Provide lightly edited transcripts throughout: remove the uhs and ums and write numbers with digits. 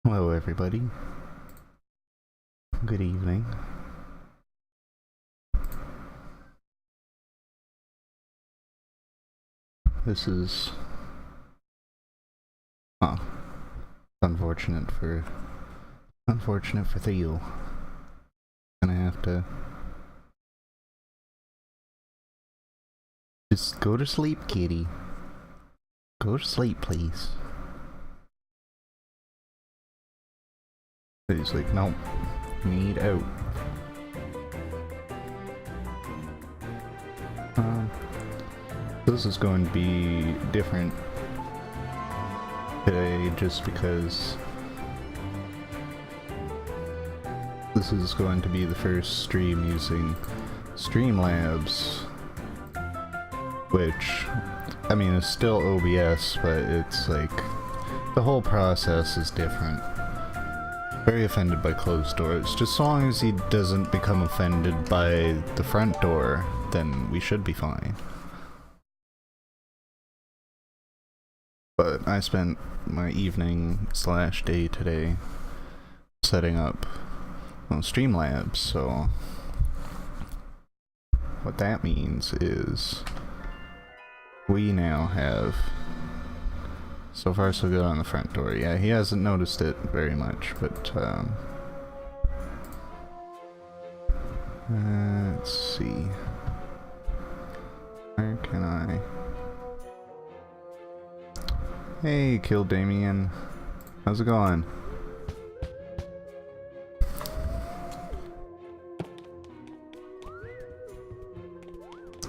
Hello, everybody. Good evening. This is... unfortunate for Theo. Gonna have to Just go to sleep, kitty. Go to sleep, please. He's like, nope. Need out. This is going to be different today just because this is going to be the first stream using Streamlabs, which, I mean, is still OBS, but it's like, the whole process is different. Very offended by closed doors. Just as long as he doesn't become offended by the front door, then we should be fine. But I spent my evening / day today setting up Streamlabs, so what that means is we now have, so far so good on the front door. Yeah, he hasn't noticed it very much, but let's see, where can I? Hey, Kill Damien. How's it going?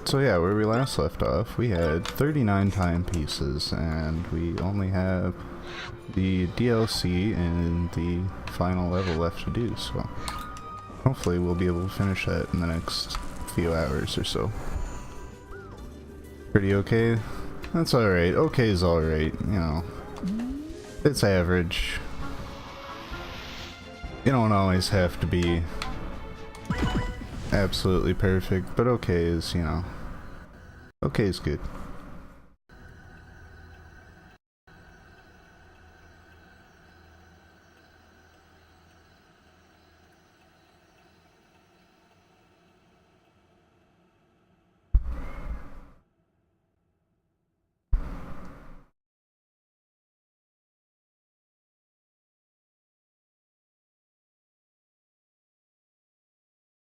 So yeah, where we last left off, we had 39 timepieces, and we only have the DLC and the final level left to do, so hopefully we'll be able to finish that in the next few hours or so. Pretty okay? That's alright. Okay is alright, you know. It's average. You don't always have to be absolutely perfect, but okay is, you know, okay is good.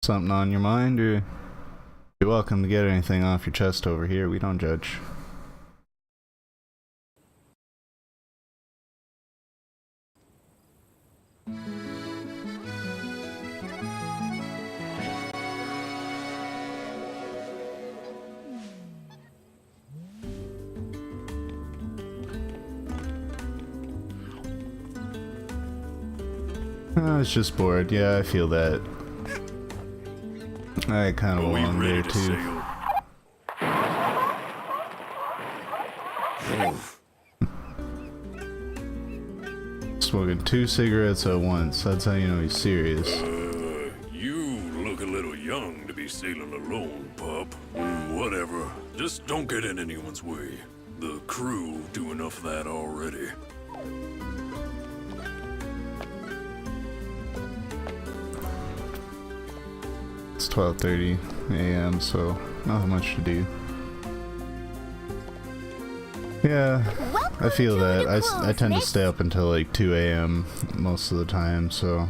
Something on your mind, or you're welcome to get anything off your chest over here. We don't judge. I was just bored. Yeah, I feel that. I kind of belong there too. Smoking 2 cigarettes at once. That's how you know he's serious. You look a little young to be sailing alone, pup. Whatever. Just don't get in anyone's way. The crew do enough of that already. It's 12:30 a.m., so nothing much to do. Yeah, I feel that. I tend to stay up until like 2 a.m. most of the time, so.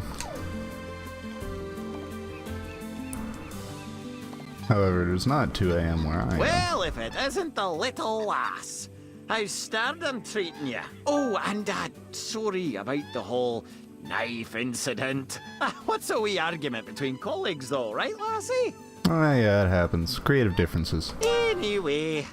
However, it's not 2 a.m. where I am. Well, if it isn't the little lass. How's Stardom treating you? Oh, and sorry about the whole knife incident. What's a wee argument between colleagues though, right, lassie? Oh yeah, it happens. Creative differences. Anyway,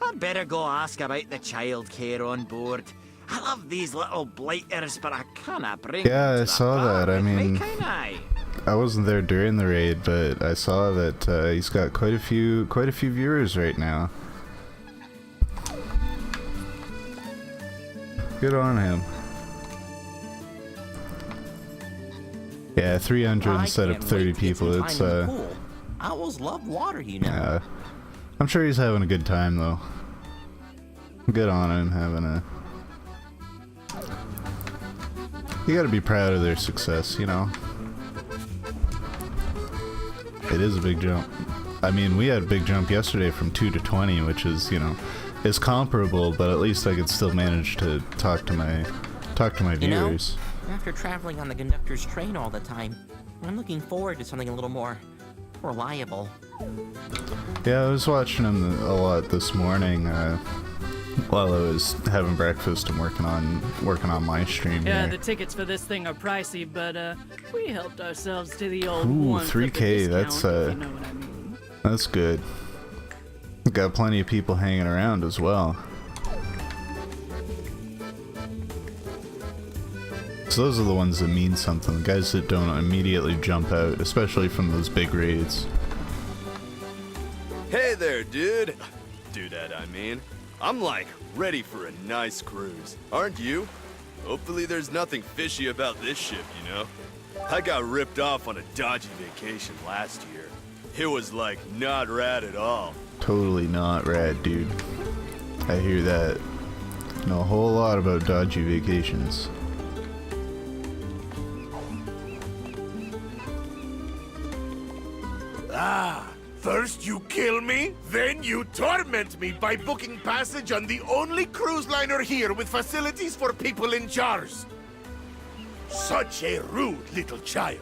I'd better go ask about the childcare on board. I love these little blighters, but I can't bring Yeah, them to I the saw bar that. I with me, mean, can I? I wasn't there during the raid, but I saw that he's got quite a few viewers right now. Good on him. Yeah, 300 instead of 30 people. It's Owls love water, you know. I'm sure he's having a good time though. Good on him having a. You gotta be proud of their success, you know. It is a big jump. I mean, we had a big jump yesterday from 2 to 20, which is, you know, is comparable, but at least I could still manage to talk to my viewers. You know, after traveling on the conductor's train all the time, I'm looking forward to something a little more reliable. Yeah, I was watching him a lot this morning while I was having breakfast and working on my stream Yeah, here. the tickets for this thing are pricey, but we helped ourselves to the old Ooh, one. 3K, that's, if you know what I mean. That's good. Got plenty of people hanging around as well. So those are the ones that mean something, the guys that don't immediately jump out, especially from those big raids. Hey there, dude. Dudette, I mean. I'm like ready for a nice cruise. Aren't you? Hopefully there's nothing fishy about this ship, you know? I got ripped off on a dodgy vacation last year. It was like not rad at all. Totally not rad, dude. I hear that. Know a whole lot about dodgy vacations. First you kill me, then you torment me by booking passage on the only cruise liner here with facilities for people in jars. Such a rude little child.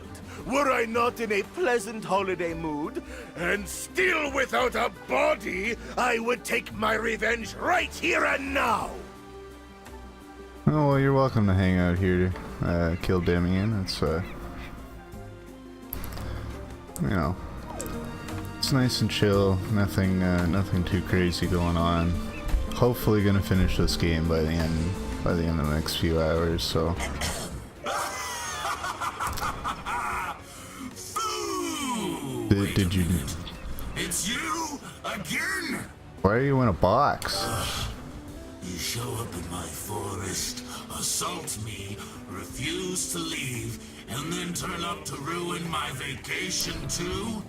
Were I not in a pleasant holiday mood, and still without a body, I would take my revenge right here and now. Oh, well, you're welcome to hang out here, Kill Demian. It's, you know, it's nice and chill. Nothing too crazy going on. Hopefully, gonna finish this game by the end of the next few hours. So. Did you? It's you again? Why are you in a box? You show up in my forest, assault me, refuse to leave, and then turn up to ruin my vacation too?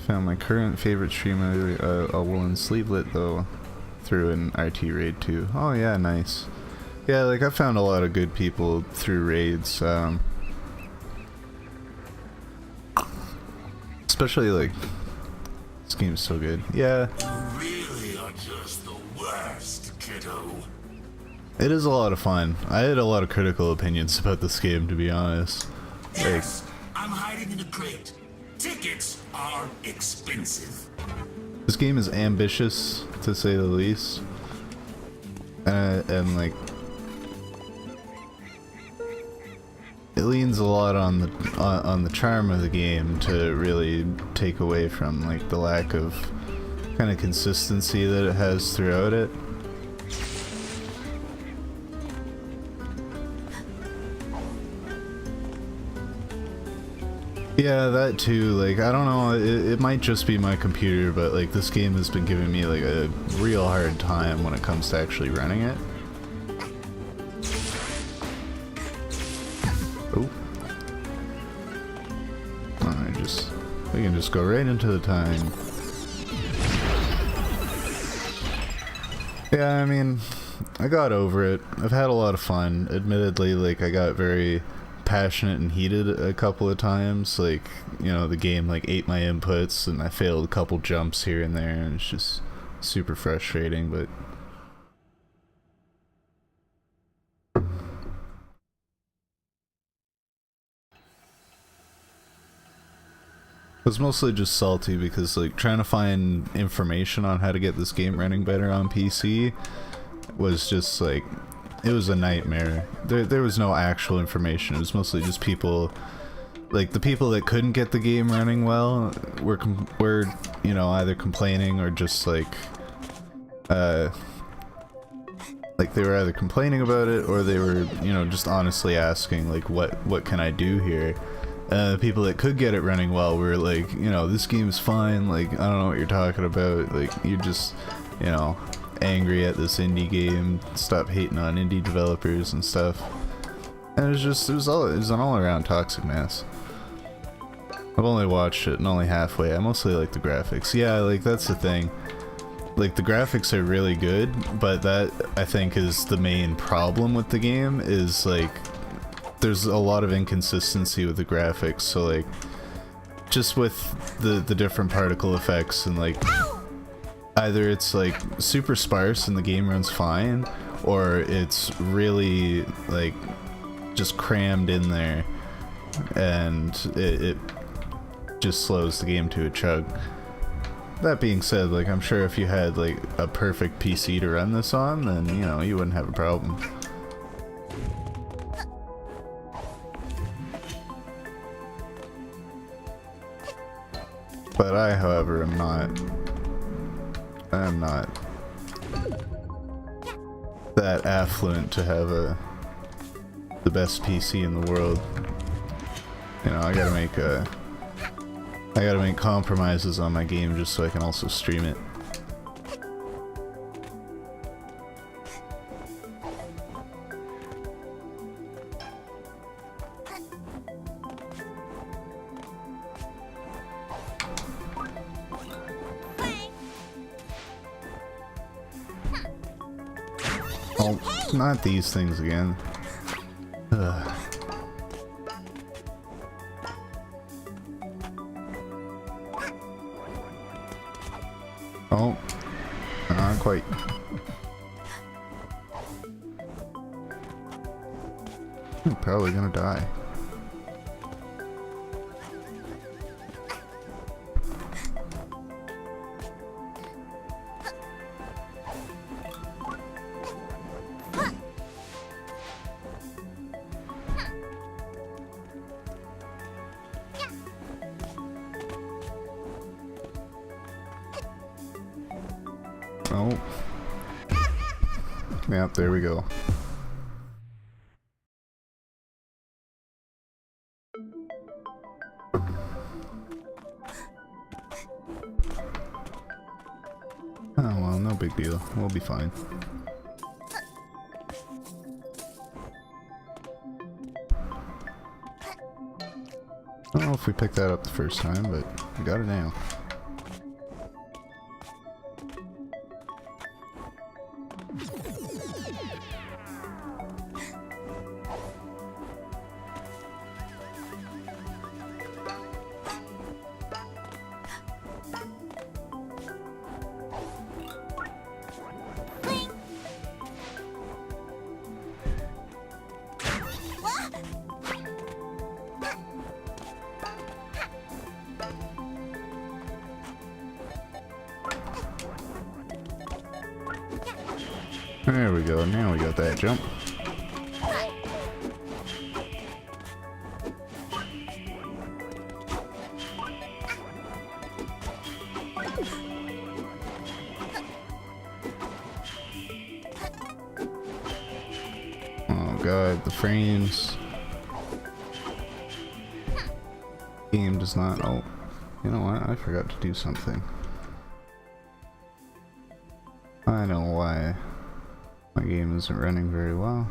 Found my current favorite streamer, a woolen sleevelet though, through an RT raid too. Oh yeah, nice. Yeah, like I found a lot of good people through raids. Especially like this game's so good. Yeah. You really are just the worst, kiddo. It is a lot of fun. I had a lot of critical opinions about this game, to be honest. Yes, I'm hiding in a crate. Tickets are expensive. This game is ambitious, to say the least. And like, it leans a lot on the charm of the game to really take away from like the lack of kind of consistency that it has throughout it. Yeah, that too. Like, I don't know, it might just be my computer, but like this game has been giving me like a real hard time when it comes to actually running it. Oh. We can just go right into the time. Yeah, I mean, I got over it. I've had a lot of fun. Admittedly, like, I got very passionate and heated a couple of times. Like, you know, the game like ate my inputs and I failed a couple jumps here and there, and it's just super frustrating, but I was mostly just salty because like trying to find information on how to get this game running better on PC was just like, it was a nightmare. There was no actual information. It was mostly just people, like the people that couldn't get the game running well were you know, either complaining or just like they were either complaining about it or they were, you know, just honestly asking like what can I do here. People that could get it running well were like, you know, this game's fine, like, I don't know what you're talking about, like, you're just, you know, angry at this indie game, stop hating on indie developers and stuff. And it was an all-around toxic mess. I've only watched it and only halfway. I mostly like the graphics. Yeah, like, that's the thing. Like, the graphics are really good, but that, I think, is the main problem with the game, is, like, there's a lot of inconsistency with the graphics, so like just with the different particle effects, and like either it's like super sparse and the game runs fine, or it's really like just crammed in there and it just slows the game to a chug. that being said, like, I'm sure if you had, like, a perfect PC to run this on, then, you know, you wouldn't have a problem. But I, however, am not that affluent to have the best PC in the world. You know, I gotta make compromises on my game just so I can also stream it. Oh, not these things again. Ugh. Oh, not quite. I'm probably gonna die. Oh. Yep, there we go. Oh well, no big deal. We'll be fine. I don't know if we picked that up the first time, but we got it now. There we go, now we got that jump. Oh god, the frames. Game does not. Oh, you know what? I forgot to do something. I know why. My game isn't running very well.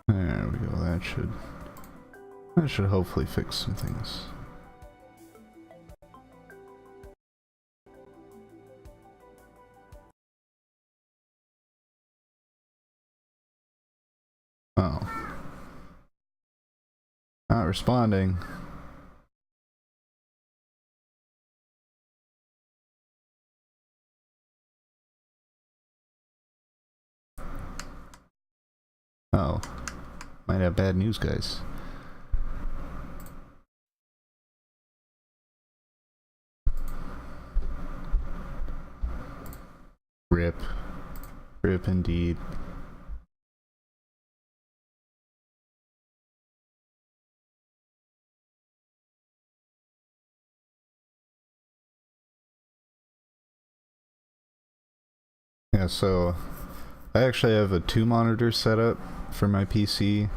There we go, that should hopefully fix some things. Oh. Not responding. Oh. Might have bad news, guys. Rip. Rip indeed. Yeah, so I actually have a 2-monitor setup for my PC,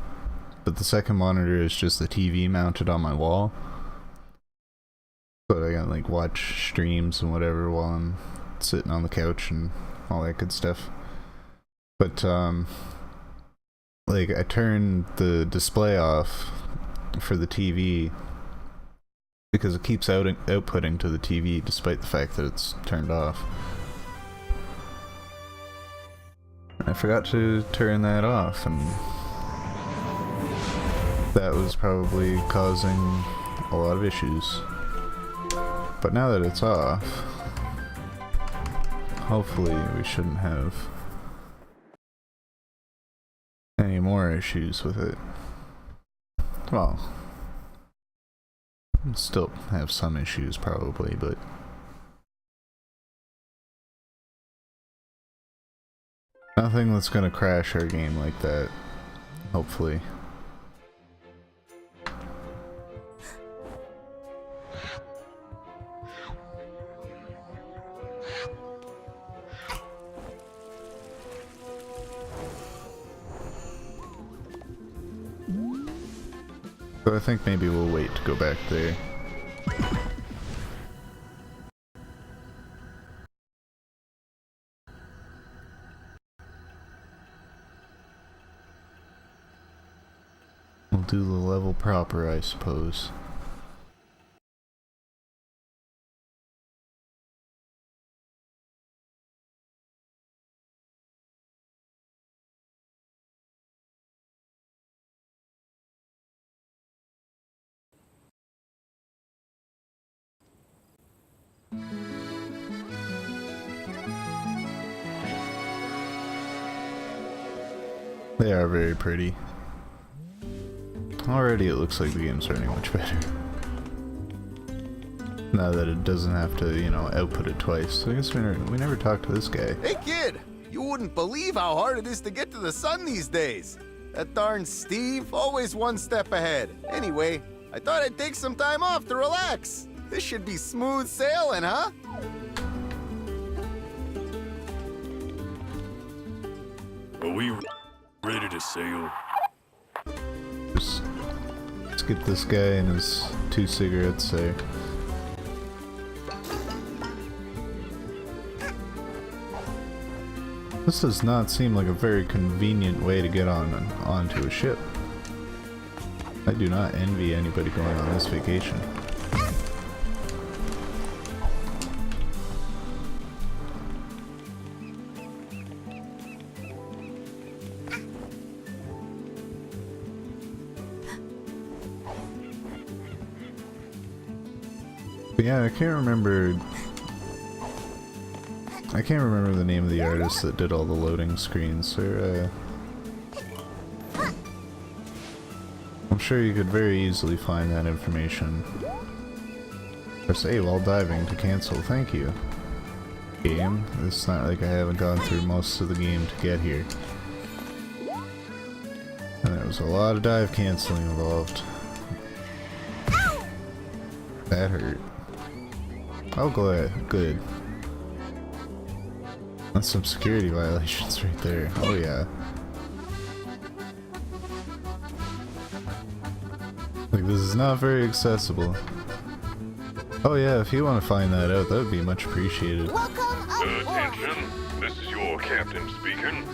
but the second monitor is just the TV mounted on my wall. So I can like watch streams and whatever while I'm sitting on the couch and all that good stuff. But like I turned the display off for the TV because it keeps outputting to the TV despite the fact that it's turned off. I forgot to turn that off, and that was probably causing a lot of issues. But now that it's off, hopefully we shouldn't have any more issues with it. Well, still have some issues probably, but nothing that's gonna crash our game like that, hopefully. So I think maybe we'll wait to go back there. We'll do the level proper, I suppose. They are very pretty. Already it looks like the game's running much better. Now that it doesn't have to, you know, output it twice. So I guess we never talked to this guy. Hey kid, you wouldn't believe how hard it is to get to the sun these days. That darn Steve, always one step ahead. Anyway, I thought I'd take some time off to relax. This should be smooth sailing, huh? Are we ready to sail? Let's get this guy and his 2 cigarettes there. This does not seem like a very convenient way to get onto a ship. I do not envy anybody going on this vacation. But yeah, I can't remember the name of the artist that did all the loading screens. I'm sure you could very easily find that information. Press A while diving to cancel. Thank you. Game. It's not like I haven't gone through most of the game to get here. And there was a lot of dive canceling involved. That hurt. Oh, good. That's some security violations right there. Oh yeah. Like, this is not very accessible. Oh yeah, if you want to find that out, that would be much appreciated. Welcome aboard. Attention, this is your captain speaking.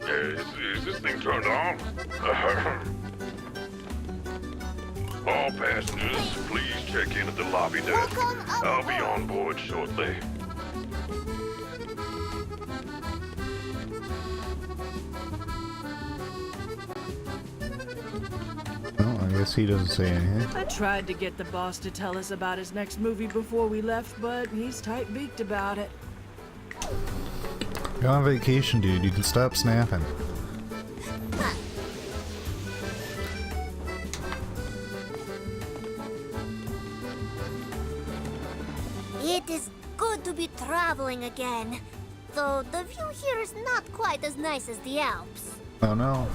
Is this thing turned on? All passengers, please check in at the lobby desk. I'll be on board shortly. Well, I guess he doesn't say anything. I tried to get the boss to tell us about his next movie before we left, but he's tight-beaked about it. You're on vacation, dude. You can stop snapping. It is good to be traveling again. Though the view here is not quite as nice as the Alps. Oh no.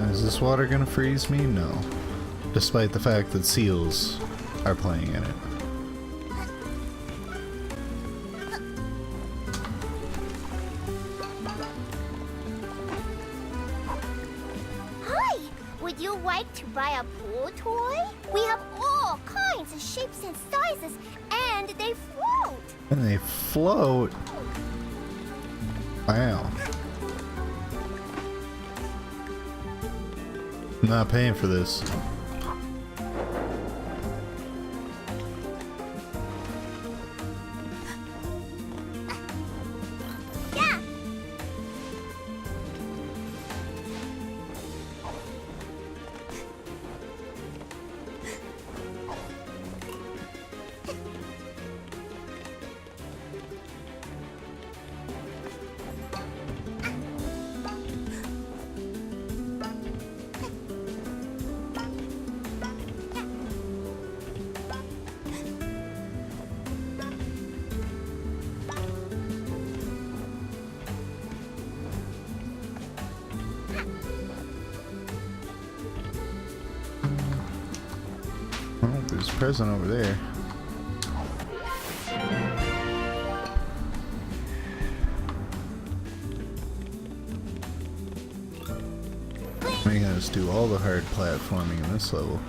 Is this water gonna freeze me? No. Despite the fact that seals are playing in it. Hi! Would you like to buy a pool toy? We have all kinds of shapes and sizes, and they float! And they float. Wow. I'm not paying for this. Oh, there's a present over there. Making us do all the hard platforming in this level.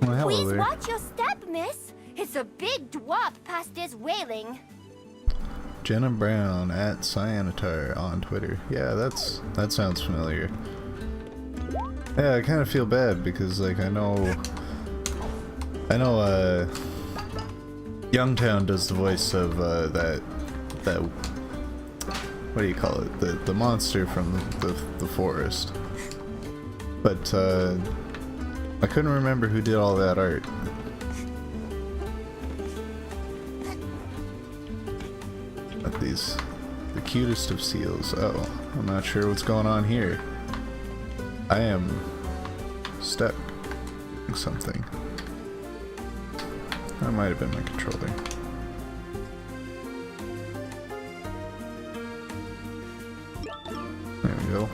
Well, hello Please there. watch your step, miss. It's a big dwarf past this railing. Jenna Brown at Cyanitar on Twitter. Yeah, that sounds familiar. Yeah, I kind of feel bad because like I know Youngtown does the voice of that what do you call it? The monster from the forest. But I couldn't remember who did all that art. These the cutest of seals. Oh, I'm not sure what's going on here. I am stuck in something. That might have been my controller. There we go.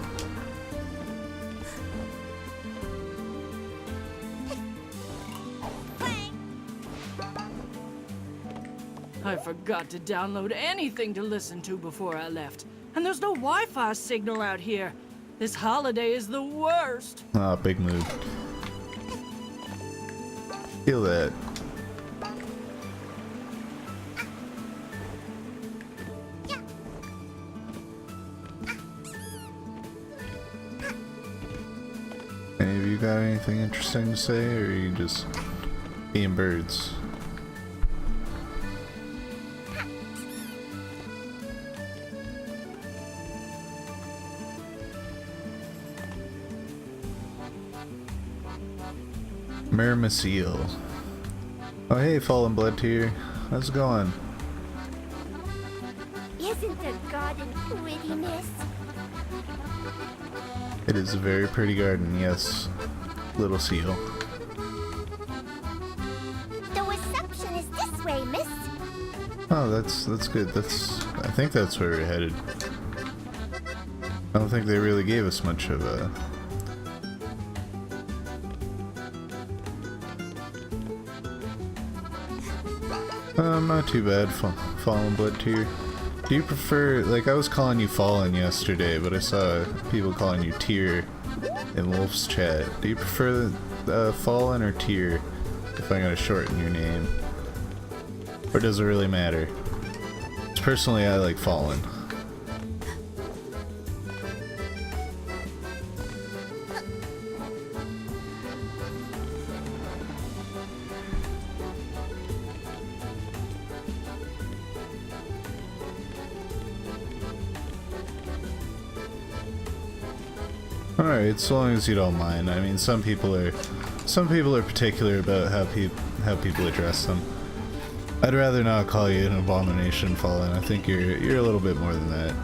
I forgot to download anything to listen to before I left. And there's no Wi-Fi signal out here. This holiday is the worst. Ah, big mood. Feel that. Hey, have you got anything interesting to say, or are you just being birds? Mermasil. Oh hey, Fallen Blood Tier. How's it going? Isn't the garden pretty, miss? It is a very pretty garden, yes. Little seal. The reception is this way, miss. Oh, that's good. I think that's where we're headed. I don't think they really gave us much of a... not too bad, Fallen Blood Tier. Do you prefer, like I was calling you Fallen yesterday, but I saw people calling you Tier in Wolf's chat. Do you prefer Fallen or Tier if I'm gonna shorten your name? Or does it really matter? Personally, I like Fallen. Alright, so long as you don't mind. I mean, some people are particular about how people address them. I'd rather not call you an abomination, Fallen. I think you're a little bit more than that.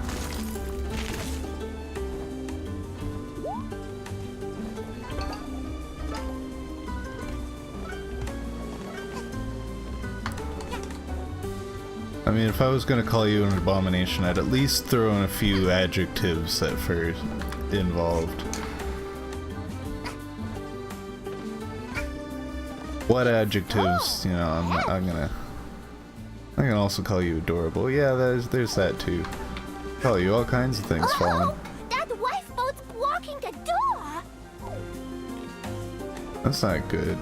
I mean, if I was gonna call you an abomination, I'd at least throw in a few adjectives that were involved. What adjectives? You know, I can also call you adorable. Yeah, there's that too. Call you all kinds of things, Fallen. That wife boat's blocking the door. That's not good.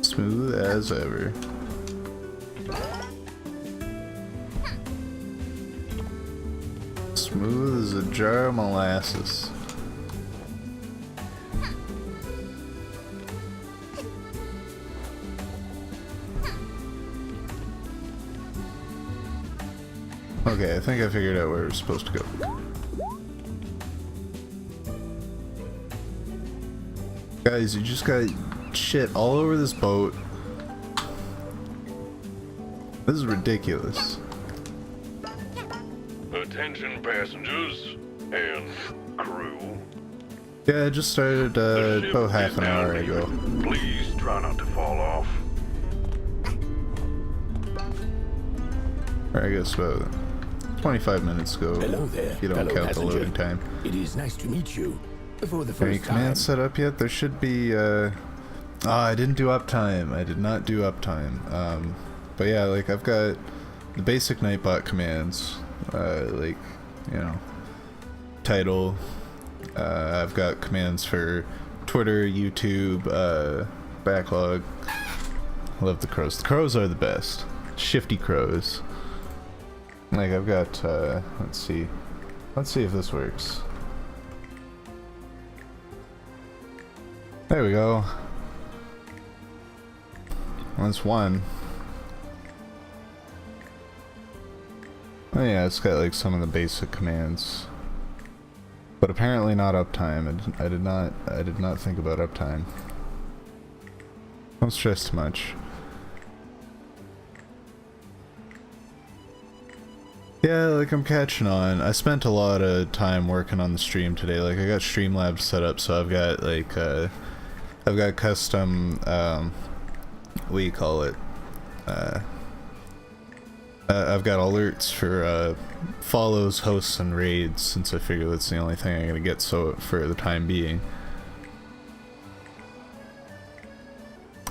Smooth as ever. Smooth as a jar of molasses. Okay, I think I figured out where we're supposed to go. Guys, you just got shit all over this boat. This is ridiculous. Attention passengers and crew. Yeah, I just started The ship about half is an now hour ago. leaving. Please try not to fall off. Or I guess about 25 minutes ago. Hello there, If you don't fellow count passenger. the loading time. It is nice to meet you. For the Any first time. commands set up yet? There should be, I didn't do uptime. I did not do uptime. But yeah, like, I've got the basic Nightbot commands, like, you know, title. I've got commands for Twitter, YouTube, backlog. I love the crows. The crows are the best. Shifty crows. Like, I've got, let's see. Let's see if this works. There we go. That's one. Oh yeah, it's got like some of the basic commands, but apparently not uptime. I did not think about uptime. Don't stress too much. Yeah, like I'm catching on. I spent a lot of time working on the stream today. Like I got Streamlabs set up, so I've got like I've got custom what do you call it? I've got alerts for follows, hosts, and raids, since I figure that's the only thing I'm gonna get so for the time being.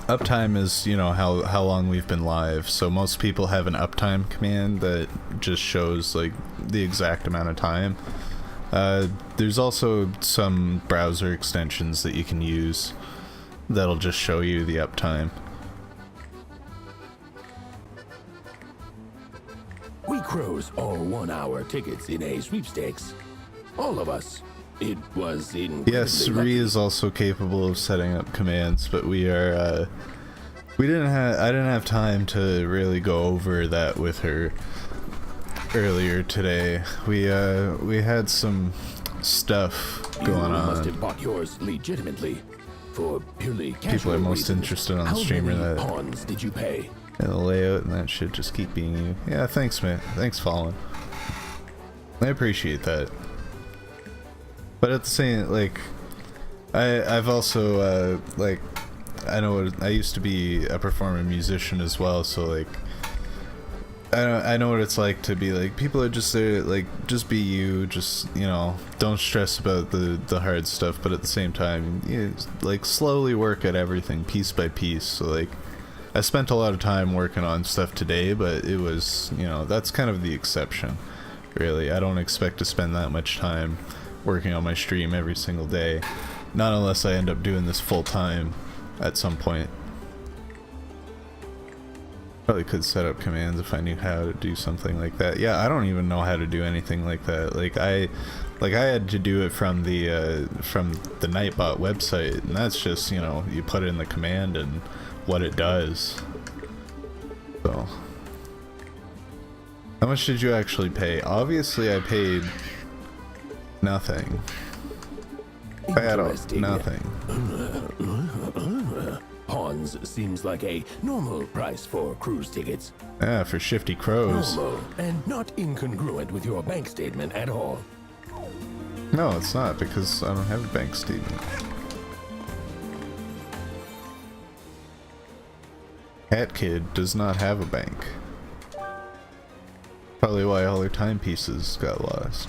Uptime is, you know, how long we've been live, so most people have an uptime command that just shows like the exact amount of time. There's also some browser extensions that you can use that'll just show you the uptime. We crows all 1 hour tickets in a sweepstakes. All of us. It was in. Yes, Ree is also capable of setting up commands, but we are, I didn't have time to really go over that with her earlier today. We had some stuff going You must on. have bought yours legitimately. For purely casual People are most reasons. interested on the How streamer many that pawns did you pay? and the layout and that should just keep being you. Yeah, thanks, man. Thanks, Fallen. I appreciate that. But at the same, like, I've also, like, I used to be a performing musician as well, so, like, I know what it's like to be, like, people are just there, like, just be you, just, you know, don't stress about the hard stuff, but at the same time, you, like, slowly work at everything, piece by piece, so, like, I spent a lot of time working on stuff today, but it was, you know, that's kind of the exception, really. I don't expect to spend that much time working on my stream every single day, not unless I end up doing this full time at some point. Probably could set up commands if I knew how to do something like that. Yeah, I don't even know how to do anything like that. Like I had to do it from the Nightbot website, and that's just, you know, you put in the command and what it does. So how much did you actually pay? Obviously I paid nothing. I had nothing. Pawns seems like a normal price for cruise tickets. Yeah, for Shifty Crows. Normal and not incongruent with your bank statement at all. No, it's not, because I don't have a bank statement. Cat Kid does not have a bank. Probably why all their timepieces got lost.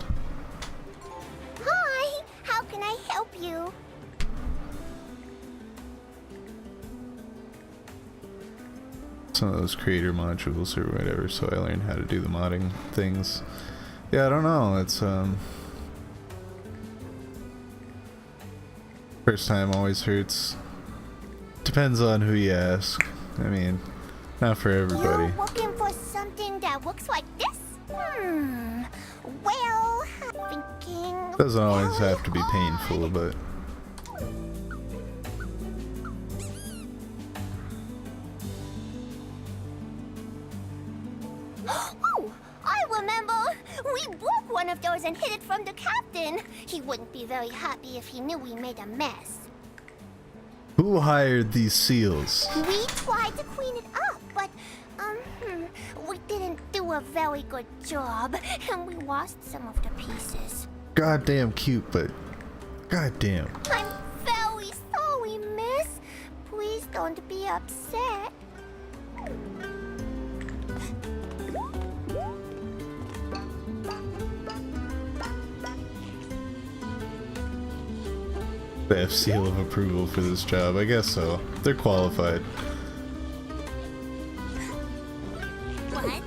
Hi, how can I help you? Some of those creator modules or whatever, so I learned how to do the modding things. Yeah, I don't know, it's first time always hurts. Depends on who you ask. I mean, not for everybody. You're looking for something that looks like this? Well, I'm thinking... Doesn't always have to be painful, but Oh, I remember! We broke one of those and hid it from the captain. He wouldn't be very happy if he knew we made a mess. Who hired these seals? We tried to clean it up, but, we didn't do a very good job, and we lost some of the pieces. Goddamn cute, but goddamn. I'm very sorry, miss. Please don't be upset. They have seal of approval for this job. I guess so. They're qualified. What?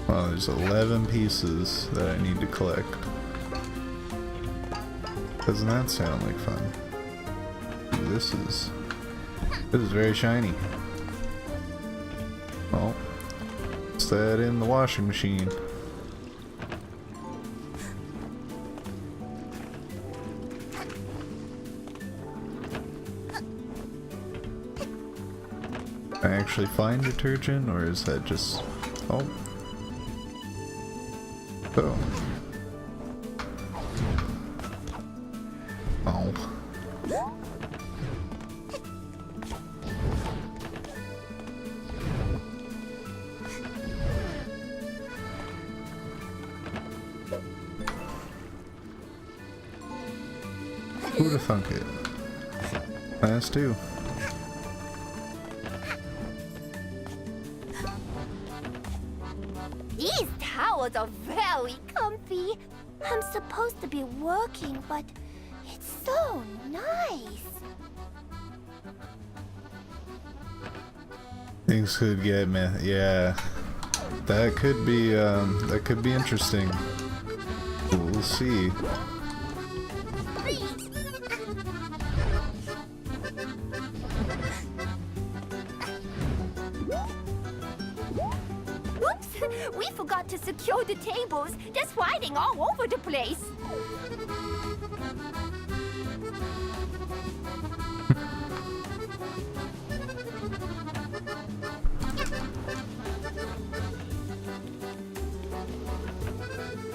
Well, there's 11 pieces that I need to collect. Doesn't that sound like fun? Ooh, this is very shiny. Well, it's that in the washing machine. I actually find detergent, or is that just... oh. Oh. Oh. Who'd have thunk it? Last two. These towels are very comfy. I'm supposed to be working, but it's so nice. Things could get yeah. That could be interesting. We'll see. Oops! We forgot to secure the tables. They're sliding all over the place.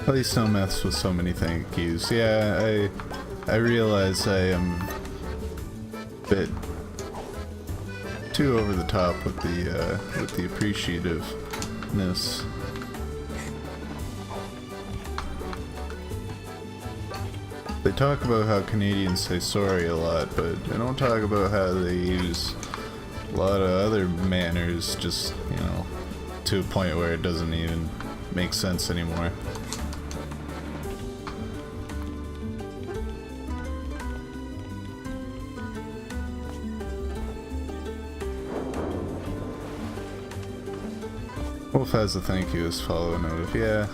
At least don't mess with so many thank yous. Yeah, I realize I am a bit too over the top with the appreciativeness. They talk about how Canadians say sorry a lot, but they don't talk about how they use a lot of other manners, just, you know, to a point where it doesn't even make sense anymore. Wolf has a thank you as follow notif, yeah.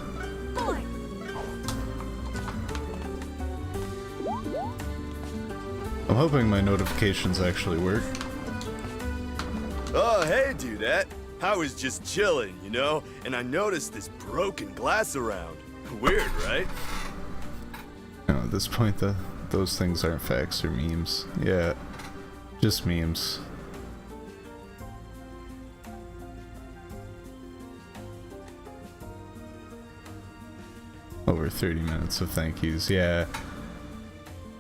I'm hoping my notifications actually work. Oh, hey, Dudette. I was just chilling, you know, and I noticed this broken glass around. Weird, right? You know, at this point, those things aren't facts or memes. Yeah, just memes. Over 30 minutes of thank yous, yeah.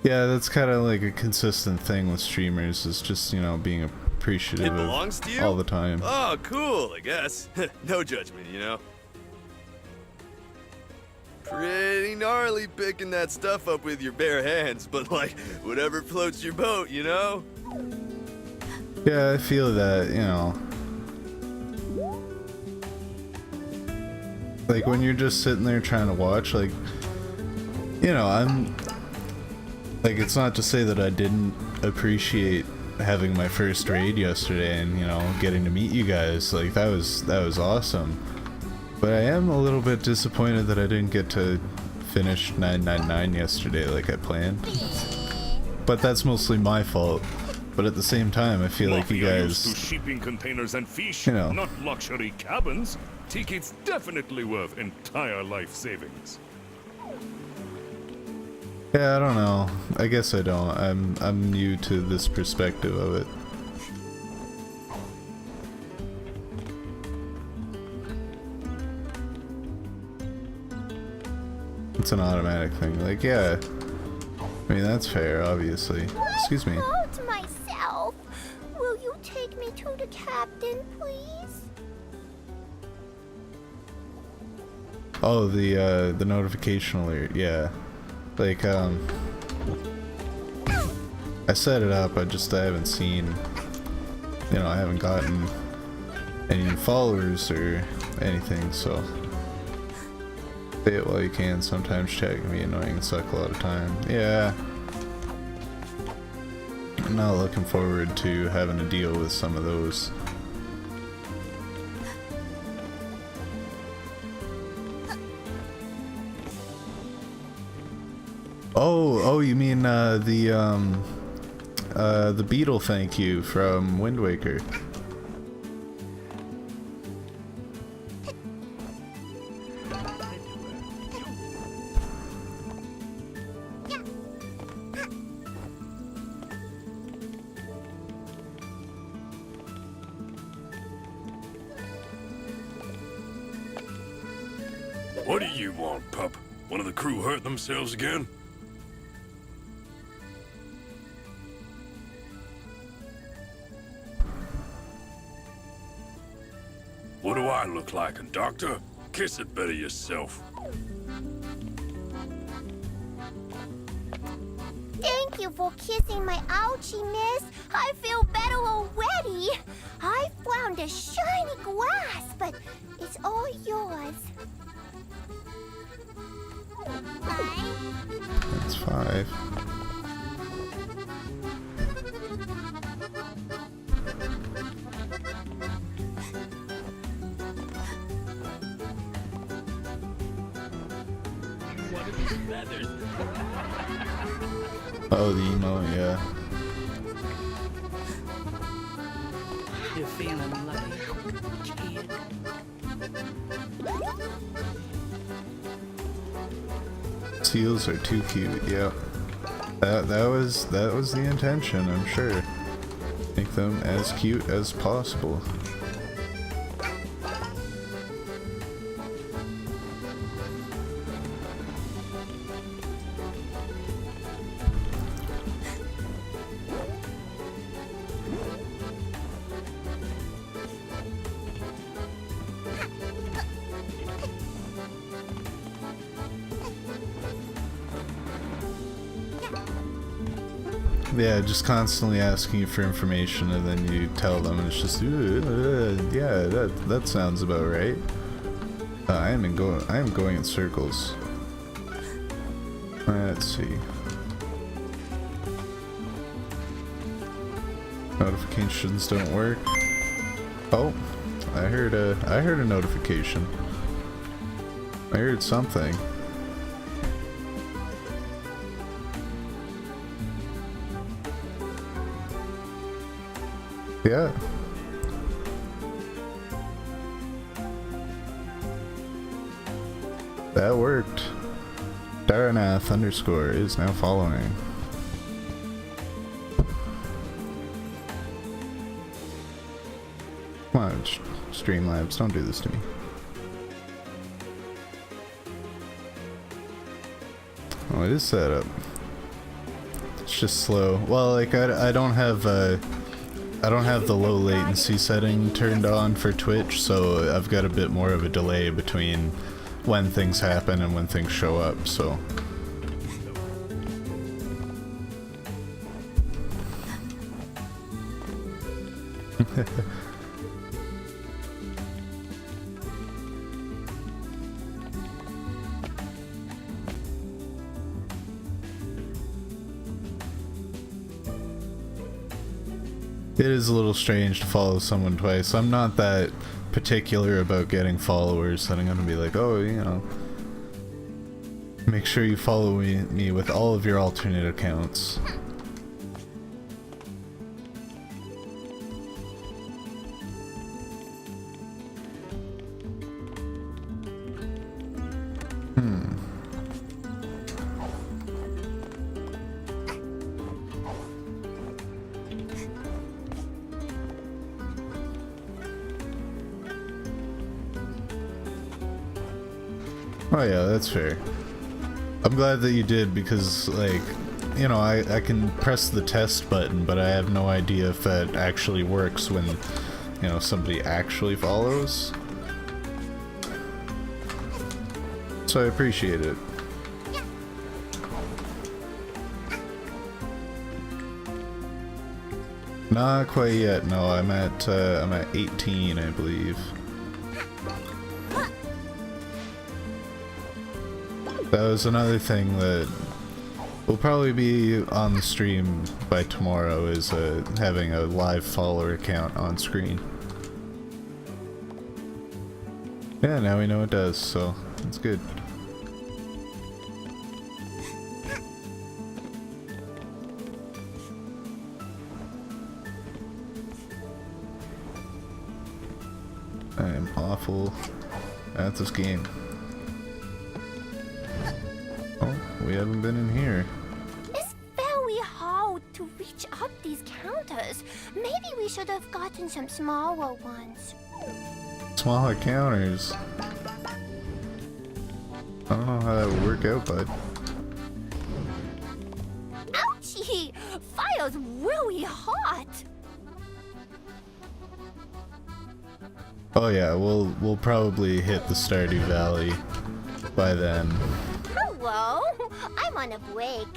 Yeah, that's kind of like a consistent thing with streamers, is just, you know, being appreciative It belongs to you? all the time. Oh, cool, I guess. No judgment, you know? Pretty gnarly picking that stuff up with your bare hands, but like, whatever floats your boat, you know? Yeah, I feel that, you know. Like, when you're just sitting there trying to watch, like, you know, like, it's not to say that I didn't appreciate having my first raid yesterday and, you know, getting to meet you guys. Like, that was awesome. But I am a little bit disappointed that I didn't get to finish 999 yesterday like I planned. But that's mostly my fault. But at the same time, I feel like you guys, used to shipping containers and fish, you know, not luxury cabins. Tickets definitely worth entire life savings. yeah, I don't know. I guess I don't. I'm new to this perspective of it. It's an automatic thing. Like, yeah, I mean, that's fair, obviously. Excuse me. I hurt myself. Will you take me to the captain, please? Oh, the notification alert, yeah. Like, I set it up, I haven't seen, you know, I haven't gotten any followers or anything, so say it while you can. Sometimes chat can be annoying and suck a lot of time. Yeah. I'm not looking forward to having to deal with some of those. Oh, you mean the beetle thank you from Wind Waker. What do you want, pup? One of the crew hurt themselves again? What do I look like, a doctor? Kiss it better yourself. Thank you for kissing my ouchie, miss. I feel better already. I found a shiny glass, but it's all yours. That's 5. Oh, the emo, yeah. You're feeling lucky, kid. Seals are too cute, yeah. That was the intention, I'm sure. Make them as cute as possible. Yeah, just constantly asking you for information, and then you tell them, and it's just, yeah, that sounds about right. I am going in circles. Let's see. Notifications don't work. Oh, I heard a notification. I heard something. Yeah. That worked. Daranath _ is now following. Come on, Streamlabs, don't do this to me. Oh, it is set up. It's just slow. Well, like I don't have the low latency setting turned on for Twitch, so I've got a bit more of a delay between when things happen and when things show up, so. It is a little strange to follow someone twice. I'm not that particular about getting followers that I'm gonna be like, oh, you know, make sure you follow me with all of your alternate accounts. Oh yeah, that's fair. I'm glad that you did, because like you know, I can press the test button, but I have no idea if that actually works when, you know, somebody actually follows. So I appreciate it. Not quite yet. No, I'm at 18, I believe. That was another thing that will probably be on the stream by tomorrow, is having a live follower count on screen. Yeah, now we know it does, so that's good. I am awful at this game. Oh, we haven't been in here. It's very hard to reach up these counters. Maybe we should have gotten some smaller ones. Smaller counters. I don't know how that would work out, bud. Ouchie! Fire's really hot! Oh yeah, we'll probably hit the Stardew Valley by then. Hello! I'm on a break.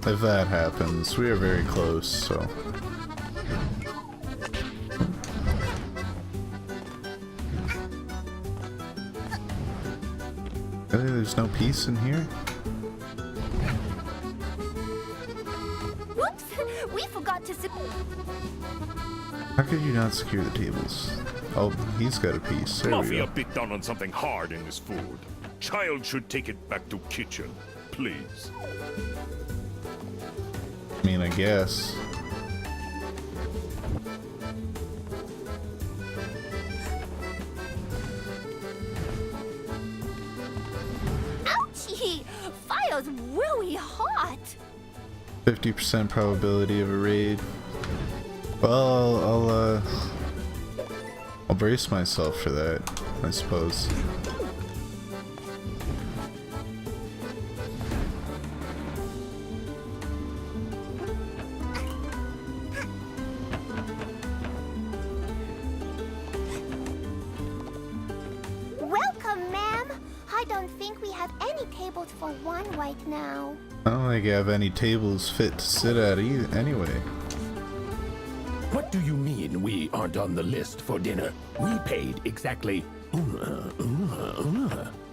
If that happens, we are very close, so. Really, there's no peace in here? Whoops! We forgot to How could you not secure the tables? Oh, he's got a piece. There we Mafia go. bit down on something hard in this food. Child should take it back to kitchen, please. I mean, I guess. Ouchie! Fire's really hot! 50% probability of a raid. Well, I'll brace myself for that, I suppose. Welcome, ma'am! I don't think we have any tables for one right now. I don't think I have any tables fit to sit at anyway. What do you mean we aren't on the list for dinner? We paid exactly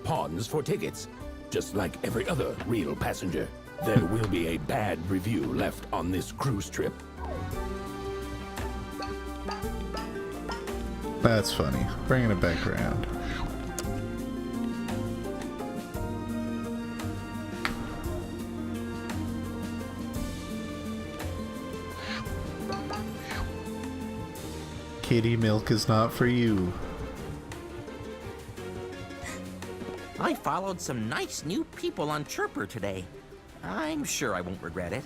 pawns for tickets, just like every other real passenger. There will be a bad review left on this cruise trip. That's funny. Bringing it back around. Kitty milk is not for you. I followed some nice new people on Chirper today. I'm sure I won't regret it.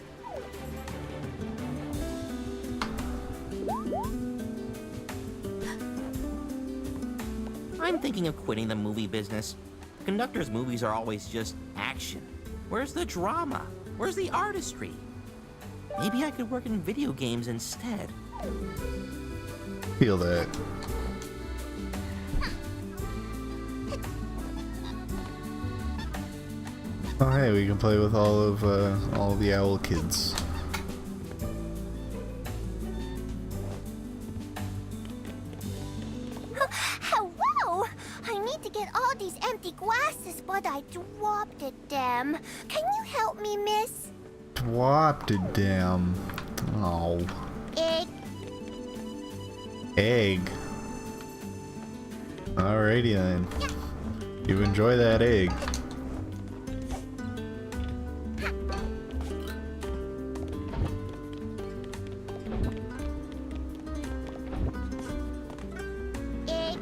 I'm thinking of quitting the movie business. Conductors' movies are always just action. Where's the drama? Where's the artistry? Maybe I could work in video games instead. Feel that. Oh hey, we can play with all of the owl kids. Hello! I need to get all these empty glasses, but I dropped them. Can you help me, miss? Dropped it down. Oh. Egg. Egg. Alrighty then. You enjoy that egg. Egg.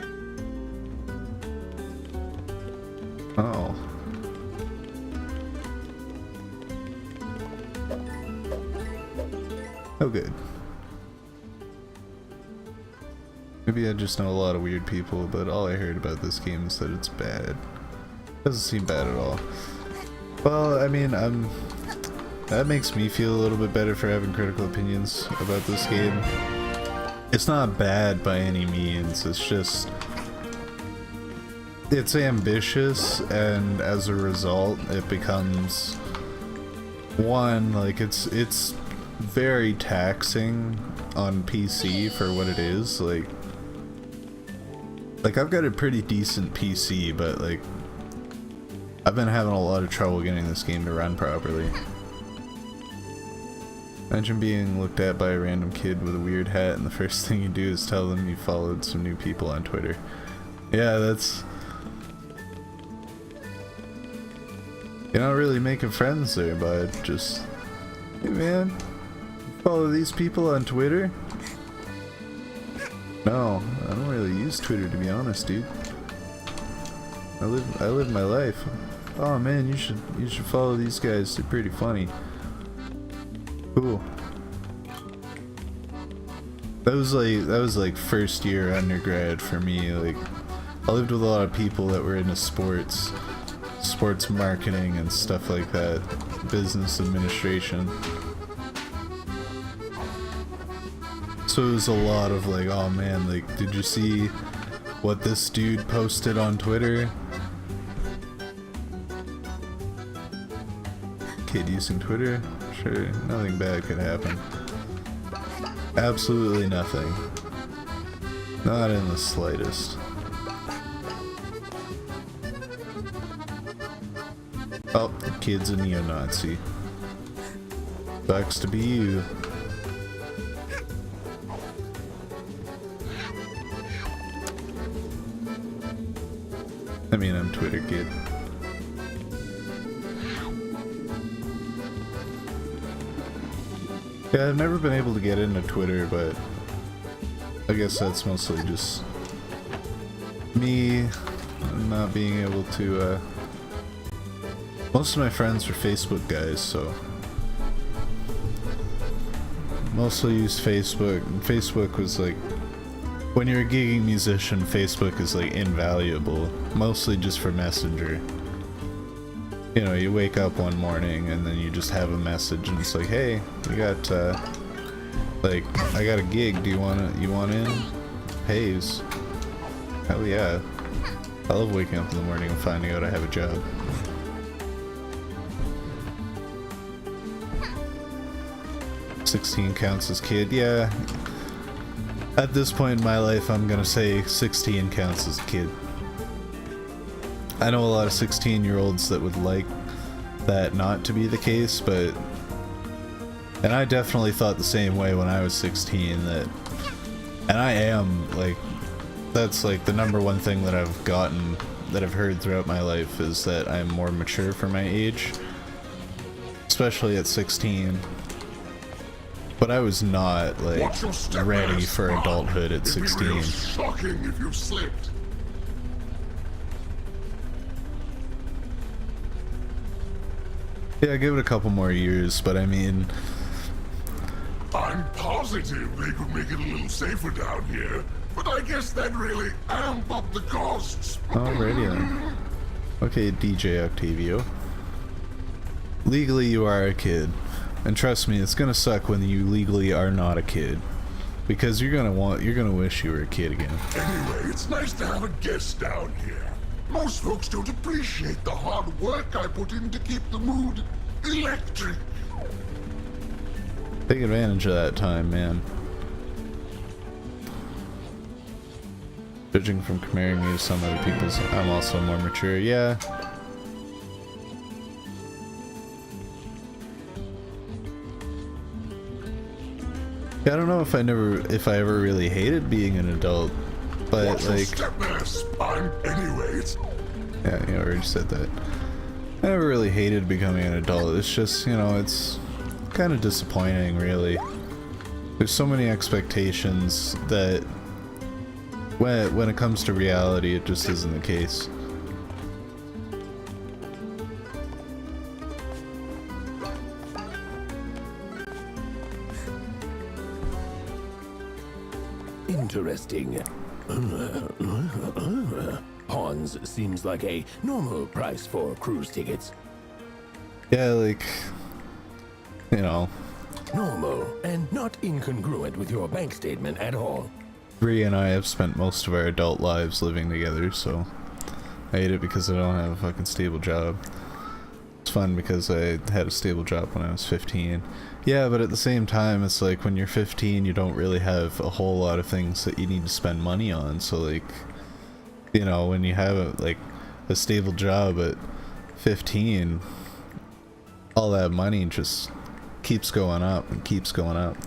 Oh. Oh good. Maybe I just know a lot of weird people, but all I heard about this game is that it's bad. Doesn't seem bad at all. Well, I mean, that makes me feel a little bit better for having critical opinions about this game. It's not bad by any means, it's just... It's ambitious, and as a result, it becomes... One, like, it's very taxing on PC for what it is, like I've got a pretty decent PC, but like I've been having a lot of trouble getting this game to run properly. Imagine being looked at by a random kid with a weird hat and the first thing you do is tell them you followed some new people on Twitter. Yeah, that's... You're not really making friends there, bud. Just... Hey man, follow these people on Twitter? No, I don't really use Twitter, to be honest, dude. I live my life. Oh man, you should follow these guys. They're pretty funny. Cool. That was like first year undergrad for me. Like, I lived with a lot of people that were into sports marketing and stuff like that, business administration. So it was a lot of like, oh man, like, did you see what this dude posted on Twitter? Kid using Twitter? Sure, nothing bad could happen. Absolutely nothing. Not in the slightest. Oh, the kid's a neo-Nazi. Sucks to be you. I mean, I'm Twitter kid. Yeah, I've never been able to get into Twitter, but I guess that's mostly just me not being able to, most of my friends are Facebook guys, so mostly use Facebook, and Facebook was like, when you're a gigging musician, Facebook is like invaluable, mostly just for Messenger. You know, you wake up one morning and then you just have a message and it's like, hey, we got, like, I got a gig, you want in? Pays. Hell yeah. I love waking up in the morning and finding out I have a job. "16 counts as kid," yeah. At this point in my life, I'm gonna say 16 counts as a kid. I know a lot of 16-year-olds that would like that not to be the case, but... And I definitely thought the same way when I was 16, that... And I am, like... That's like the number one thing that I've gotten, that I've heard throughout my life, is that I'm more mature for my age. Especially at 16. But I was not, like, ready for adulthood at 16. It'd be real shocking if you slipped. Yeah, give it a couple more years, but I mean... I'm positive they could make it a little safer down here, but I guess that'd really amp up the costs. Alrighty then. Okay, DJ Octavio. Legally, you are a kid. And trust me, it's gonna suck when you legally are not a kid. Because you're gonna wish you were a kid again. Anyway, it's nice to have a guest down here. Most folks don't appreciate the hard work I put in to keep the mood electric. Take advantage of that time, man. Judging from comparing me to some other people's, I'm also more mature, yeah. Yeah, I don't know if I ever really hated being an adult, but like... Anyway, it's... Yeah, you already said that. I never really hated becoming an adult, it's just, you know, it's kind of disappointing, really. There's so many expectations that when it comes to reality, it just isn't the case. Interesting. Pawns seems like a normal price for cruise tickets. Yeah, like, you know, Normal and not incongruent with your bank statement at all. Bree and I have spent most of our adult lives living together, so I hate it because I don't have a fucking stable job. It's fun because I had a stable job when I was 15. Yeah, but at the same time, it's like when you're 15, you don't really have a whole lot of things that you need to spend money on. So, like, you know, when you have a stable job at 15, all that money just keeps going up and keeps going up.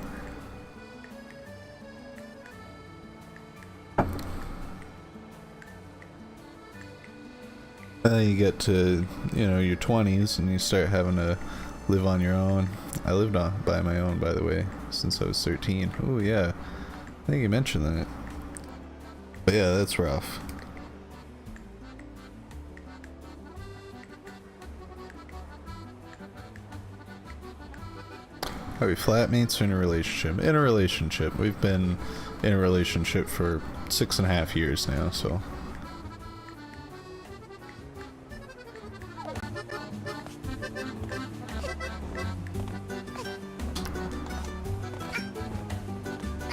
And then you get to, you know, your 20s and you start having to live on your own. I lived by my own, by the way, since I was 13. Oh yeah, I think you mentioned that. But yeah, that's rough. Are we flatmates or in a relationship? In a relationship. We've been in a relationship for 6.5 years now, so.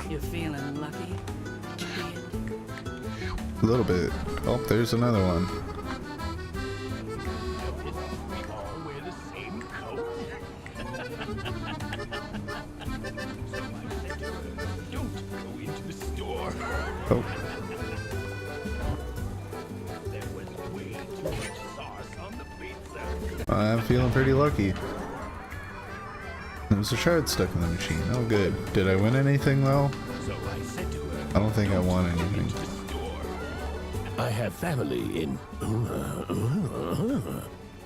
You feeling lucky? A little bit. Oh, there's another one. Oh. I'm feeling pretty lucky. There was a shard stuck in the machine. Oh good. Did I win anything though? I don't think I won anything. I have family in...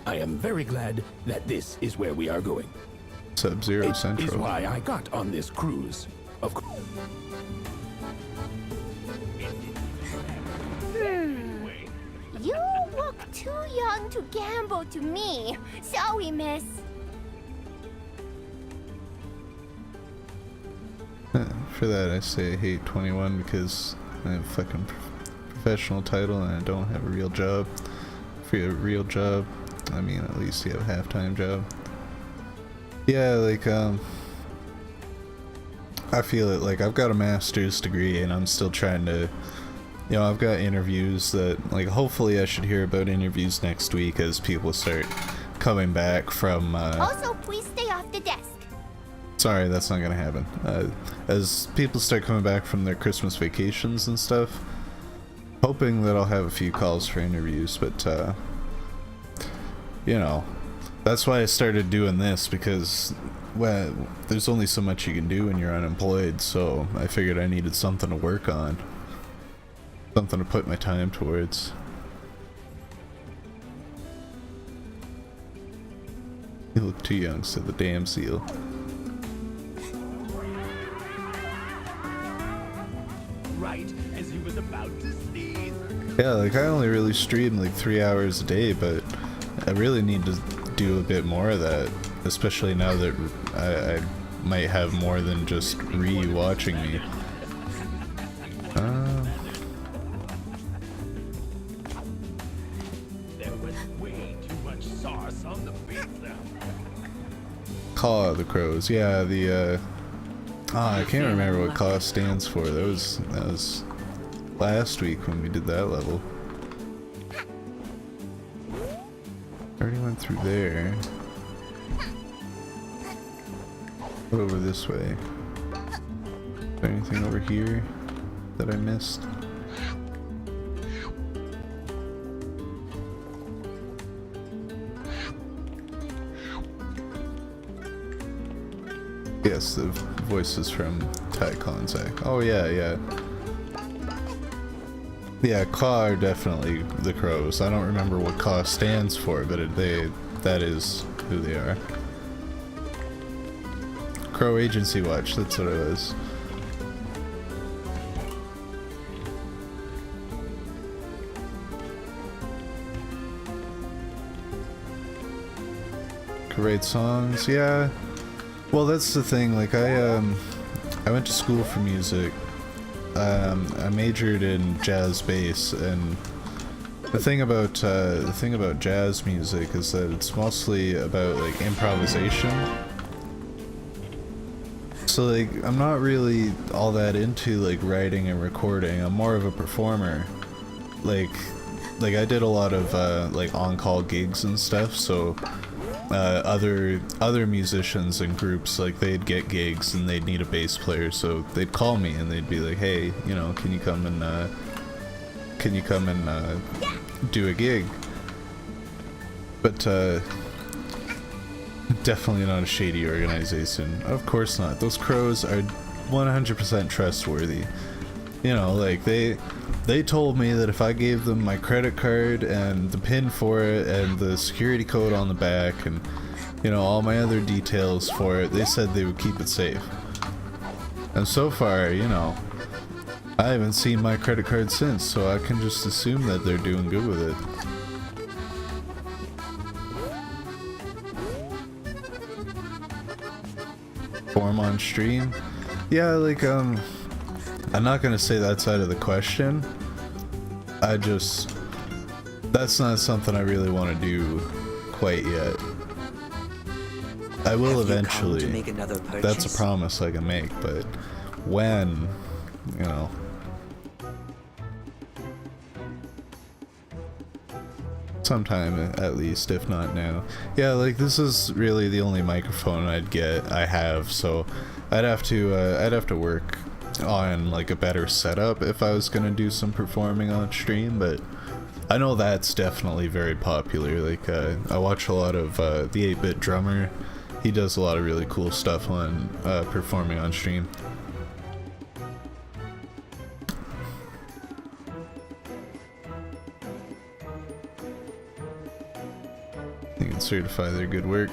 I am very glad that this is where we are going. Sub-Zero It Central. is why I got on this cruise. Of course. You look too young to gamble to me. Sorry, miss. For that I say I hate 21 because I have a fucking professional title and I don't have a real job. For a real job, I mean at least you have a half-time job. Yeah, like I feel it, like I've got a master's degree and I'm still trying to, you know, I've got interviews that, like, hopefully I should hear about interviews next week as people start coming back from Also, please stay off the desk. sorry, that's not gonna happen. As people start coming back from their Christmas vacations and stuff, hoping that I'll have a few calls for interviews, but you know, that's why I started doing this, because, well, there's only so much you can do when you're unemployed, so I figured I needed something to work on. Something to put my time towards. You look too young, said the damn seal. Right as he was about to sneeze. Yeah, like I only really stream like 3 hours a day, but I really need to do a bit more of that, especially now that I might have more than just re-watching me. There was way too much sauce on the pizza. Caw of the Crows, yeah, the I can't remember what CAW stands for. That was last week when we did that level. Already went through there. What over this way? Is there anything over here that I missed? Yes, the voices from Ty Konzak. Oh yeah, yeah. Yeah, Caw are definitely the Crows. I don't remember what Caw stands for, but that is who they are. Crow Agency Watch, that's what it was. Great songs, yeah. Well, that's the thing, like I went to school for music. I majored in jazz bass, and The thing about jazz music is that it's mostly about like improvisation. So like I'm not really all that into like writing and recording. I'm more of a performer. Like I did a lot of like on-call gigs and stuff, so other musicians and groups, like they'd get gigs and they'd need a bass player, so they'd call me and they'd be like, hey, you know, can you come and do a gig? But definitely not a shady organization. Of course not. Those crows are 100% trustworthy. You know, like they told me that if I gave them my credit card and the PIN for it and the security code on the back and, you know, all my other details for it, they said they would keep it safe. And so far, you know, I haven't seen my credit card since, so I can just assume that they're doing good with it. Form on stream? Yeah, like, I'm not gonna say that's out of the question. That's not something I really want to do quite yet. I will eventually. To make another purchase? That's a promise I can make, but when, you know. Sometime at least, if not now. Yeah, like this is really the only microphone I have, so I'd have to work on like a better setup if I was gonna do some performing on stream, but I know that's definitely very popular. Like I watch a lot of the 8-Bit Drummer. He does a lot of really cool stuff on performing on stream. You can certify their good work.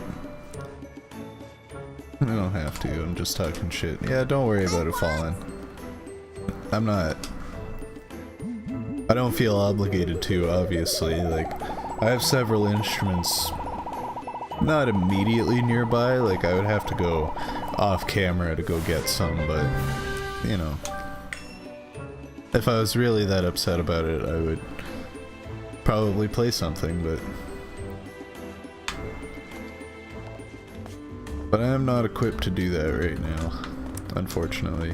I don't have to, I'm just talking shit. Yeah, don't worry about it falling. I don't feel obligated to, obviously. Like, I have several instruments not immediately nearby. Like, I would have to go off camera to go get some, but, you know. If I was really that upset about it, I would probably play something, but I am not equipped to do that right now, unfortunately.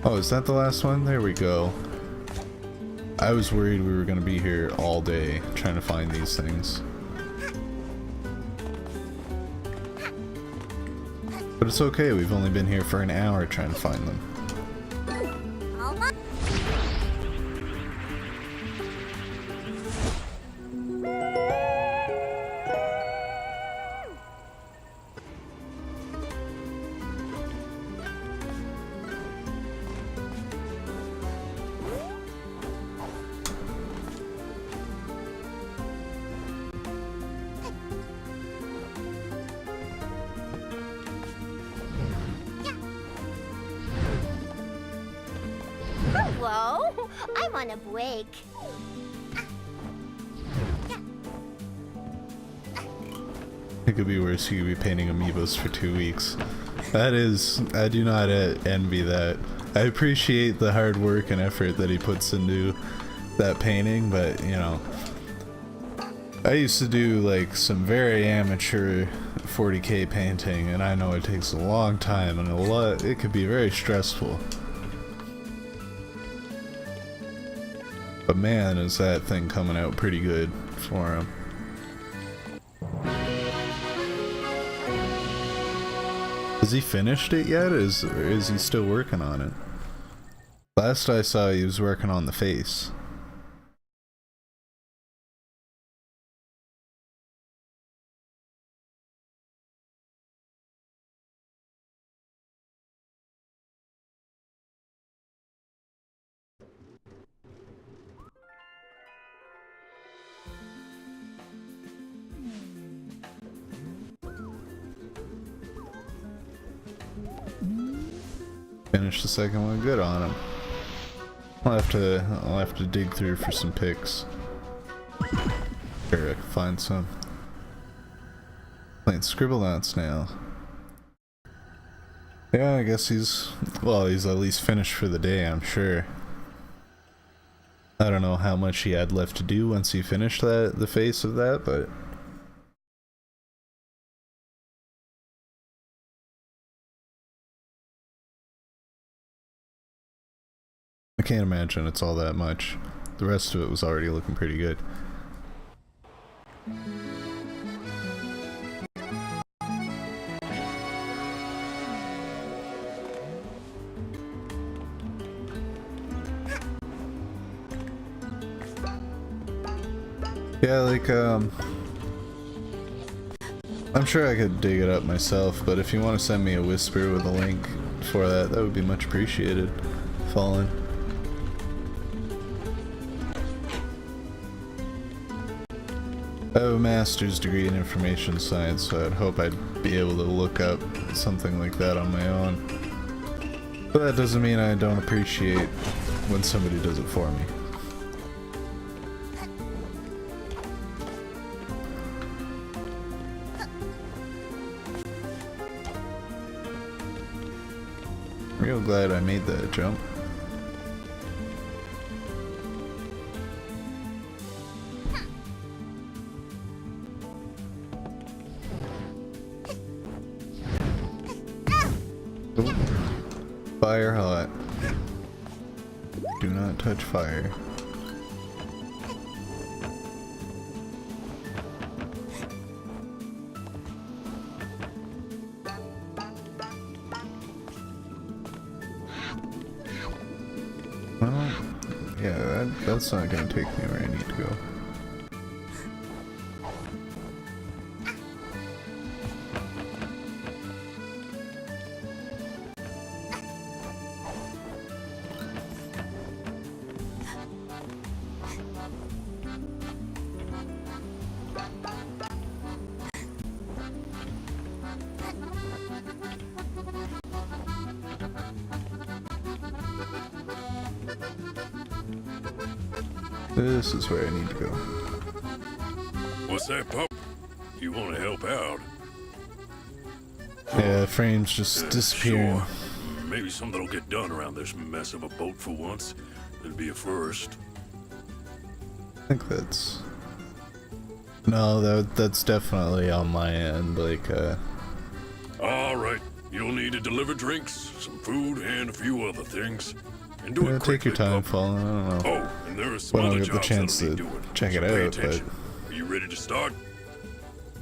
Oh, is that the last one? There we go. I was worried we were going to be here all day trying to find these things. But it's okay, we've only been here for an hour trying to find them. Whoa, I'm on a break. It could be worse, you could be painting amiibos for 2 weeks. I do not envy that. I appreciate the hard work and effort that he puts into that painting, but, you know, I used to do like some very amateur 40K painting, and I know it takes a long time and it could be very stressful. But man, is that thing coming out pretty good for him. Has he finished it yet, or is he still working on it? Last I saw, he was working on the face. Finish the second one, good on him. I'll have to dig through for some pics. Sure, I can find some. Playing Scribblenauts now. Yeah, I guess he's at least finished for the day, I'm sure. I don't know how much he had left to do once he finished the face of that, but I can't imagine it's all that much. The rest of it was already looking pretty good. Yeah, like, I'm sure I could dig it up myself, but if you want to send me a whisper with a link for that, that would be much appreciated. Fallen. I have a master's degree in information science, so I'd hope I'd be able to look up something like that on my own. But that doesn't mean I don't appreciate when somebody does it for me. Real glad I made that jump. Ooh. Fire hot. Do not touch fire. Well, yeah, that's not gonna take me where I need to go. This is where I need to go. What's that, pup? You want to help out? Yeah, the frame's just disappearing. Sure. Maybe something will get done around this mess of a boat for once. It'd be a first. I think that's... No, that's definitely on my end, like, Alright, you'll need to deliver drinks, some food, and a few other things. And do yeah, it quickly, take your time, pup. Fallen, I don't know. Oh, and there are some When I other get the jobs chance that'll to need doing. check so it pay out, but attention. Are you ready to start?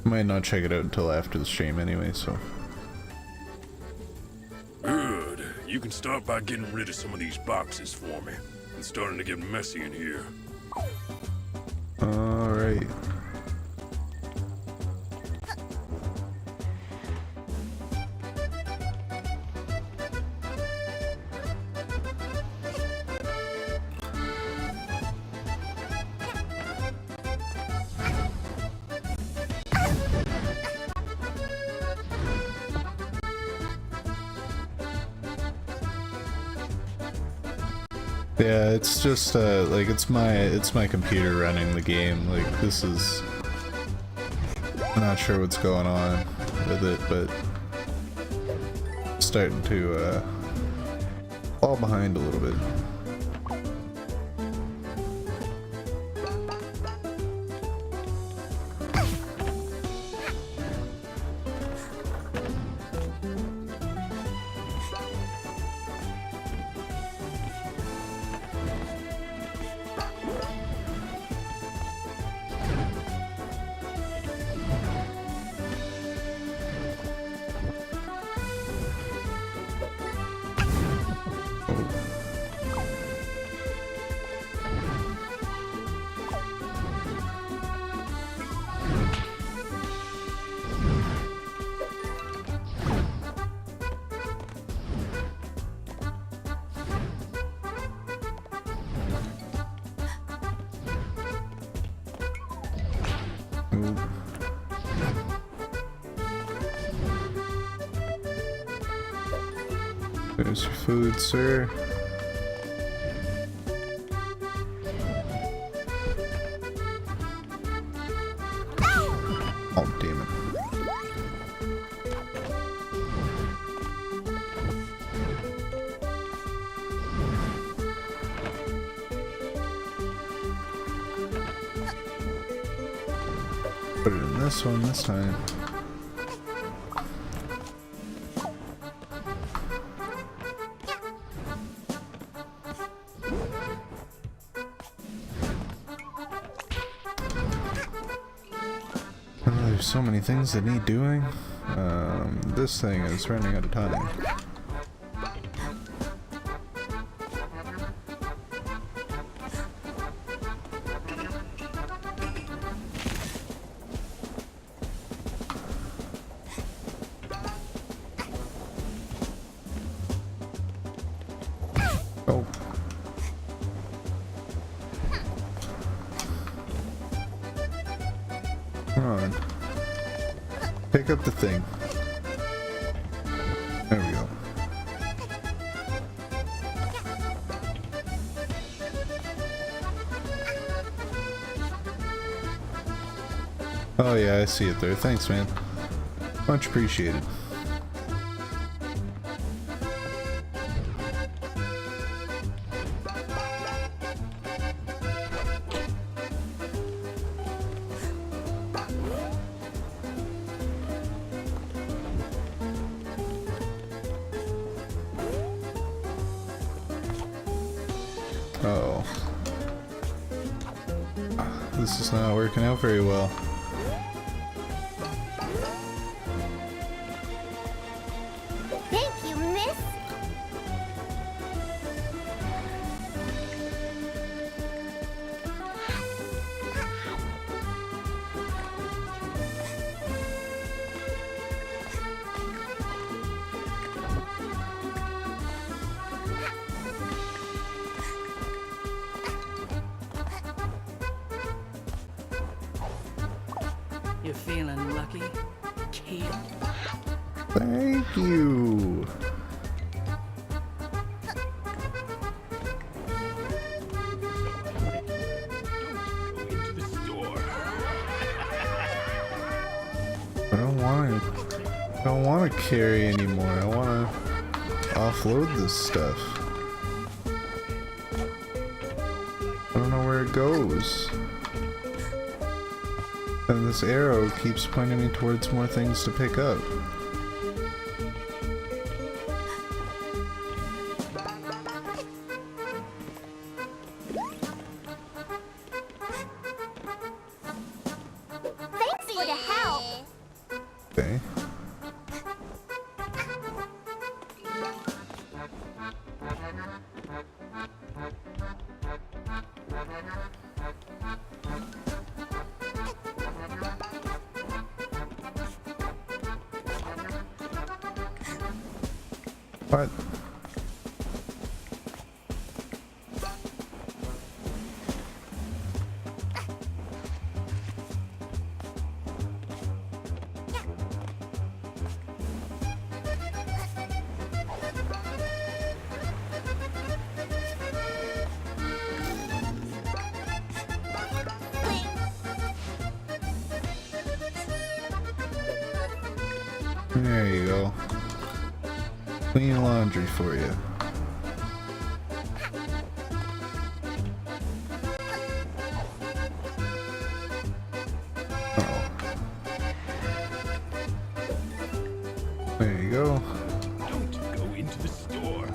I might not check it out until after the stream anyway, so... Good. You can start by getting rid of some of these boxes for me. It's starting to get messy in here. Alright. Yeah, it's just like it's my computer running the game. Like this is, I'm not sure what's going on with it, but it's starting to fall behind a little bit. There's your food, sir. Oh, damn it. Put it in this one this time. Oh, there's so many things that need doing. This thing is running out of time. Oh. Come on. Pick up the thing. There we go. Oh yeah, I see it there. Thanks, man. Much appreciated. Oh. This is not working out very well. Thank you, miss. You feeling lucky, kid? Thank you. I don't want to carry anymore. I want to offload this stuff. I don't know where it goes. And this arrow keeps pointing me towards more things to pick up. Thanks for the help. Okay. What? There you go. Clean laundry for you. Uh-oh. There you go. Don't go into the store.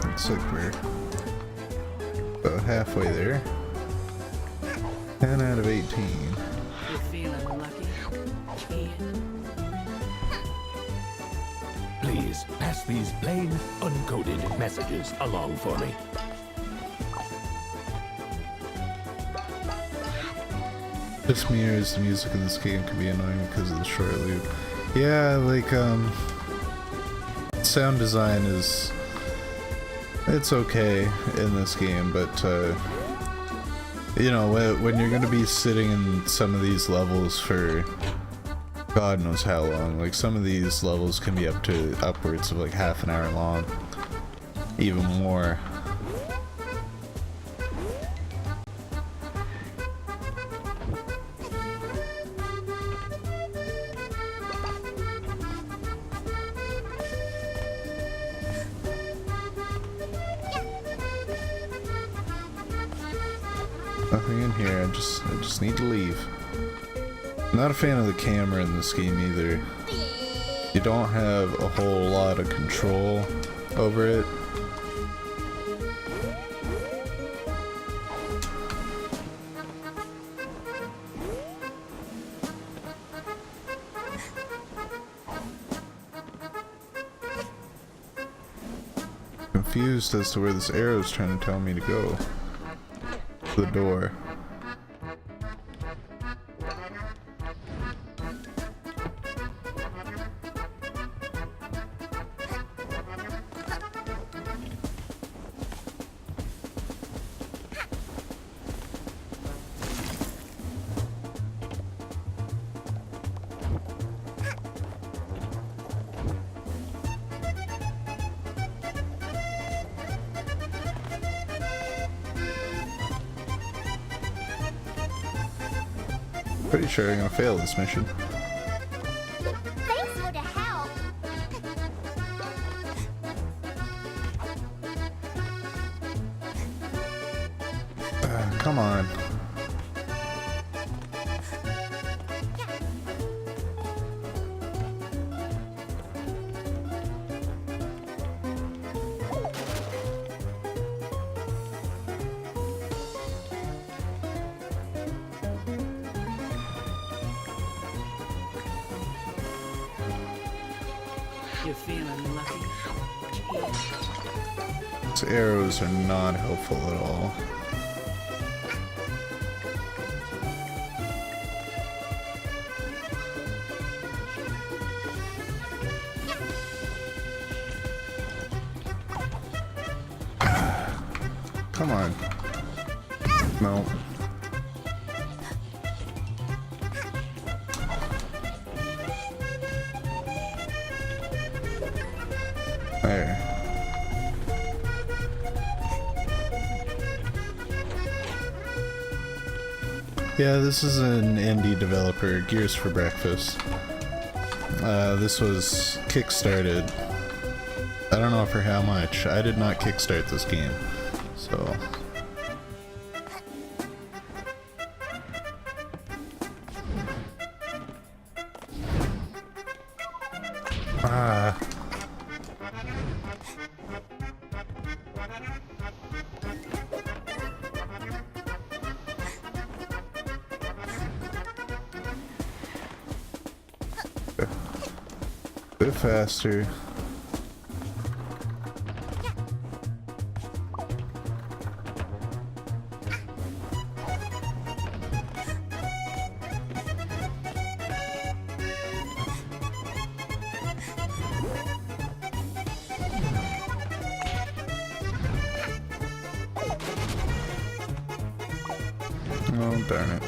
Looks like we're about halfway there. 10 out of 18. You feeling lucky, kid? Please pass these plain, uncoded messages along for me. This mirrors the music in this game can be annoying because of the short loop. Yeah, like, sound design is... it's okay in this game, but, you know, when you're gonna be sitting in some of these levels for God knows how long, like some of these levels can be up to upwards of like half an hour long, even more. Nothing in here, I just need to leave. Not a fan of the camera in this game either. You don't have a whole lot of control over it. Confused as to where this arrow is trying to tell me to go. The door. Pretty sure I'm gonna fail this mission. Thanks for the help. Come on. You feeling lucky? These arrows are not helpful at all. Come on. No. There. Yeah, this is an indie developer, Gears for Breakfast. This was kickstarted. I don't know for how much. I did not kickstart this game, so... Ah... bit faster. Oh, darn it.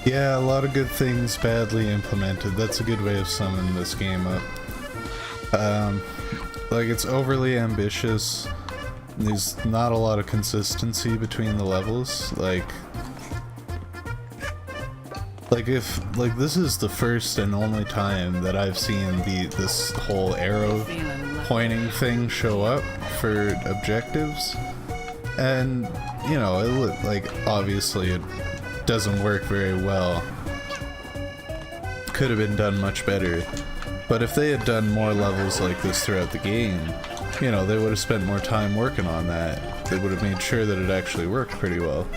Yeah, a lot of good things badly implemented. That's a good way of summing this game up. Like, it's overly ambitious. There's not a lot of consistency between the levels. Like if this is the first and only time that I've seen this whole arrow pointing thing show up for objectives, and you know, obviously it doesn't work very well. Could have been done much better. But if they had done more levels like this throughout the game, you know, they would have spent more time working on that. They would have made sure that it actually worked pretty well.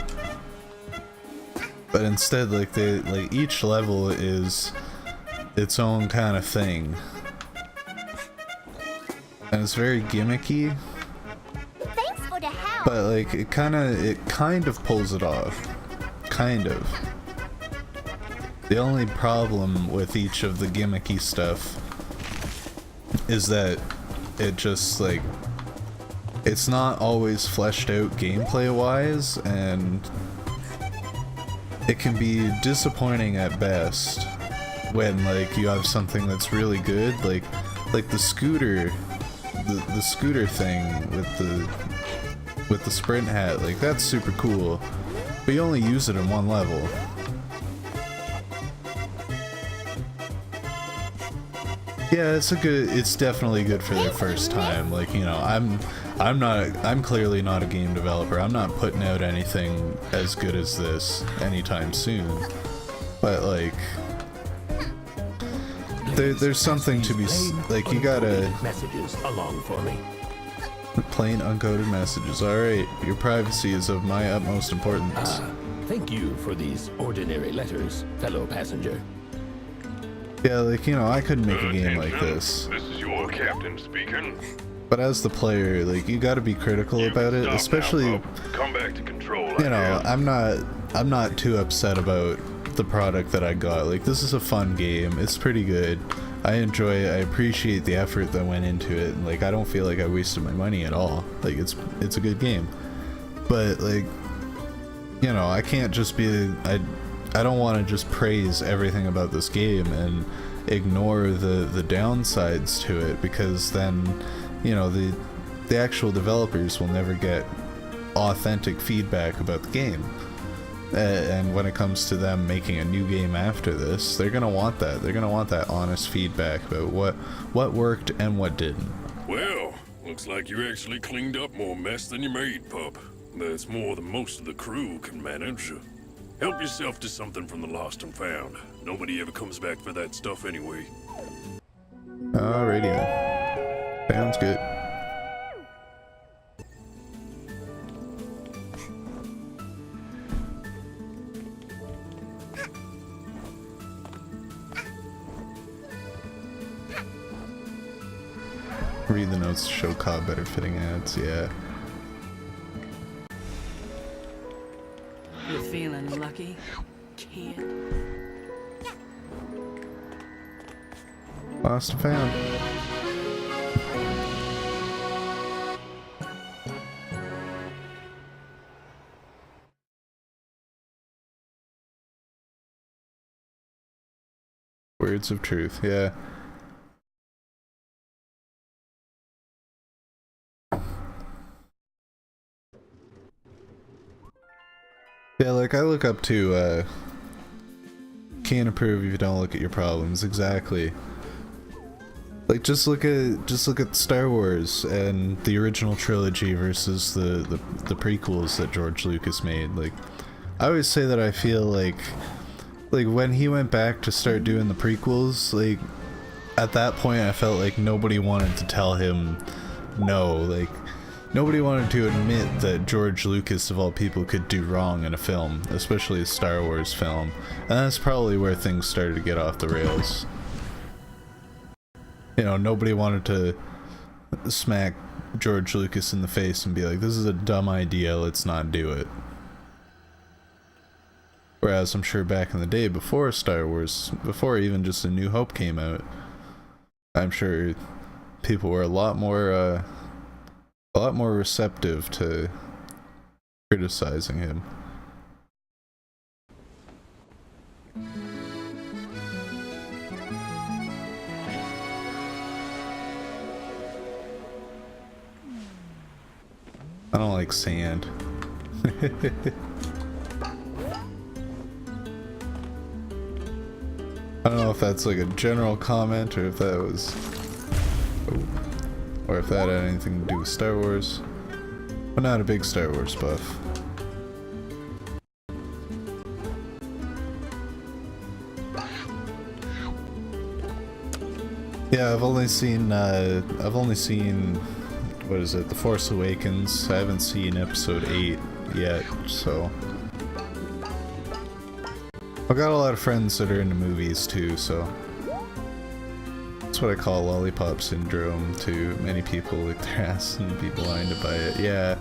But instead, each level is its own kind of thing. And it's very gimmicky. Thanks for the help. But it kind of pulls it off. Kind of. The only problem with each of the gimmicky stuff is that it just it's not always fleshed out gameplay wise, and it can be disappointing at best when like you have something that's really good, like the scooter, the scooter thing with the sprint hat, like that's super cool, but you only use it in one level. Yeah, it's definitely good for their first time. Like, you know, I'm clearly not a game developer. I'm not putting out anything as good as this anytime soon. But like, there's something to be like, you gotta messages along for me. Plain uncoded messages. All right, your privacy is of my utmost importance. Thank you for these ordinary letters, fellow passenger. Yeah, like, you know, I couldn't make a game like this. This is your captain speaking. But as the player, like, you gotta be critical about it, especially, Come back to control. you know, I'm not too upset about the product that I got. Like, this is a fun game. It's pretty good. I enjoy it. I appreciate the effort that went into it. And, like, I don't feel like I wasted my money at all. Like, it's a good game. But, like, you know, I can't just be I don't want to just praise everything about this game and ignore the downsides to it, because then, you know, the actual developers will never get authentic feedback about the game. And when it comes to them making a new game after this, they're gonna want that. They're gonna want that honest feedback about what worked and what didn't. Well, looks like you actually cleaned up more mess than you made, pup. That's more than most of the crew can manage. Help yourself to something from the lost and found. Nobody ever comes back for that stuff anyway. Alrighty. Sounds good. Read the notes to show Cobb better fitting ads, yeah. You feeling lucky, kid? Lost and found. Words of truth, yeah. Yeah, like, I look up to, can't approve if you don't look at your problems. Exactly. Like, just look at Star Wars and the original trilogy versus the prequels that George Lucas made. Like, I always say that I feel like when he went back to start doing the prequels, like, at that point I felt like nobody wanted to tell him no. Like, nobody wanted to admit that George Lucas, of all people, could do wrong in a film, especially a Star Wars film. And that's probably where things started to get off the rails. You know, nobody wanted to smack George Lucas in the face and be like, this is a dumb idea, let's not do it. Whereas I'm sure back in the day, before Star Wars, before even just A New Hope came out, I'm sure people were a lot more receptive to criticizing him. I don't like sand. I don't know if that's like a general comment or if that was... Oh. Or if that had anything to do with Star Wars. I'm not a big Star Wars buff. Yeah, I've only seen, what is it, The Force Awakens. I haven't seen Episode 8 yet, so... I've got a lot of friends that are into movies too, so... That's what I call lollipop syndrome to many people with their ass and be blind to buy it. Yeah.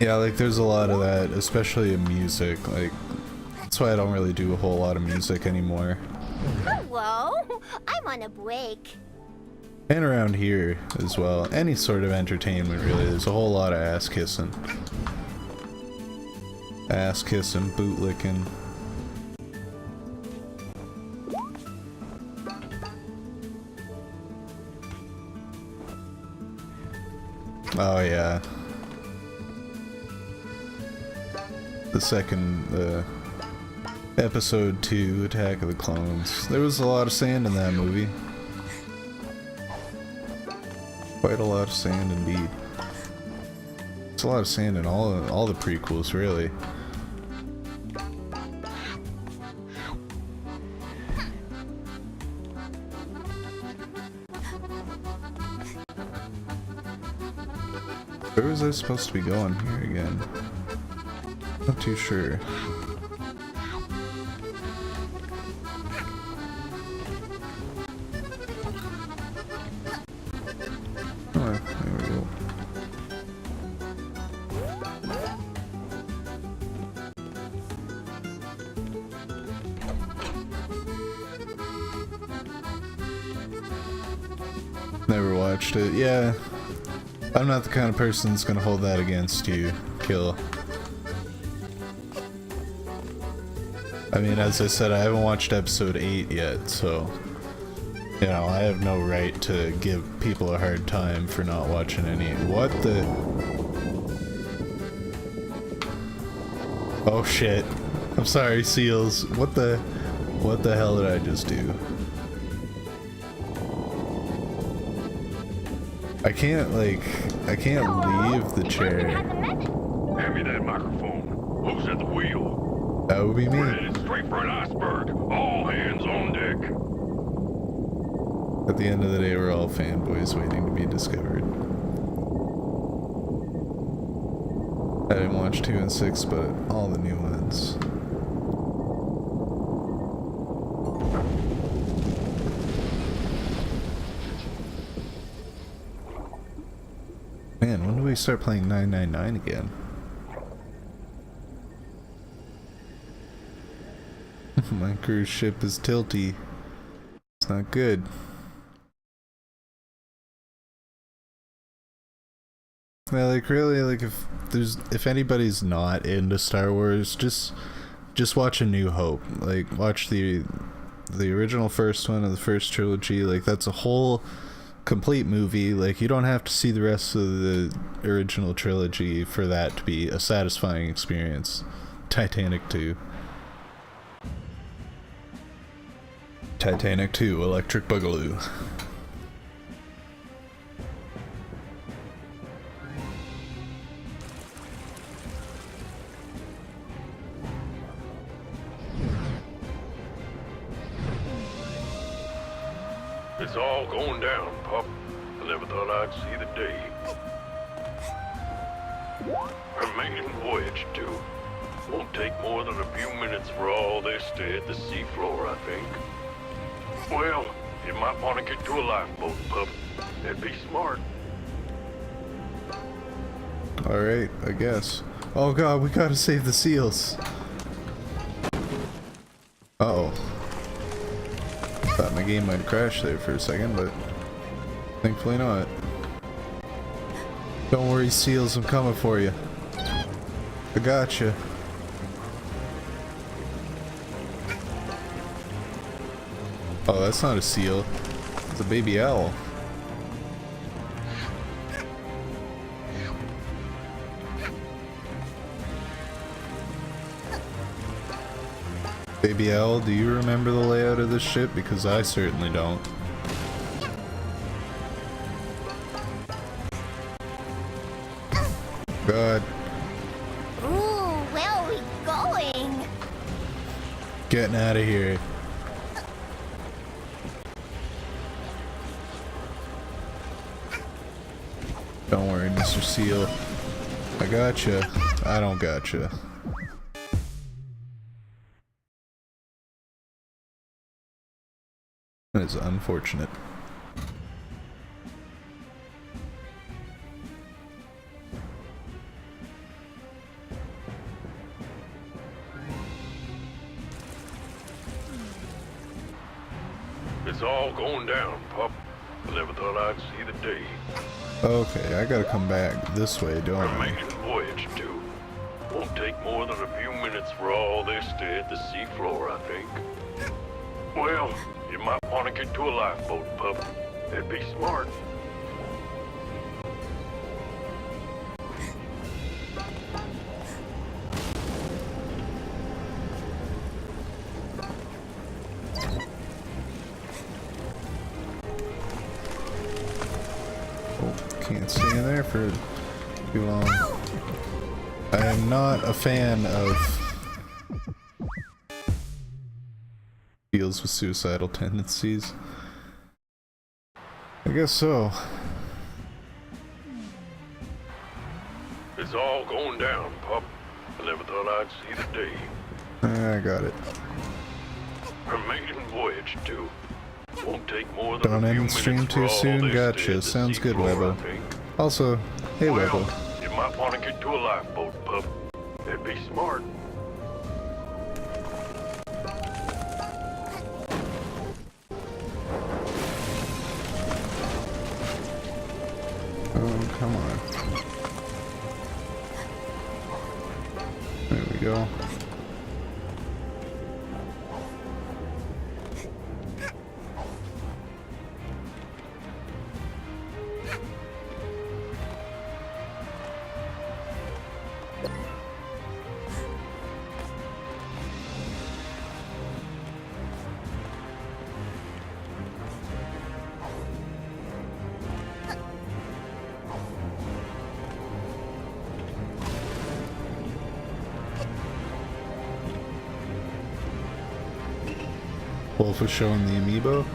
Yeah, like there's a lot of that, especially in music. Like, that's why I don't really do a whole lot of music anymore. Hello, I'm on a break. And around here as well. Any sort of entertainment, really. There's a whole lot of ass kissing. Ass kissing, boot licking. Oh yeah. The second, episode 2, Attack of the Clones. There was a lot of sand in that movie. Quite a lot of sand indeed. It's a lot of sand in all the prequels, really. Where was I supposed to be going here again? Not too sure. Oh, there we go. Never watched it. Yeah. I'm not the kind of person that's gonna hold that against you, Kill. I mean, as I said, I haven't watched episode 8 yet, so, you know, I have no right to give people a hard time for not watching any. What the? Oh shit. I'm sorry, Seals. What the hell did I just do? I can't leave the chair. Hand me that microphone. Who's at the wheel? That would be me. We're headed straight for an iceberg. All hands on deck. At the end of the day, we're all fanboys waiting to be discovered. I didn't watch 2 and 6, but all the new ones. Man, when do we start playing 999 again? My cruise ship is tilty. It's not good. Well, like really, like if anybody's not into Star Wars, just watch A New Hope. Like watch the original first one of the first trilogy. Like that's a whole complete movie. Like you don't have to see the rest of the original trilogy for that to be a satisfying experience. Titanic 2. Titanic 2, Electric Boogaloo. It's all going down, Pup. I never thought I'd see the day. Her maiden voyage, too. Won't take more than a few minutes for all this to hit the seafloor, I think. Well, you might want to get to a lifeboat, Pup. That'd be smart. Alright, I guess. Oh god, we gotta save the seals. Uh-oh. Thought my game might crash there for a second, but thankfully not. Don't worry, seals, I'm coming for you. I gotcha. Oh, that's not a seal. It's a baby owl. Baby owl, do you remember the layout of this ship? Because I certainly don't. God. Ooh, where are we going? Getting out of here. Don't worry, Mr. Seal. I gotcha. I don't gotcha. That is unfortunate. It's all going down, Pup. I never thought I'd see the day. Okay, I gotta come back this way, don't Her I? maiden voyage, too. Won't take more than a few minutes for all this to hit the seafloor, I think. Well, you might want to get to a lifeboat, pup. That'd be smart. Can't stay in there for too long. I am not a fan of deals with suicidal tendencies. I guess so. It's all going down, pup. I never thought I'd see the day. I got it. Her maiden voyage, too. Won't take more than Don't a few end minutes stream for too all soon. this to hit Gotcha. the Sounds good, seafloor, Webbo. I think. Also, hey Well, Webbo. you might want to get to a lifeboat, pup. That'd be smart. Oh, come on. There we go. Wolf was showing the amiibo.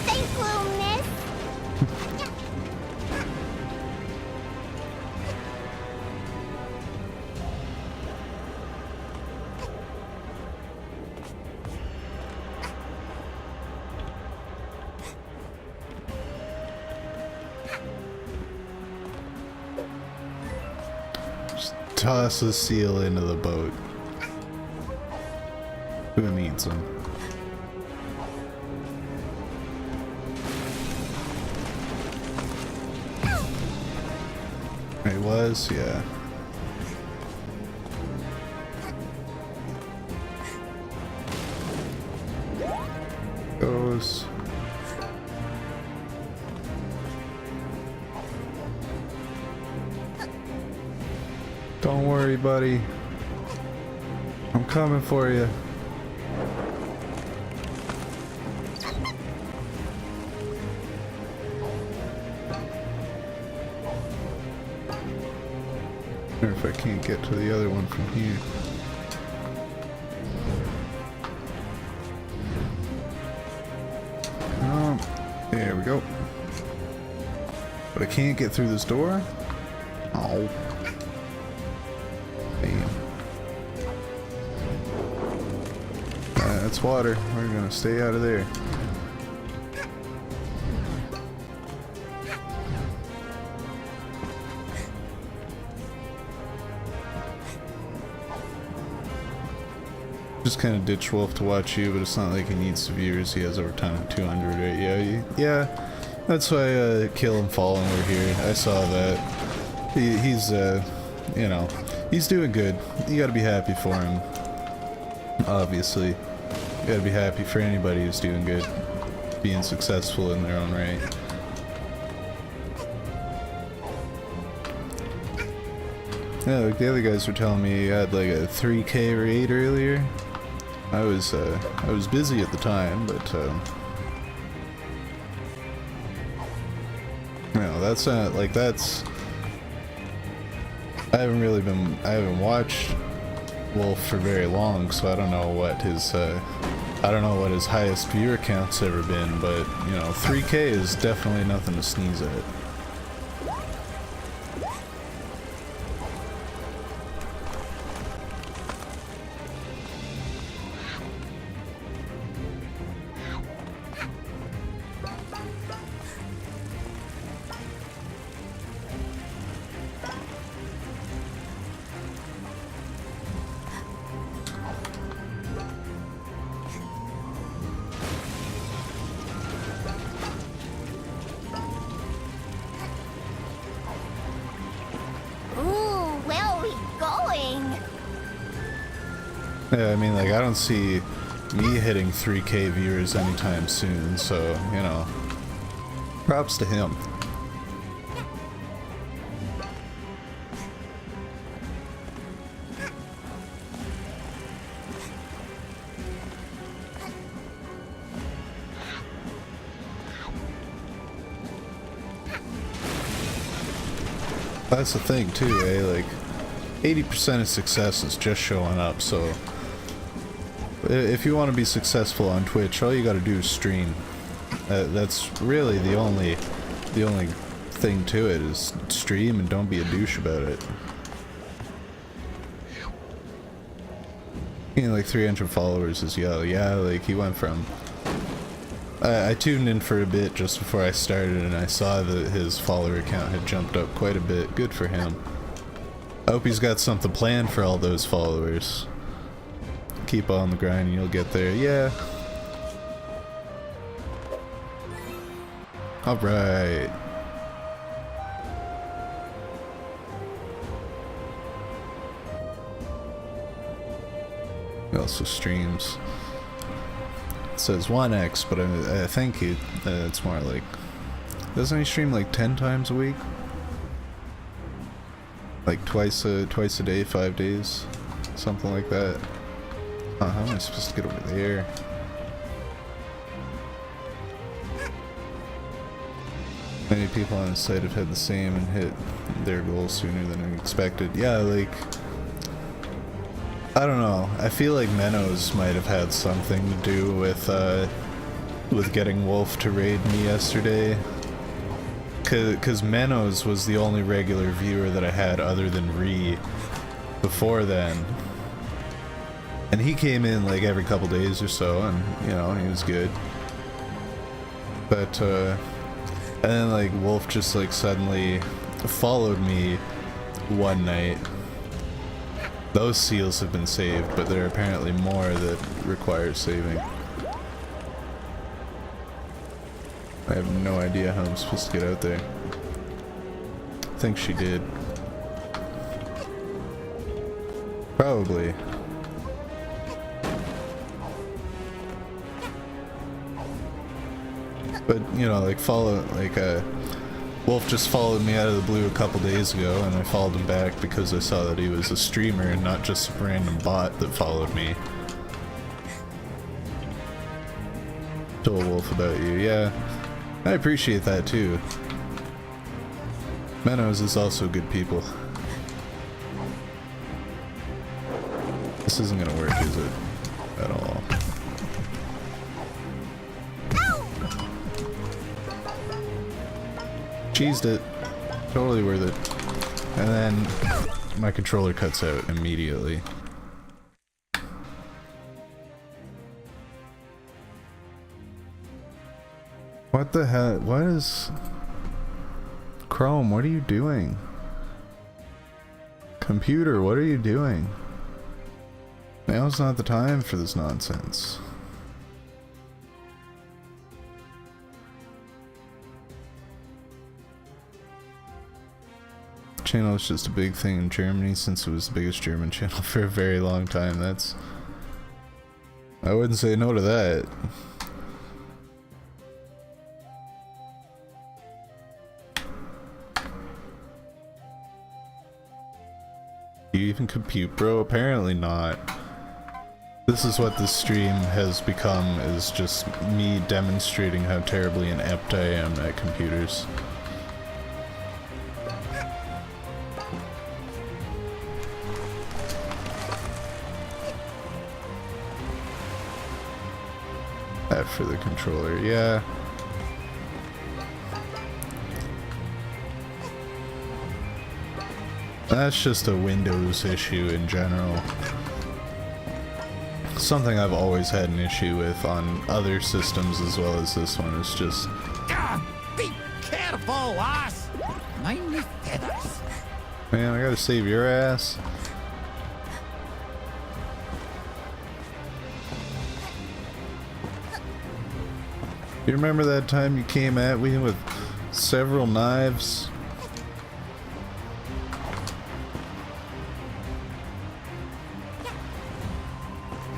Thank you, miss. Just toss a seal into the boat. Who needs them? It was, yeah. Goes. Don't worry, buddy. I'm coming for you. Or if I can't get to the other one from here. There we go. But I can't get through this door? Oh. Damn. That's water. We're gonna stay out of there. Just kind of ditch Wolf to watch you, but it's not like he needs the viewers. He has over 200, right? Yeah, that's why Kill and Fallen were here. I saw that. He's you know, he's doing good. You gotta be happy for him. Obviously. You gotta be happy for anybody who's doing good. Being successful in their own right. Yeah, like the other guys were telling me you had like a 3K raid earlier. I was busy at the time, but no, that's not like that's. I haven't watched Wolf for very long, so I don't know what his highest viewer count's ever been, but you know, 3K is definitely nothing to sneeze at. Yeah, I mean, like, I don't see me hitting 3K viewers anytime soon, so, you know, props to him. That's the thing too, eh? Like, 80% of success is just showing up, so if you want to be successful on Twitch, all you gotta do is stream. That's really the only thing to it, is stream and don't be a douche about it. You know, like 300 followers is yeah, like he went from... I tuned in for a bit just before I started and I saw that his follower count had jumped up quite a bit. Good for him. I hope he's got something planned for all those followers. Keep on the grind and you'll get there. Yeah. Alright. He also streams. It says 1x, but I think it's more like... Doesn't he stream like 10 times a week? Like twice a day, 5 days? Something like that. How am I supposed to get over there? Many people on the site have had the same and hit their goals sooner than expected. Yeah, like... I don't know. I feel like Menos might have had something to do with getting Wolf to raid me yesterday. Cause Menos was the only regular viewer that I had other than Ree before then. And he came in like every couple days or so, and you know, he was good. But and then like Wolf just like suddenly followed me one night. Those seals have been saved, but there are apparently more that require saving. I have no idea how I'm supposed to get out there. I think she did. Probably. But, you know, like Wolf just followed me out of the blue a couple days ago, and I followed him back because I saw that he was a streamer and not just a random bot that followed me. Told Wolf about you, yeah. I appreciate that too. Menos is also good people. This isn't gonna work, is it? At all. Cheesed it. Totally worth it. And then my controller cuts out immediately. What the hell? What is... Chrome, what are you doing? Computer, what are you doing? Now's not the time for this nonsense. Channel is just a big thing in Germany since it was the biggest German channel for a very long time. That's... I wouldn't say no to that. Do you even compute, bro? Apparently not. This is what this stream has become, is just me demonstrating how terribly inept I am at computers. That for the controller, yeah. That's just a Windows issue in general. Something I've always had an issue with on other systems as well as this one. Is just... God, be careful, lass! Mind me feathers. Man, I gotta save your ass. You remember that time you came at me with several knives?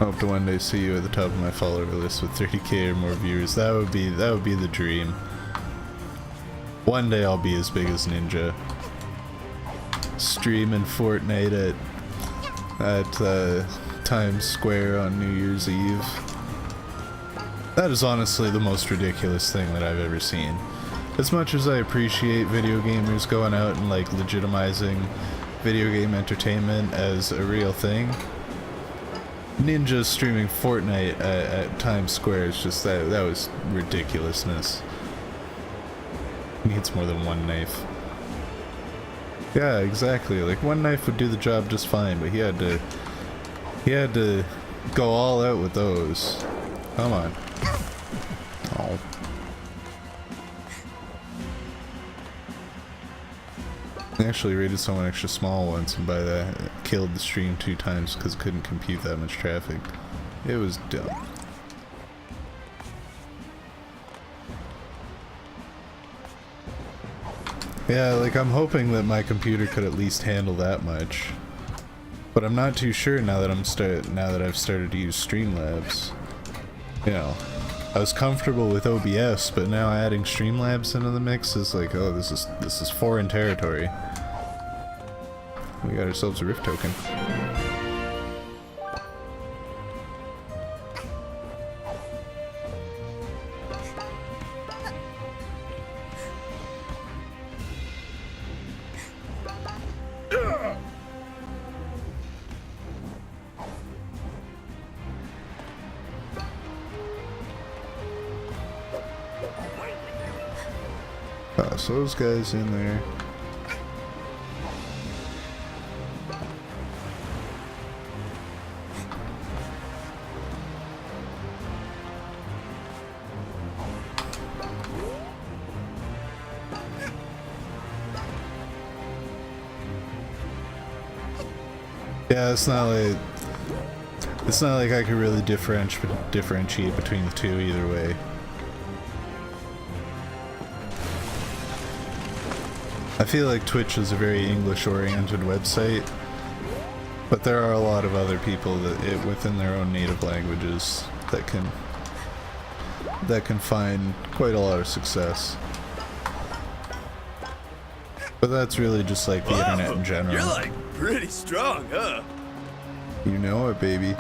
I hope to one day see you at the top of my follower list with 30k or more viewers. That would be the dream. One day I'll be as big as Ninja. Streaming Fortnite at Times Square on New Year's Eve. That is honestly the most ridiculous thing that I've ever seen. As much as I appreciate video gamers going out and like legitimizing video game entertainment as a real thing, Ninja streaming Fortnite at Times Square is just that was ridiculousness. Needs more than one knife. Yeah, exactly. Like one knife would do the job just fine, but he had to go all out with those. Come on. Oh. I actually raided someone extra small once, and by that killed the stream 2 times because couldn't compute that much traffic. It was dumb. Yeah, like I'm hoping that my computer could at least handle that much, but I'm not too sure now that I've started to use Streamlabs. You know, I was comfortable with OBS, but now adding Streamlabs into the mix is like, oh, this is foreign territory. We got ourselves a Rift token. So those guys in there. Yeah, it's not like I could really differentiate between the two either way. I feel like Twitch is a very English-oriented website, but there are a lot of other people within their own native languages that can find quite a lot of success. But that's really just like the internet in general. You're like pretty strong, huh? You know it, baby.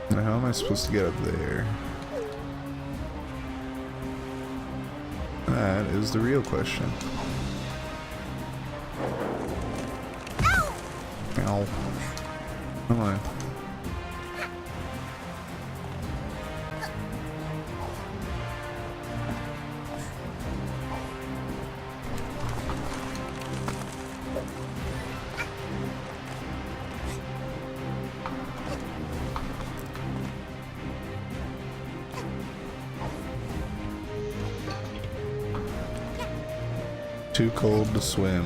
Now how am I supposed to get up there? That is the real question. Ow. Come on. Too cold to swim.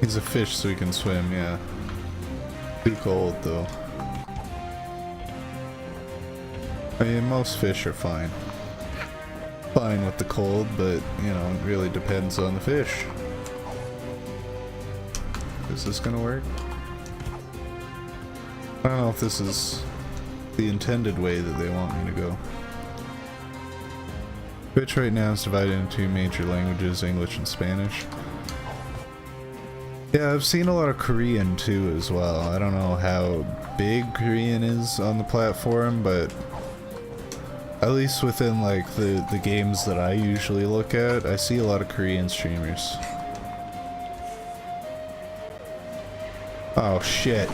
He's a fish, so he can swim, yeah. Too cold, though. I mean, most fish are fine. Fine with the cold, but, you know, it really depends on the fish. Is this gonna work? I don't know if this is the intended way that they want me to go. Twitch right now is divided into 2 major languages, English and Spanish. Yeah, I've seen a lot of Korean too as well. I don't know how big Korean is on the platform, but at least within like the games that I usually look at, I see a lot of Korean streamers. Oh shit.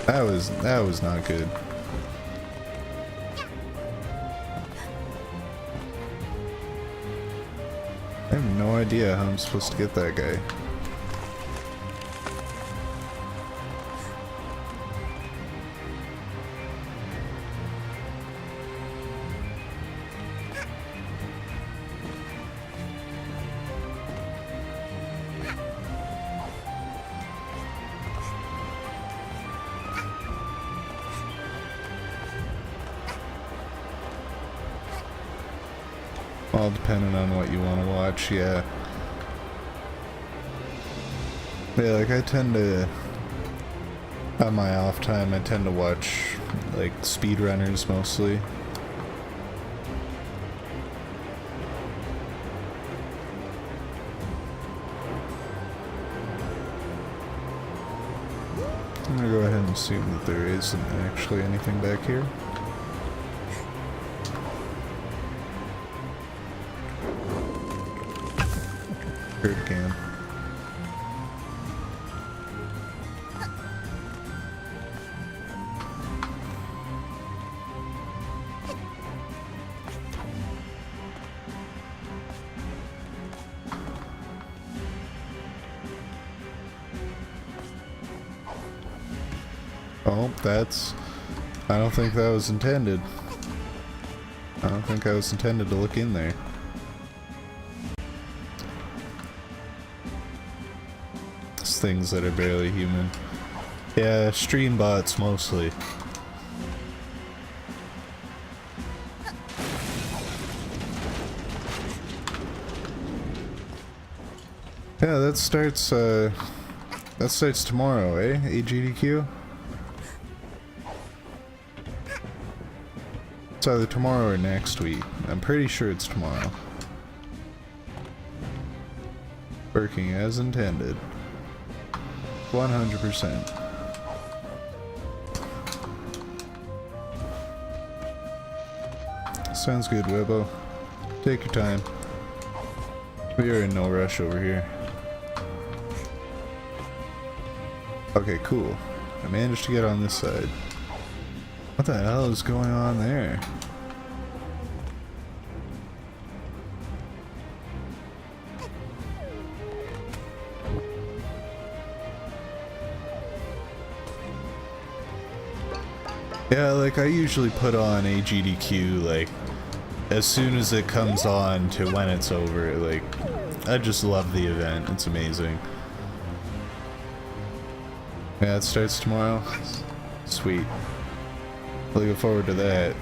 That was not good. I have no idea how I'm supposed to get that guy. All depending on what you want to watch, yeah. Yeah, like I tend to, on my off time, I tend to watch like speedrunners mostly. I'm gonna go ahead and assume that there isn't actually anything back here. Heard again. Oh, that's... I don't think that was intended. I don't think I was intended to look in there. It's things that are barely human. Yeah, stream bots mostly. Yeah, that starts tomorrow, eh? AGDQ? It's either tomorrow or next week. I'm pretty sure it's tomorrow. Working as intended. 100%. Sounds good, Webbo. Take your time. We are in no rush over here. Okay, cool. I managed to get on this side. What the hell is going on there? Yeah, like I usually put on AGDQ like as soon as it comes on to when it's over. Like I just love the event. It's amazing. Yeah, it starts tomorrow. Sweet. Looking forward to that.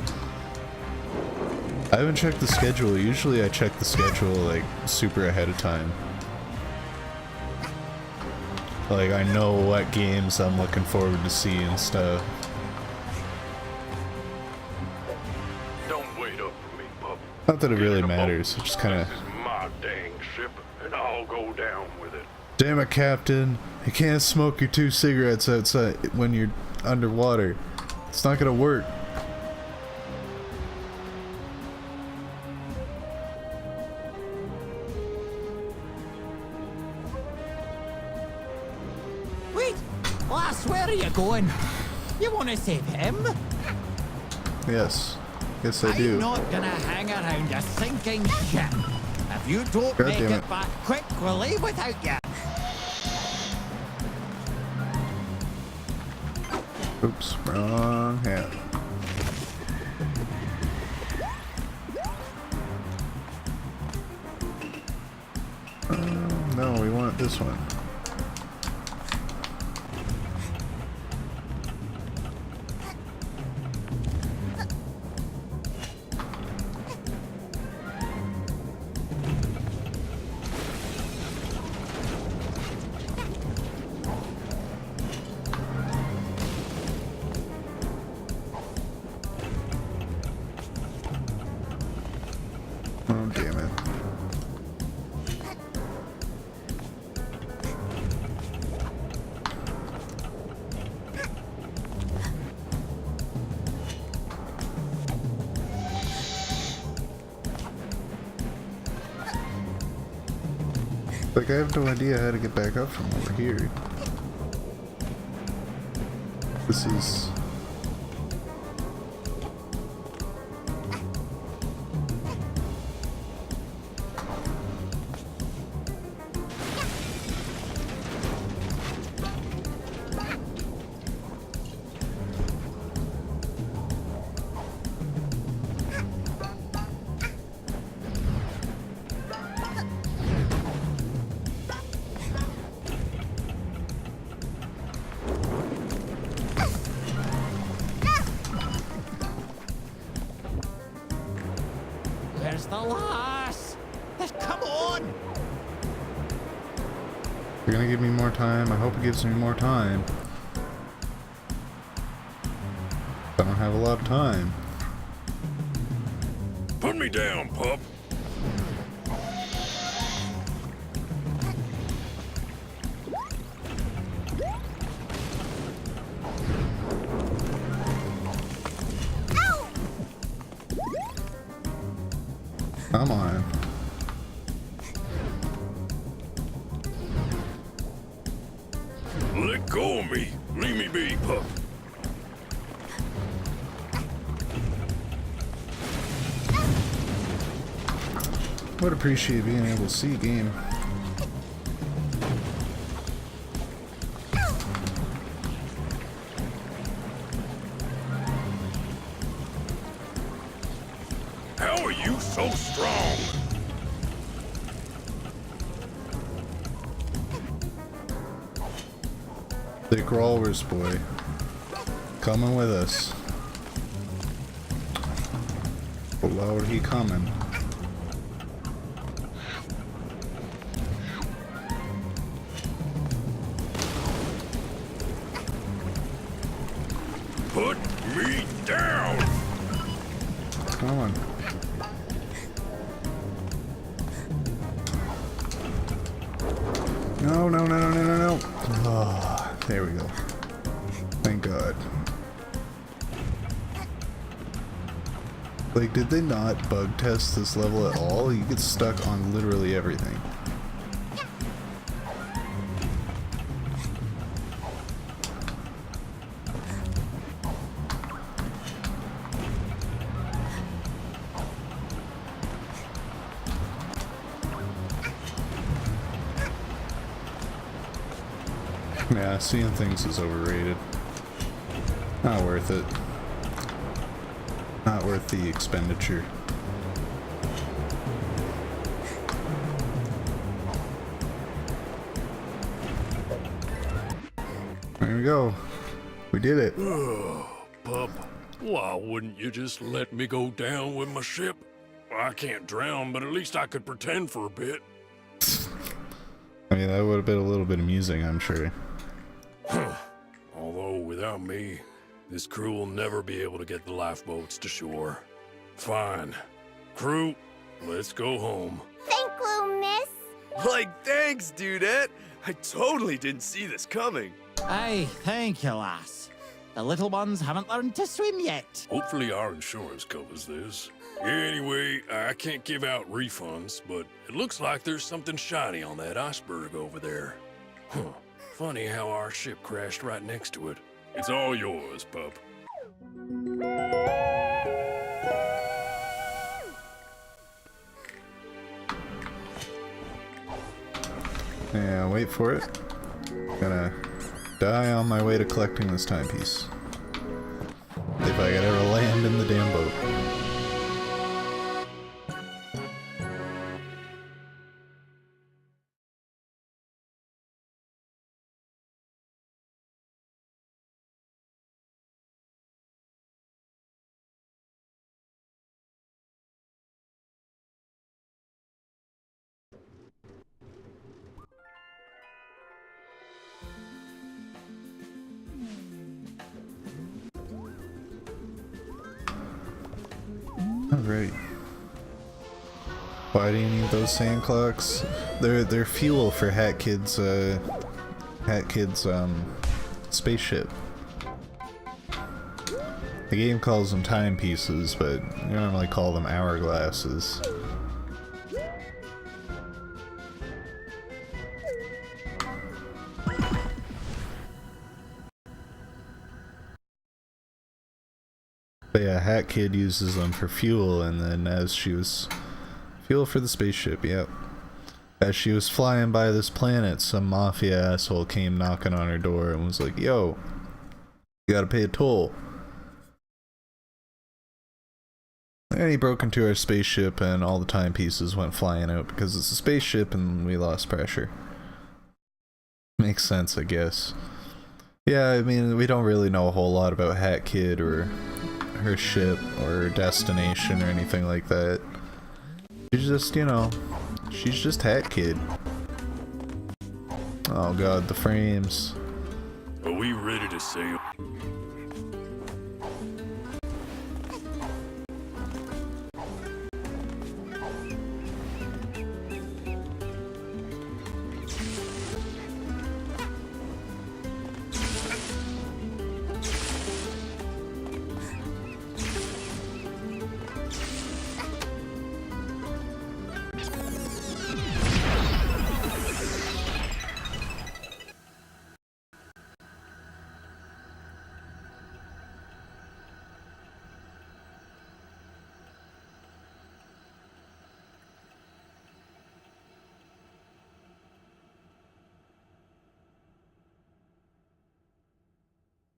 I haven't checked the schedule. Usually I check the schedule like super ahead of time. Like I know what games I'm looking forward to see and stuff. Don't wait up for me, pup. Not that it really matters. It just kind of... This is my dang ship, and I'll go down with it. Damn it, Captain. You can't smoke your 2 cigarettes outside when you're underwater. It's not gonna work. Wait! Lass, where are you going? You want to save him? Yes. Yes, I do. I'm not gonna hang around a sinking ship. If you don't God make damn it it. back quick, we'll leave without you. Oops, wrong hand. No, we want this one. Oh, damn it. Like, I have no idea how to get back up from over here. This is... There's the lass. Come on. You're gonna give me more time? I hope it gives me more time. I don't have a lot of time. Put me down, pup. Come on. Let go of me. Leave me be, pup. Would appreciate being able to see game. How are you so strong? Thick Walrus boy. Coming with us. But why would he coming? Put me down! Come on. No, no, no, no, no, no, no. Oh, there we go. Thank God. Like, did they not bug test this level at all? You get stuck on literally everything. Yeah, seeing things is overrated. Not worth it. Not worth the expenditure. There we go. We did it. Pup, why wouldn't you just let me go down with my ship? I can't drown, but at least I could pretend for a bit. I mean, that would have been a little bit amusing, I'm sure. Although, without me, this crew will never be able to get the lifeboats to shore. Fine. Crew, let's go home. Thank you, miss. Like, thanks, dudette. I totally didn't see this coming. Aye, thank you, lass. The little ones haven't learned to swim yet. Hopefully our insurance covers this. Anyway, I can't give out refunds, but it looks like there's something shiny on that iceberg over there. Huh. Funny how our ship crashed right next to it. It's all yours, pup. Yeah, wait for it. Gonna die on my way to collecting this timepiece. If I could ever land in the damn boat. Alright. Why do you need those sand clocks? They're fuel for Hat Kid's spaceship. The game calls them timepieces, but you normally call them hourglasses. But yeah, Hat Kid uses them for fuel, and then as she was... Fuel for the spaceship, yep. As she was flying by this planet, some mafia asshole came knocking on her door and was like, yo, you gotta pay a toll. And he broke into our spaceship and all the timepieces went flying out because it's a spaceship and we lost pressure. Makes sense, I guess. Yeah, I mean, we don't really know a whole lot about Hat Kid or her ship or her destination or anything like that. She's just, you know, she's just Hat Kid. Oh god, the frames. Are we ready to sail?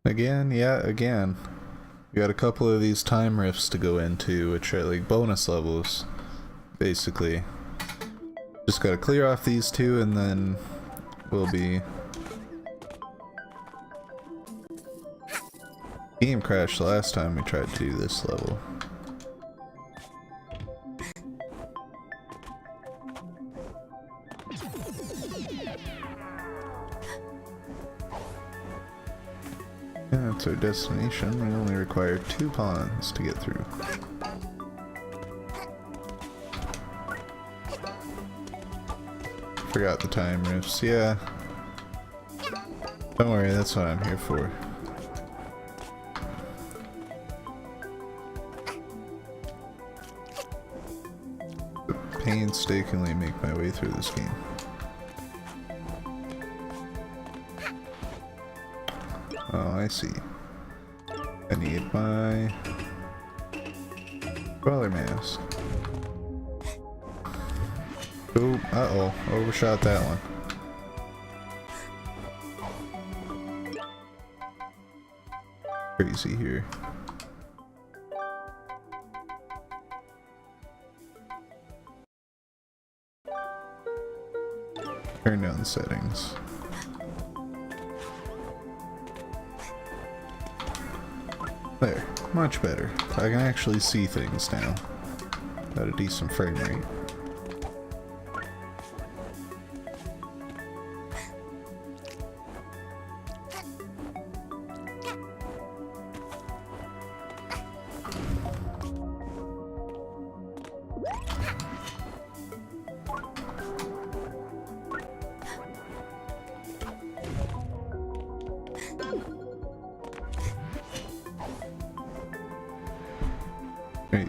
Again, yeah, again. We got a couple of these time rifts to go into, which are like bonus levels, basically. Just gotta clear off these two and then we'll be... Game crashed the last time we tried to do this level. Yeah, that's our destination. We only require 2 ponds to get through. Forgot the time rifts. Yeah. Don't worry, that's what I'm here for. Painstakingly make my way through this game. Oh, I see. I need my crawler mask. Oh, uh-oh. Overshot that one. Crazy here. Turn down the settings. There, much better. I can actually see things now. Got a decent frame rate. Wait.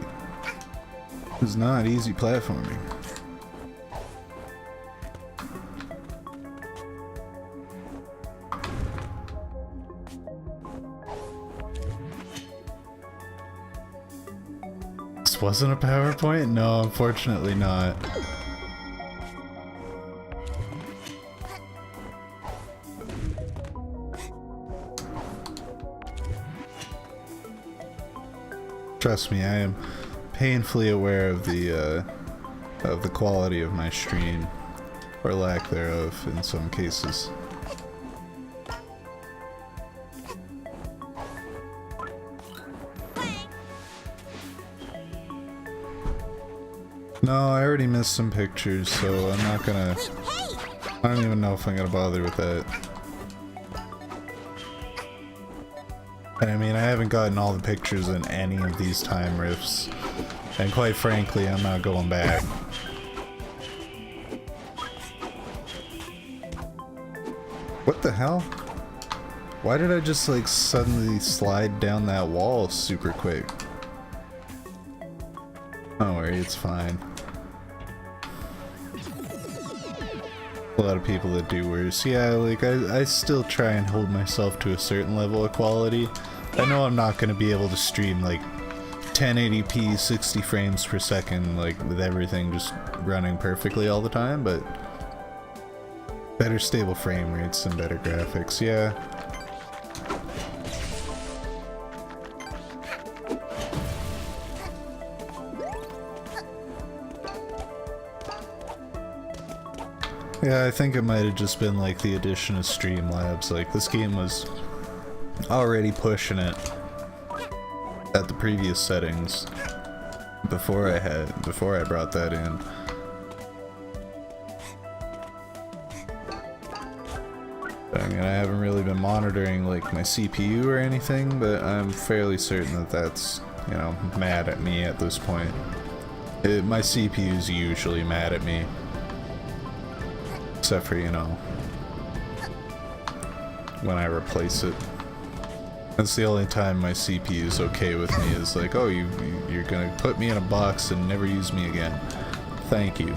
It's not easy platforming. This wasn't a PowerPoint? No, unfortunately not. Trust me, I am painfully aware of the quality of my stream, or lack thereof in some cases. No, I already missed some pictures, so I'm not gonna... I don't even know if I'm gonna bother with that. And I mean, I haven't gotten all the pictures in any of these time rifts, and quite frankly, I'm not going back. What the hell? Why did I just like suddenly slide down that wall super quick? Don't worry, it's fine. A lot of people that do worse. Yeah, like I still try and hold myself to a certain level of quality. I know I'm not going to be able to stream like 1080p 60 frames per second, like with everything just running perfectly all the time, but better stable frame rates and better graphics, yeah. Yeah, I think it might have just been like the addition of Streamlabs. Like, this game was already pushing it at the previous settings. before I brought that in. I mean, I haven't really been monitoring like my CPU or anything, but I'm fairly certain that that's, you know, mad at me at this point. My CPU's usually mad at me. Except for, you know, when I replace it. That's the only time my CPU is okay with me, is like, oh, you're gonna put me in a box and never use me again. Thank you.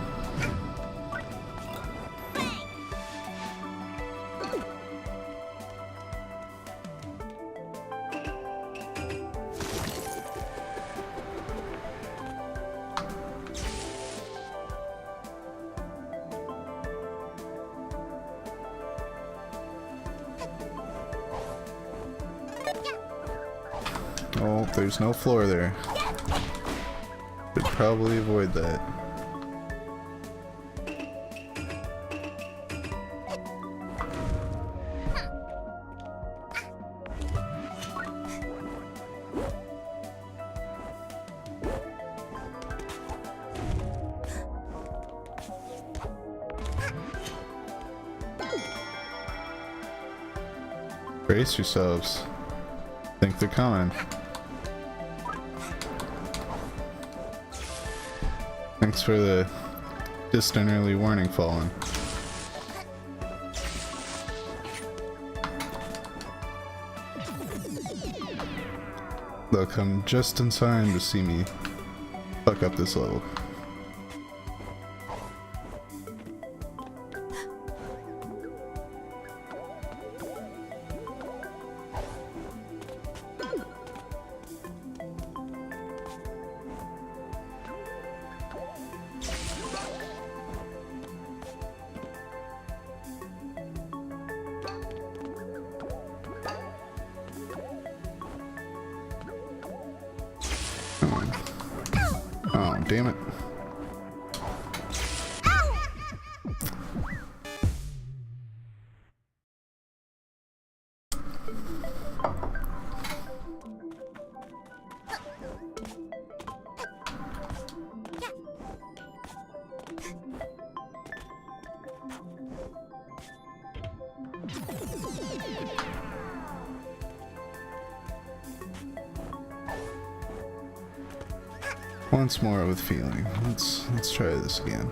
Oh, there's no floor there. Should probably avoid that. Brace yourselves. Think they're coming. Thanks for the distant early warning, Fallen. They'll come just in time to see me fuck up this level. Oh, damn it. Once more with feeling. Let's try this again.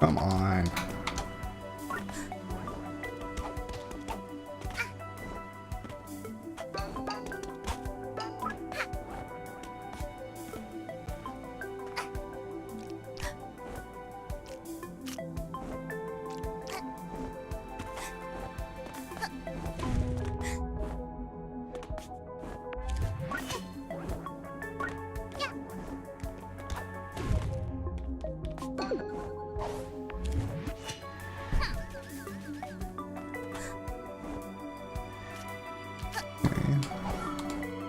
Come on.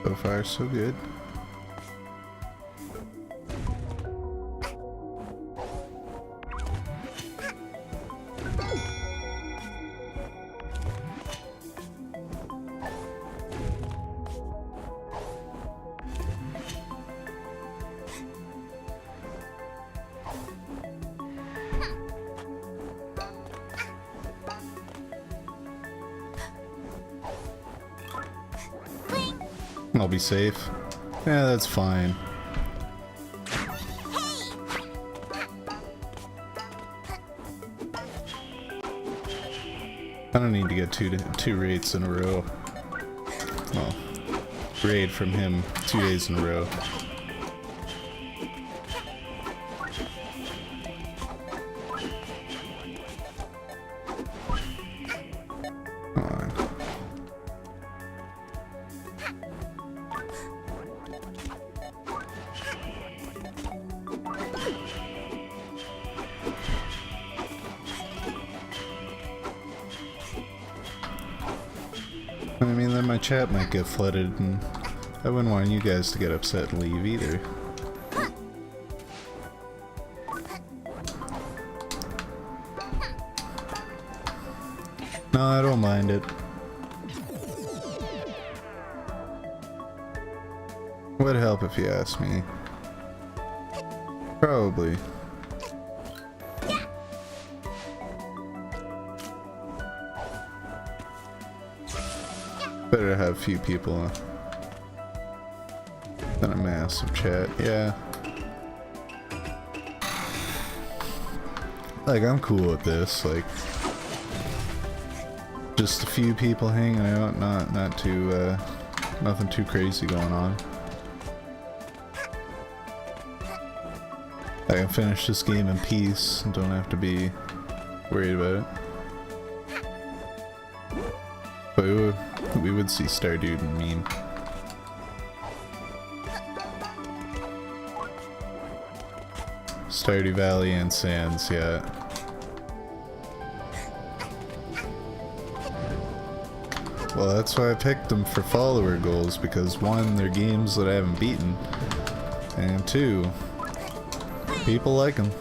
So far, so good. I'll be safe. Yeah, that's fine. I don't need to get two raids in a row. Well, raid from him 2 days in a row. Come on. I mean, then my chat might get flooded, and I wouldn't want you guys to get upset and leave either. No, I don't mind it. Would help if you asked me. Probably. Better to have a few people than a massive chat, yeah. Like, I'm cool with this, like, just a few people hanging out, not too, nothing too crazy going on. I can finish this game in peace and don't have to be worried about it. But we would see Stardude and Meme. Stardew Valley and Sans, yeah. Well, that's why I picked them for follower goals, because one, they're games that I haven't beaten, and two, people like them.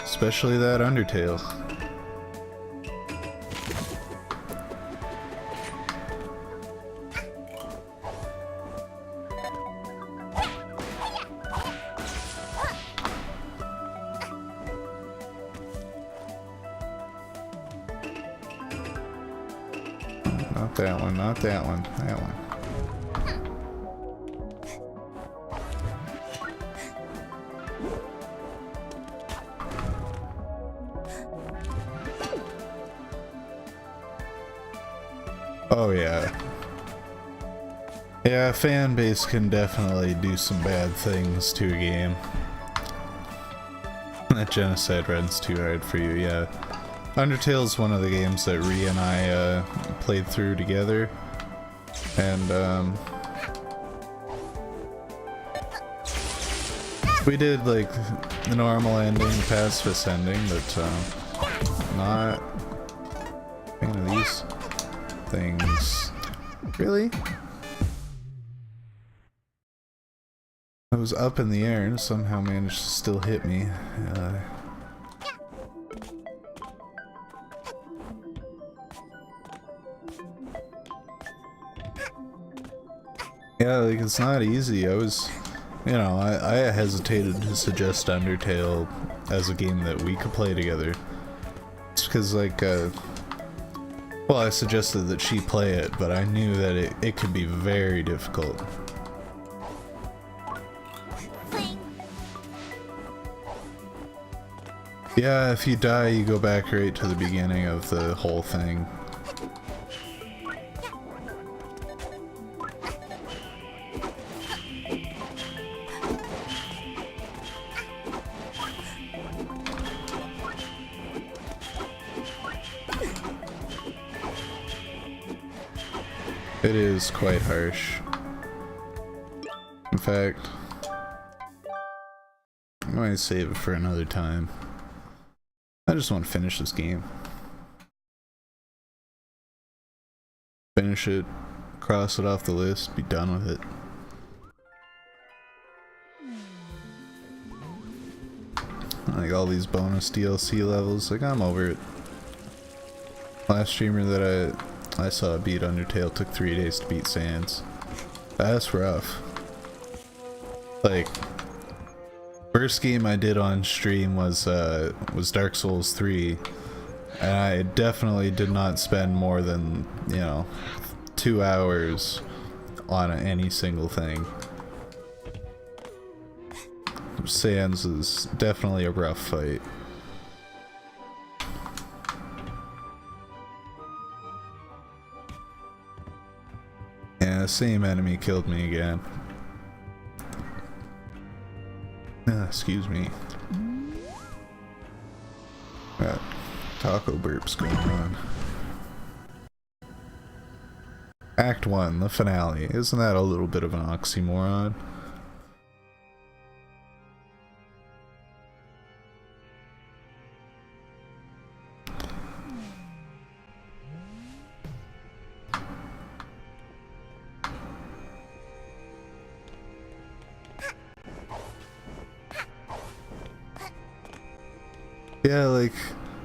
Especially that Undertale. Not that one, not that one, that one. Oh yeah. Yeah, fan base can definitely do some bad things to a game. That genocide runs too hard for you, yeah. Undertale's one of the games that Rhea and I played through together, and we did like the normal ending, pacifist ending, but not a fan of these things. Really? I was up in the air and somehow managed to still hit me. Yeah, like, it's not easy. I was, you know, I hesitated to suggest Undertale as a game that we could play together. It's because, like, well, I suggested that she play it, but I knew that it could be very difficult. Yeah, if you die, you go back right to the beginning of the whole thing. It is quite harsh. In fact, I might save it for another time. I just want to finish this game. Finish it, cross it off the list, be done with it. Like all these bonus DLC levels, like I'm over it. Last streamer that I saw beat Undertale took 3 days to beat Sans. That's rough. Like, first game I did on stream was Dark Souls 3, and I definitely did not spend more than, you know, 2 hours on any single thing. Sans is definitely a rough fight. Yeah, the same enemy killed me again. Excuse me. Got taco burps going on. Act 1, the finale. Isn't that a little bit of an oxymoron? Yeah, like,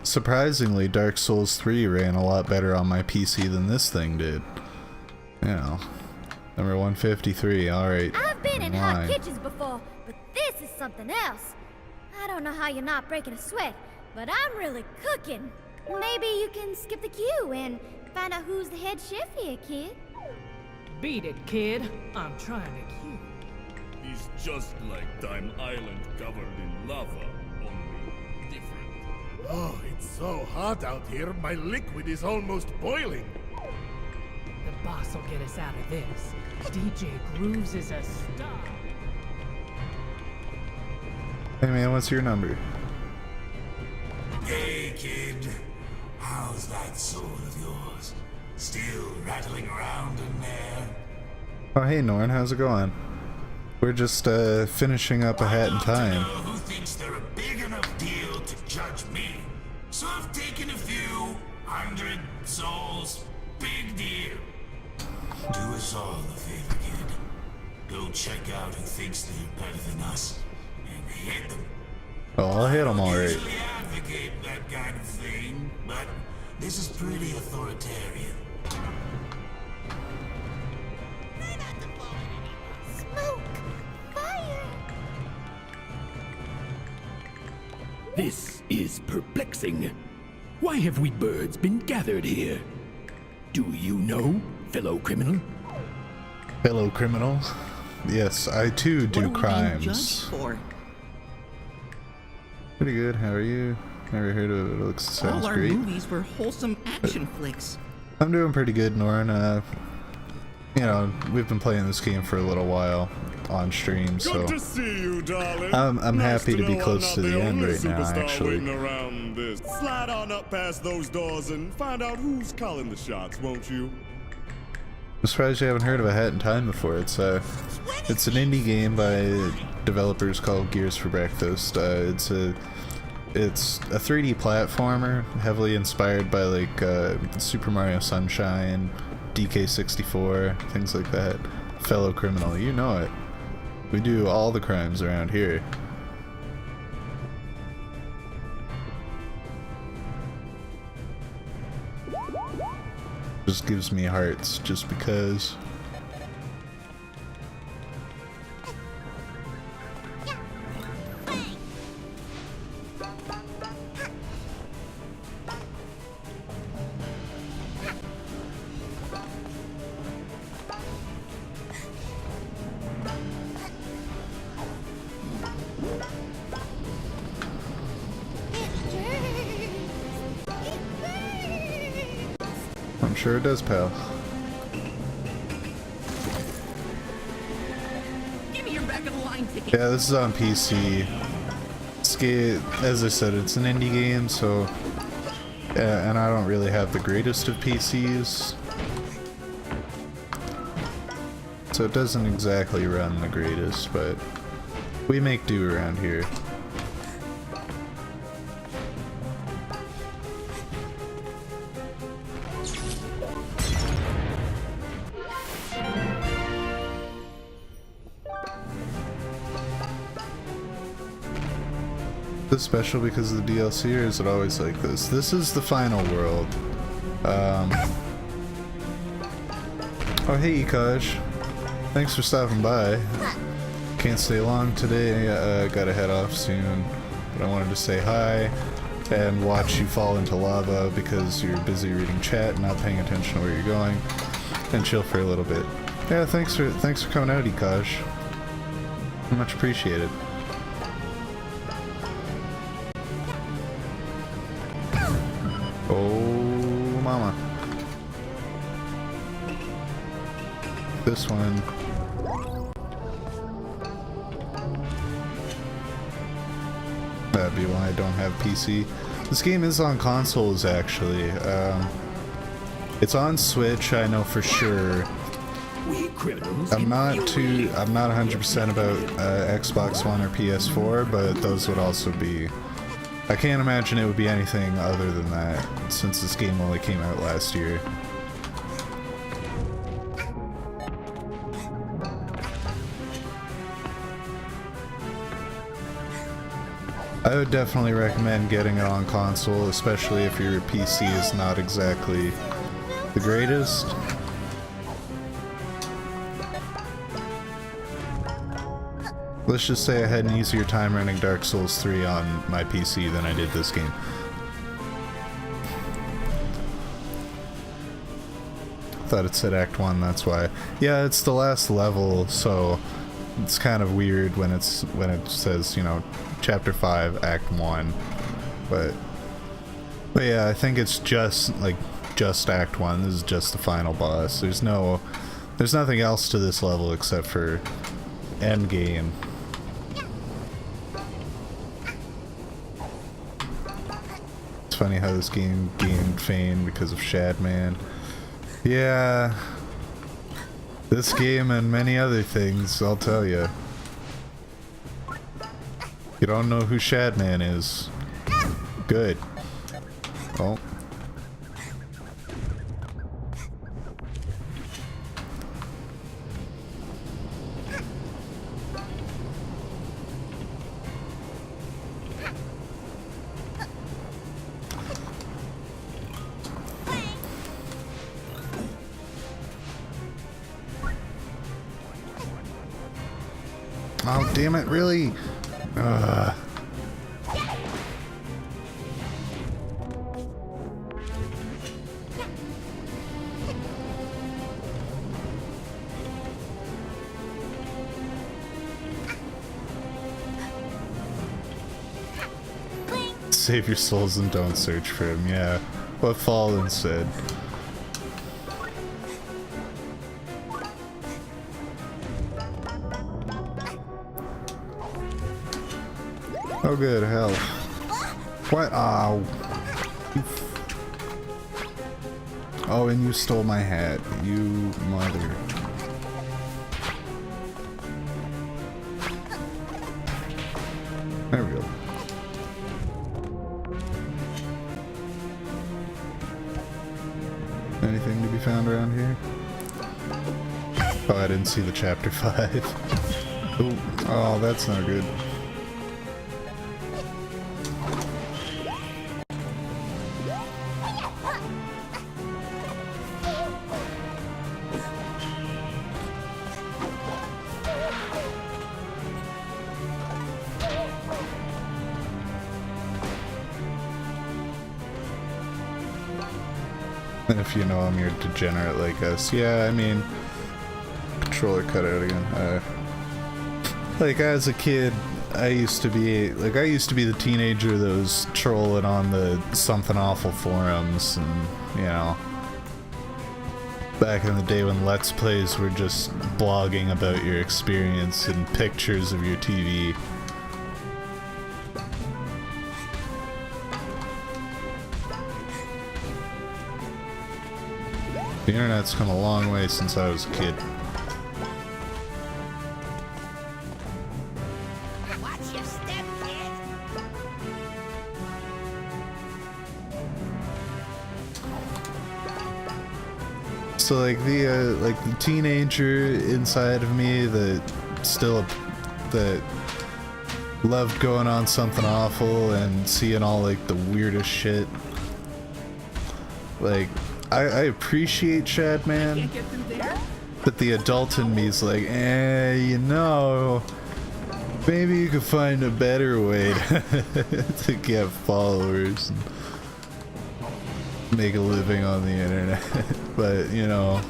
surprisingly, Dark Souls 3 ran a lot better on my PC than this thing did. You know, Number 153, alright. I've been in hot Line. kitchens before, but this is something else. I don't know how you're not breaking a sweat, but I'm really cooking. Maybe you can skip the queue and find out who's the head chef here, kid. Beat it, kid. I'm trying to cue. He's just like Time Island covered in lava, only different. Oh, it's so hot out here, my liquid is almost boiling. The boss will get us out of this. DJ Grooves is a star. Hey man, what's your number? Hey, kid. How's that sword of yours? Still rattling around in there? Oh hey Norn, how's it going? We're just finishing up A Hat in Time. Who thinks they're a big enough deal to judge me? So I've taken a few 100 souls. Big deal. Do us all a favor, kid. Go check out who thinks they're better than us, and hit them. Oh, I'll hit them alright. Usually advocate that kind of thing, but this is pretty authoritarian. Smoke! Fire! This is perplexing. Why have we birds been gathered here? Do you know, fellow criminal? Fellow criminal? Yes, I too do What are we being judged crimes. for? Pretty good, how are you? Never heard of it, it looks, sounds All our great. movies were wholesome action flicks. I'm doing pretty good, Norn. You know, we've been playing this game for a little while on stream, so Good to see you, darling. I'm Nice happy to be know I'm close not to the end only right now, superstar actually. waiting around this. Slide on up past those doors and find out who's calling the shots, won't you? I'm surprised you haven't heard of A Hat in Time before. It's an indie game by developers called Gears for Breakfast. It's a 3D platformer, heavily inspired by like Super Mario Sunshine, DK64, things like that. Fellow criminal, you know it. We do all the crimes around here. Just gives me hearts just because. I'm sure it does, pal. Give me your back of the line ticket. Yeah, this is on PC. As I said, it's an indie game, so and I don't really have the greatest of PCs, so it doesn't exactly run the greatest, but we make do around here. Is this special because of the DLC, or is it always like this? This is the final world. Oh hey Ekaj, thanks for stopping by. Can't stay long today, gotta head off soon, but I wanted to say hi and watch you fall into lava because you're busy reading chat and not paying attention to where you're going, and chill for a little bit. Yeah, thanks for coming out, Ekaj. Much appreciated. Oh, mama. This one. That'd be why I don't have PC. This game is on consoles, actually. It's on Switch, I know for sure. We criminals. I'm not 100% about Xbox One or PS4, but those would also be. I can't imagine it would be anything other than that, since this game only came out last year. I would definitely recommend getting it on console, especially if your PC is not exactly the greatest. Let's just say I had an easier time running Dark Souls 3 on my PC than I did this game. Thought it said Act 1, that's why. Yeah, it's the last level, so it's kind of weird when it says, you know, Chapter 5, Act 1. But yeah, I think it's just Act 1. This is just the final boss. There's nothing else to this level except for endgame. It's funny how this game gained fame because of Shadman. Yeah, this game and many other things, I'll tell you. You don't know who Shadman is. Good. Oh. Oh, damn it, really? Save your souls and don't search for him, yeah. What Fallen said. Oh good, hell. What? Oh. Oh, and you stole my hat, you mother. There we go. Anything to be found around here? Oh, I didn't see the chapter 5. Ooh. Oh, that's not good. If you know him, you're a degenerate like us. Yeah, I mean, controller cut out again. Like as a kid, I used to be the teenager that was trolling on the Something Awful forums, and you know, back in the day when Let's Plays were just blogging about your experience and pictures of your TV. The internet's come a long way since I was a kid. Watch your step, kid. So like the teenager inside of me that loved going on Something Awful and seeing all like the weirdest shit. Like I appreciate Shadman, but the adult in me is like, you know, maybe you could find a better way to get followers and make a living on the internet. But, you know,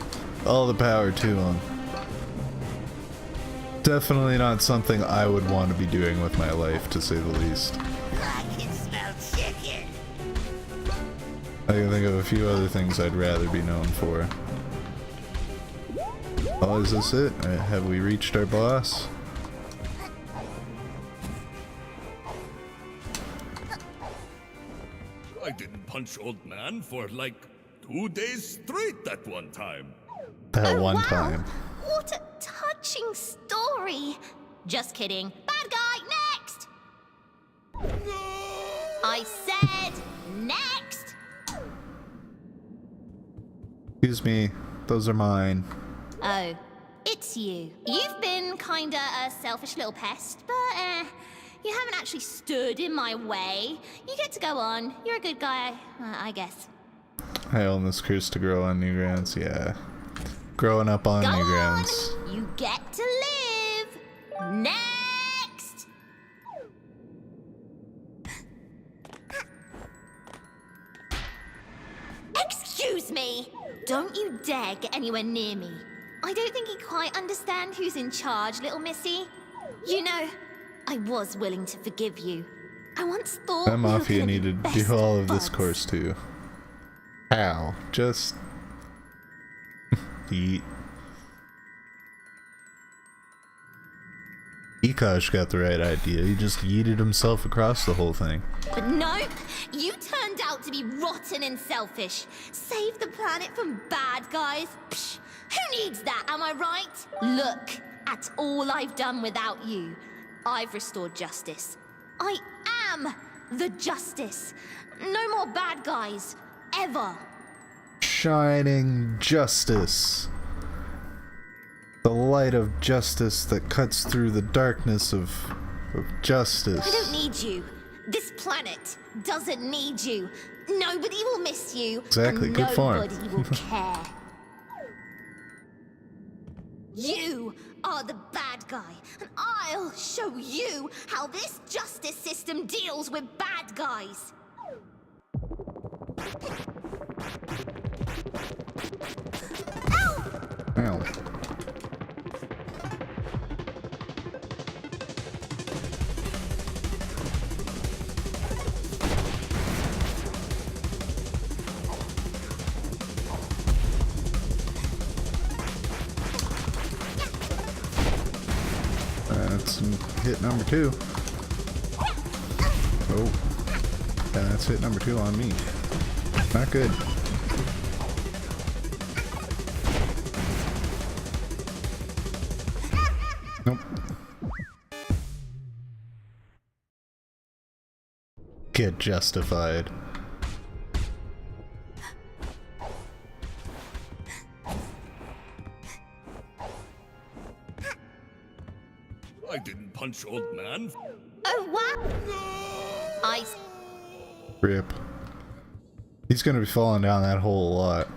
all the power to him. Definitely not something I would want to be doing with my life, to say the least. I can smell chicken. I can think of a few other things I'd rather be known for. Oh, is this it? Have we reached our boss? I didn't punch old man for like 2 days straight that one time. That one time. What a touching story. Just kidding. Bad guy, next! I said next! Excuse me, those are mine. Oh, it's you. You've been kinda a selfish little pest, but you haven't actually stood in my way. You get to go on. You're a good guy, I guess. I own this curse to grow on Newgrounds, yeah. Growing up on Go Newgrounds. on! You get to live! Next! don't you dare get anywhere near me. I don't think you quite understand who's in charge, little missy. You know, I was willing to forgive you. I once thought That we were mafia gonna be needed to best do all of this buds. course too. How? Just eat. Ekash got the right idea. He just yeeted himself across the whole thing. But nope, you turned out to be rotten and selfish. Save the planet from bad guys? Psh, who needs that, am I right? Look at all I've done without you. I've restored justice. I am the justice. No more bad guys, ever. Shining justice. The light of justice that cuts through the darkness of justice. I don't need you. This planet doesn't need you. Nobody will miss you. Exactly, and good form. nobody will care. You are the bad guy, and I'll show you how this justice system deals with bad guys. Ow. That's hit number 2. Oh. And that's hit number 2 on me. Not good. Nope. Get justified. I didn't punch old man. Oh, what? I... Rip. He's gonna be falling down that hole a lot.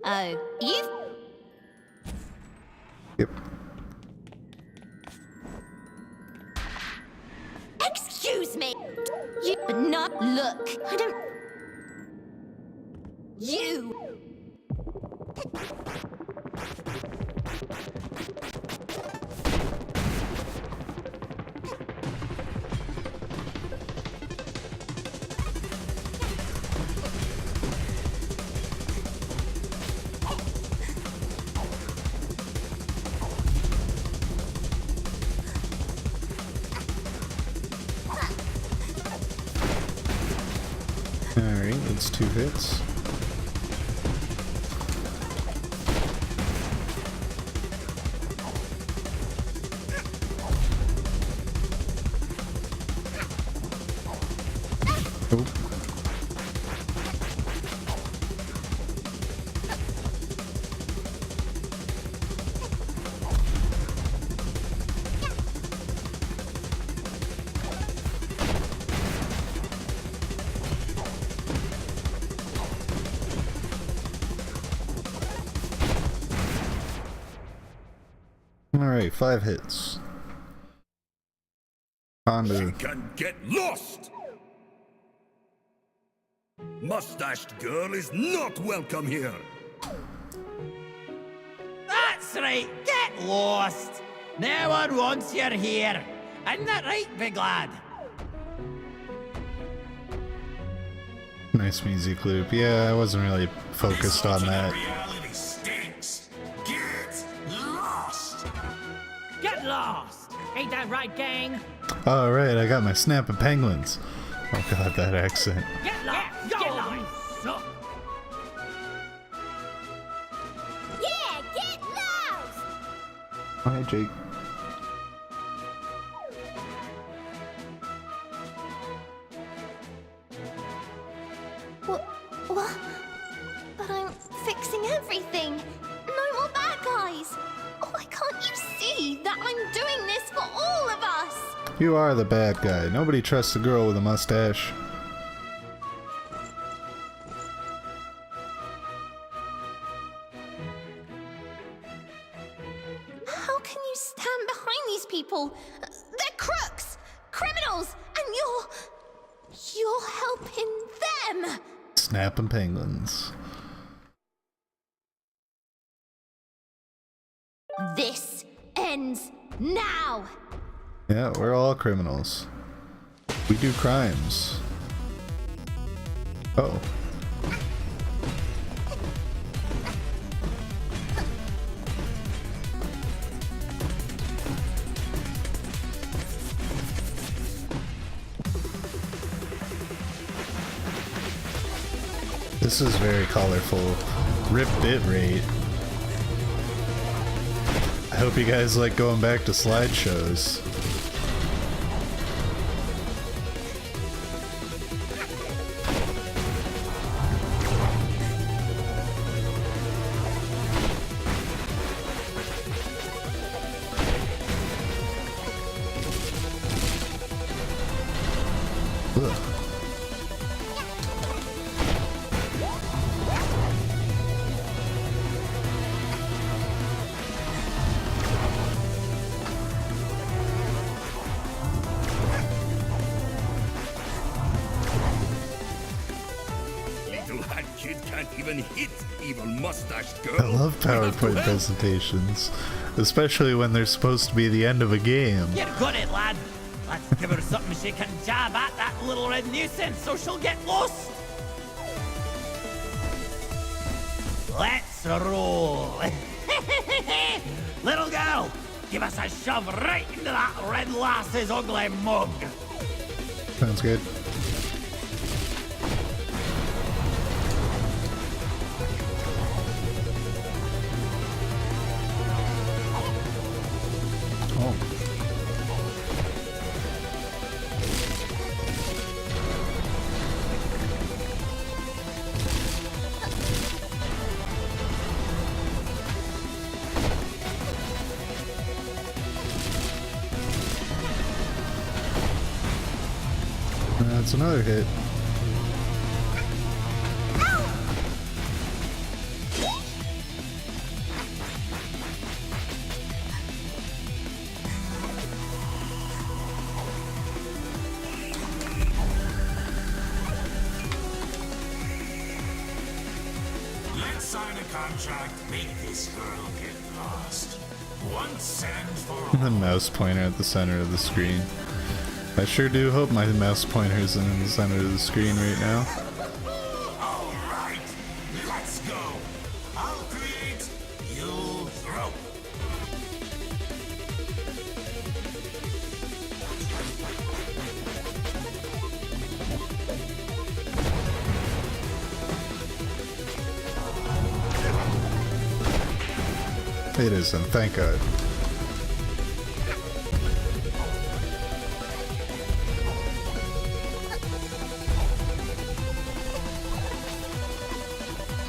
Oh, you... Yep. Excuse me! You... But not look. I don't... You... Alright, that's 2 hits. Oh. Alright, 5 hits. On You to... can get lost! Mustached girl is not welcome here. That's right, get lost. No one wants you here. Isn't that right, big lad? Nice music loop. Yeah, I wasn't really focused on that. Reality stinks. Get lost. Get lost! Ain't that right, gang? Alright, I got my snapping penguins. Oh god, that accent. Get lost! Get lost! Yeah, get lost! Oh, hey, Jake. What? But I'm fixing everything. No more bad guys. Why can't you see that I'm doing this for all of us? You are the bad guy. Nobody trusts a girl with a mustache. How can you stand behind these people? They're crooks, criminals, and you're helping them. Snapping penguins. This ends now! Yeah, we're all criminals. We do crimes. Oh. This is very colorful. Rip bitrate. I hope you guys like going back to slideshows. Ugh. Little hat kid can't even hit evil mustached girl. I love PowerPoint presentations, especially when they're supposed to be the end of a game. You're got it, lad. Let's give her something she can jab at, that little red nuisance, so she'll get lost. Let's roll. Little girl, give us a shove right into that red lass's ugly mug. Sounds good. Oh. That's another hit. Let's sign a contract, make this girl get lost. Once and for all. The mouse pointer at the center of the screen. I sure do hope my mouse pointer isn't in the center of the screen right now. All right, let's go. I'll create, you'll throw. It isn't, thank God.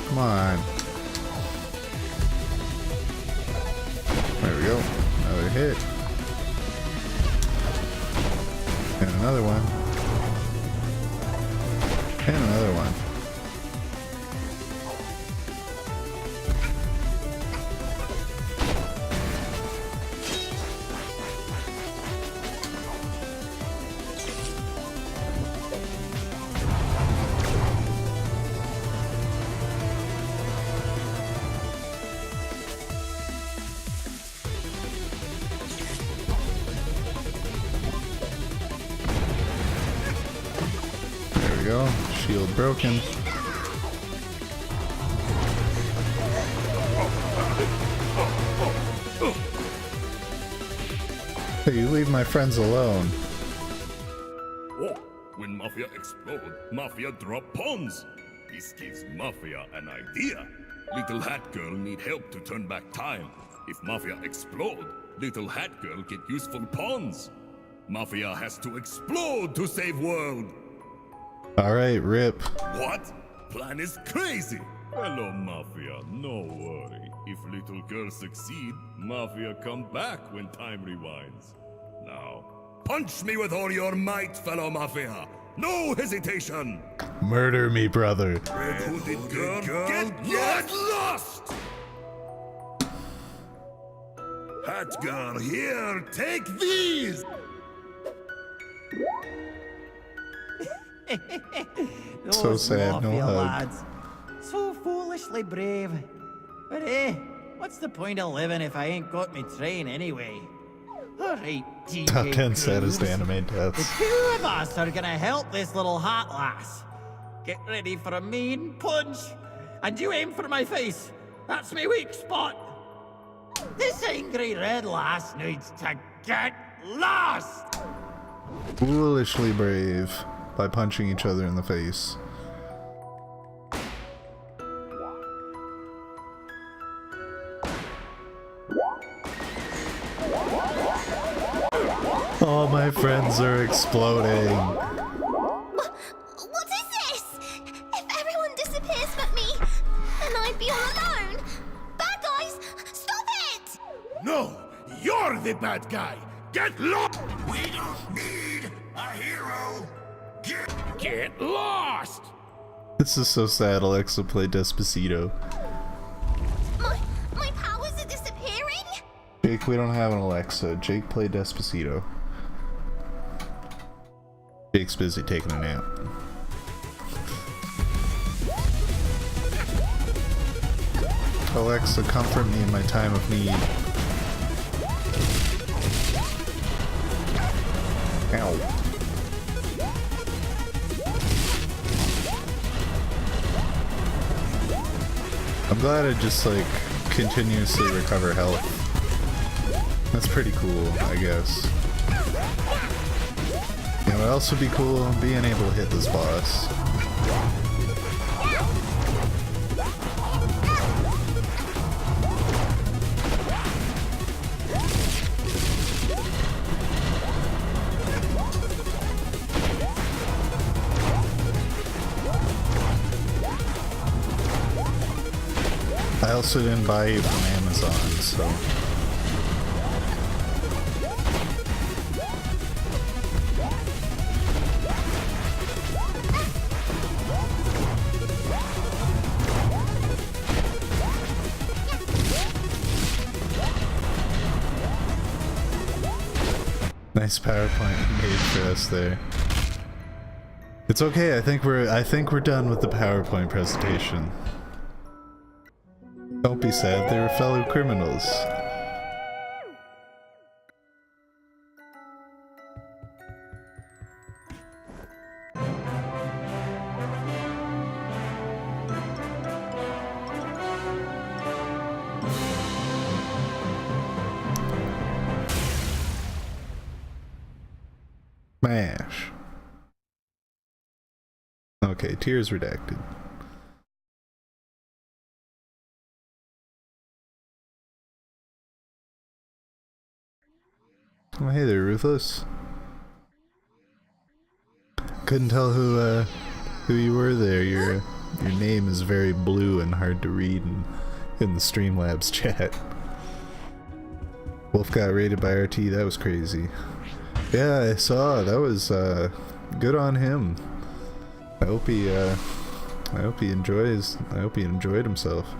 Come on. There we go. Another hit. And another one. And another one. There we go. Shield broken. Hey, you leave my friends alone. Oh, when Mafia explode, Mafia drop pawns. This gives Mafia an idea. Little Hat Girl need help to turn back time. If Mafia explode, Little Hat Girl get useful pawns. Mafia has to explode to save world. Alright, rip. What? Plan is crazy. Hello, Mafia. No worry. If Little Girl succeed, Mafia come back when time rewinds. Now, punch me with all your might, fellow Mafia. No hesitation. Murder me, brother. Red-hooded girl, get lost! Hat Girl, here, take these! So sad, no Mafia hug. lads. So foolishly brave. But What's the point of living if I ain't got me train anyway? Alright, TJ Top 10 Cruz. saddest anime The deaths. two of us are gonna help this little hot lass. Get ready for a mean punch. And you aim for my face. That's my weak spot. This angry red lass needs to get lost. Foolishly brave by punching each other in the face. All my friends are exploding. What is this? If everyone disappears but me, then I'd be all alone. Bad guys, stop it! No, you're the bad guy. Get lost. We don't need a hero. Get lost! This is so sad. Alexa played Despacito. My powers are disappearing? Jake, we don't have an Alexa. Jake played Despacito. Jake's busy taking a nap. Alexa, comfort me in my time of need. Ow. I'm glad I just like continuously recover health. That's pretty cool, I guess. You know what else would be cool? Being able to hit this boss. I also didn't buy it from Amazon, so... Nice PowerPoint you made for us there. It's okay, I think we're done with the PowerPoint presentation. Don't be sad, they were fellow criminals. Smash. Okay, tears redacted. Oh, hey there, Ruthless. Couldn't tell who you were there. Your name is very blue and hard to read in the Streamlabs chat. Wolf got raided by RT. That was crazy. Yeah, I saw. That was good on him. I hope he enjoyed himself.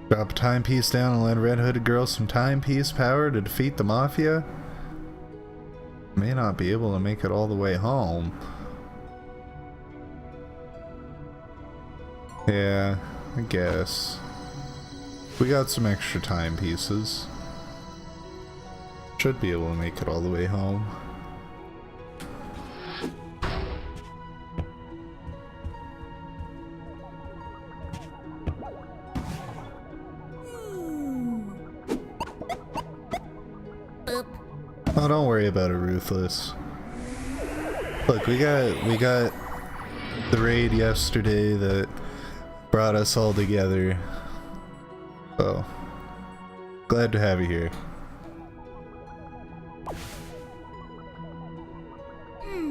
Drop a timepiece down and let a red-hooded girl some timepiece power to defeat the Mafia? May not be able to make it all the way home. Yeah, I guess. We got some extra timepieces. Should be able to make it all the way home. Oh, don't worry about it, Ruthless. Look, we got the raid yesterday that brought us all together. So, glad to have you here.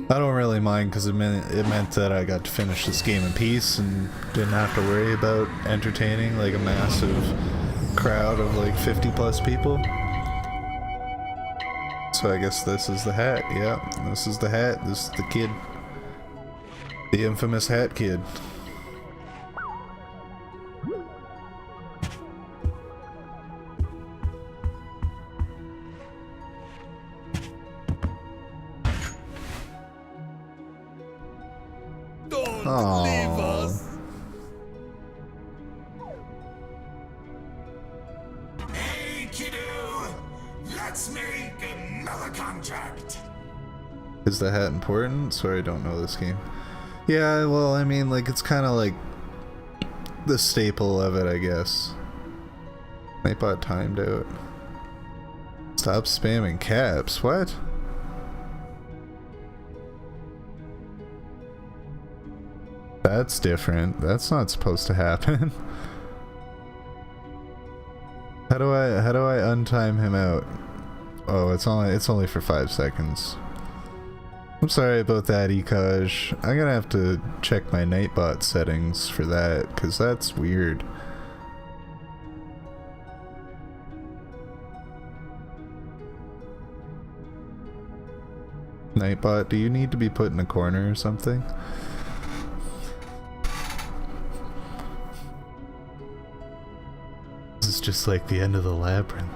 I don't really mind because it meant that I got to finish this game in peace and didn't have to worry about entertaining like a massive crowd of like 50 plus people. So I guess this is the hat. Yeah, this is the hat. This is the kid. The infamous hat kid. leave Aw. us. Hey, kiddo! Let's make another contract. Is the hat important? Sorry, I don't know this game. Yeah, well, I mean, like, it's kind of like the staple of it, I guess. Nightbot timed out. Stop spamming caps. What? That's different. That's not supposed to happen. How do I untime him out? Oh, it's only for 5 seconds. I'm sorry about that, Ekaj. I'm gonna have to check my Nightbot settings for that, because that's weird. Nightbot, do you need to be put in a corner or something? This is just like the end of the labyrinth.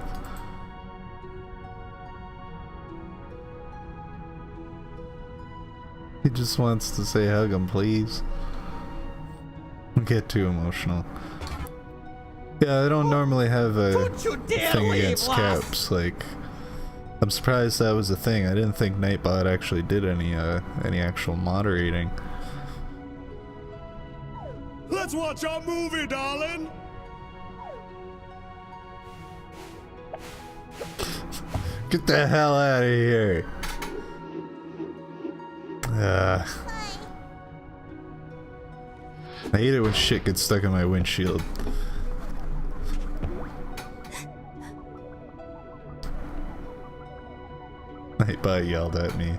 He just wants to say hug him, please. Don't get too emotional. Yeah, I don't normally have a Don't you dare thing leave, against lass. caps. Like, I'm surprised that was a thing. I didn't think Nightbot actually did any actual moderating. Let's watch our movie, darling. Get the hell out of here. I hate it when shit gets stuck in my windshield. Nightbot yelled at me.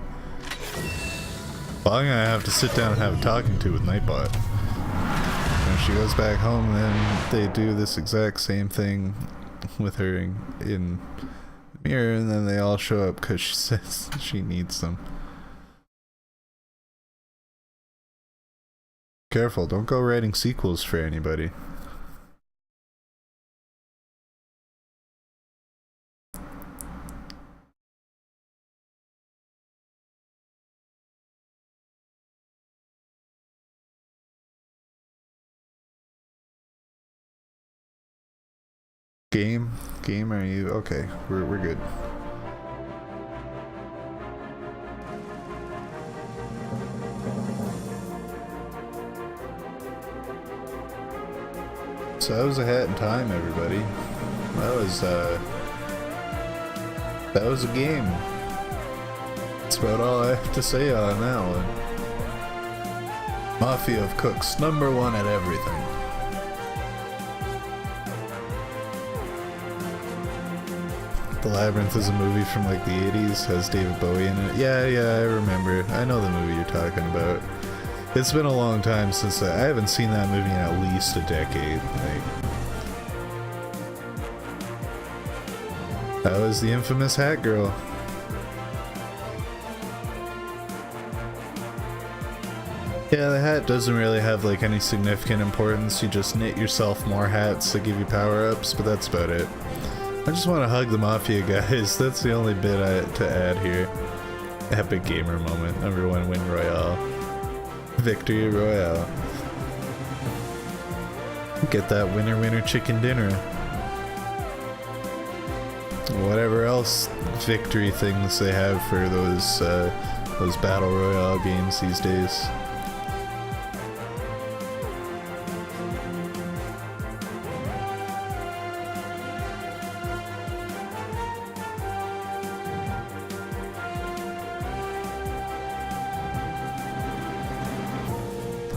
Well, I'm gonna have to sit down and have a talking to with Nightbot. When she goes back home, then they do this exact same thing with her in the mirror, and then they all show up because she says she needs them. Careful, don't go writing sequels for anybody. Game, are you okay? We're good. So that was a hat in time, everybody. That was a game. That's about all I have to say on that one. Mafia of Cooks, #1 at everything. The Labyrinth is a movie from like the 80s, has David Bowie in it. Yeah, I remember. I know the movie you're talking about. It's been a long time since I haven't seen that movie in at least a decade. Like, that was the infamous Hat Girl. Yeah, the hat doesn't really have like any significant importance. You just knit yourself more hats that give you power-ups, but that's about it. I just want to hug the Mafia guys. That's the only bit to add here. Epic gamer moment. #1 win royale. Victory royale. Get that winner chicken dinner. Whatever else victory things they have for those battle royale games these days.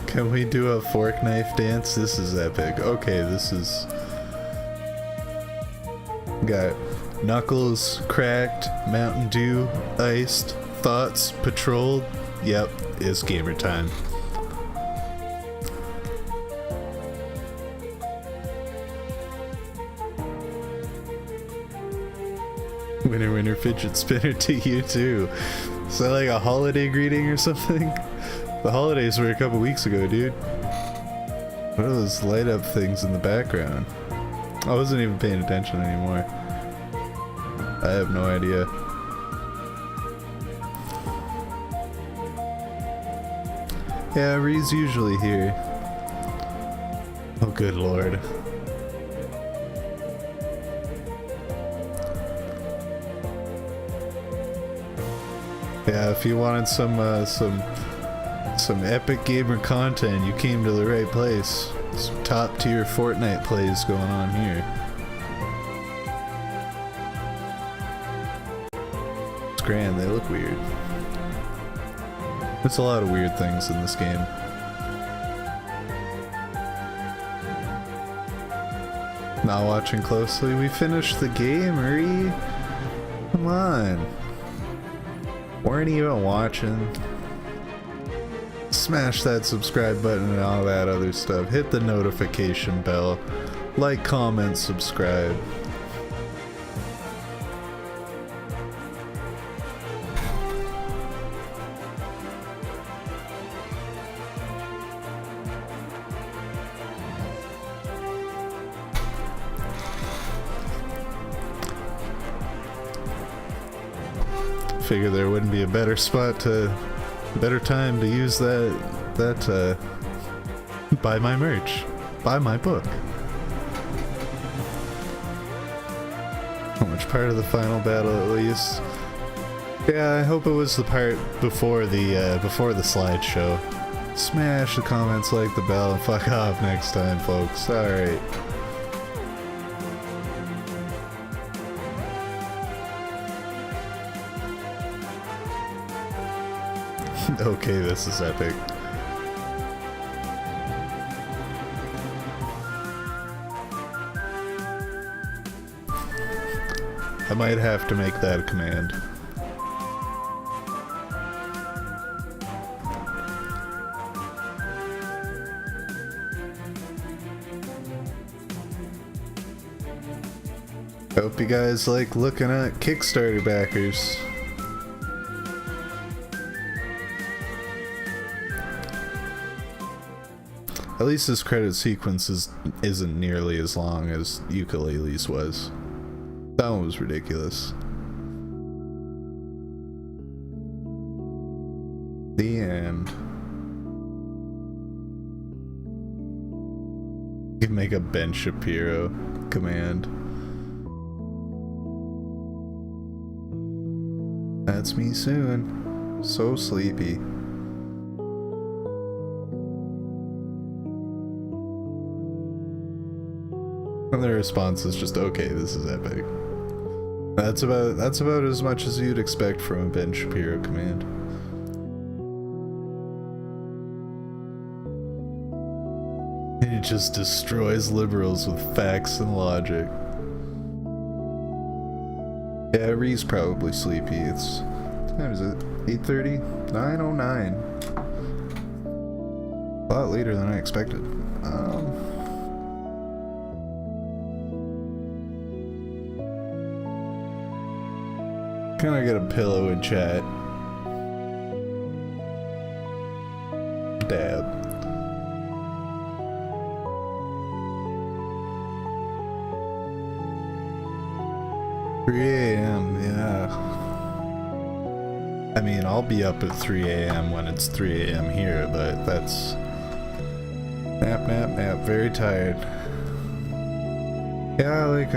Can we do a fork knife dance? This is epic. Okay, this is... Got Knuckles cracked, Mountain Dew iced, thoughts patrolled. Yep, it's gamer time. Winner fidget spinner to you too. Is that like a holiday greeting or something? The holidays were a couple weeks ago, dude. What are those light up things in the background? I wasn't even paying attention anymore. I have no idea. Yeah, Ree's usually here. Oh, good lord. Yeah, if you wanted some epic gamer content, you came to the right place. Some top tier Fortnite plays going on here. It's grand, they look weird. There's a lot of weird things in this game. Not watching closely, we finished the game, Ree. Come on. Weren't even watching. Smash that subscribe button and all that other stuff. Hit the notification bell. Like, comment, subscribe. Figure there wouldn't be a better time to use that buy my merch, buy my book. Which part of the final battle at least? Yeah, I hope it was the part before the slideshow. Smash the comments, like the bell, and fuck off next time, folks. Alright. Okay, this is epic. I might have to make that a command. Hope you guys like looking at Kickstarter backers. At least this credit sequence isn't nearly as long as Ukulele's was. That one was ridiculous. The end. You can make a Ben Shapiro command. That's me soon. So sleepy. And the response is just, okay, this is epic. That's about as much as you'd expect from a Ben Shapiro command. He just destroys liberals with facts and logic. Yeah, Ree's probably sleepy. What time is it? 8:30? 9:09. A lot later than I expected. Can I get a pillow in chat? Dab. $3 a.m., yeah. I mean, I'll be up at 3 a.m. when it's 3 a.m. here, but that's... Nap, very tired. Yeah, like,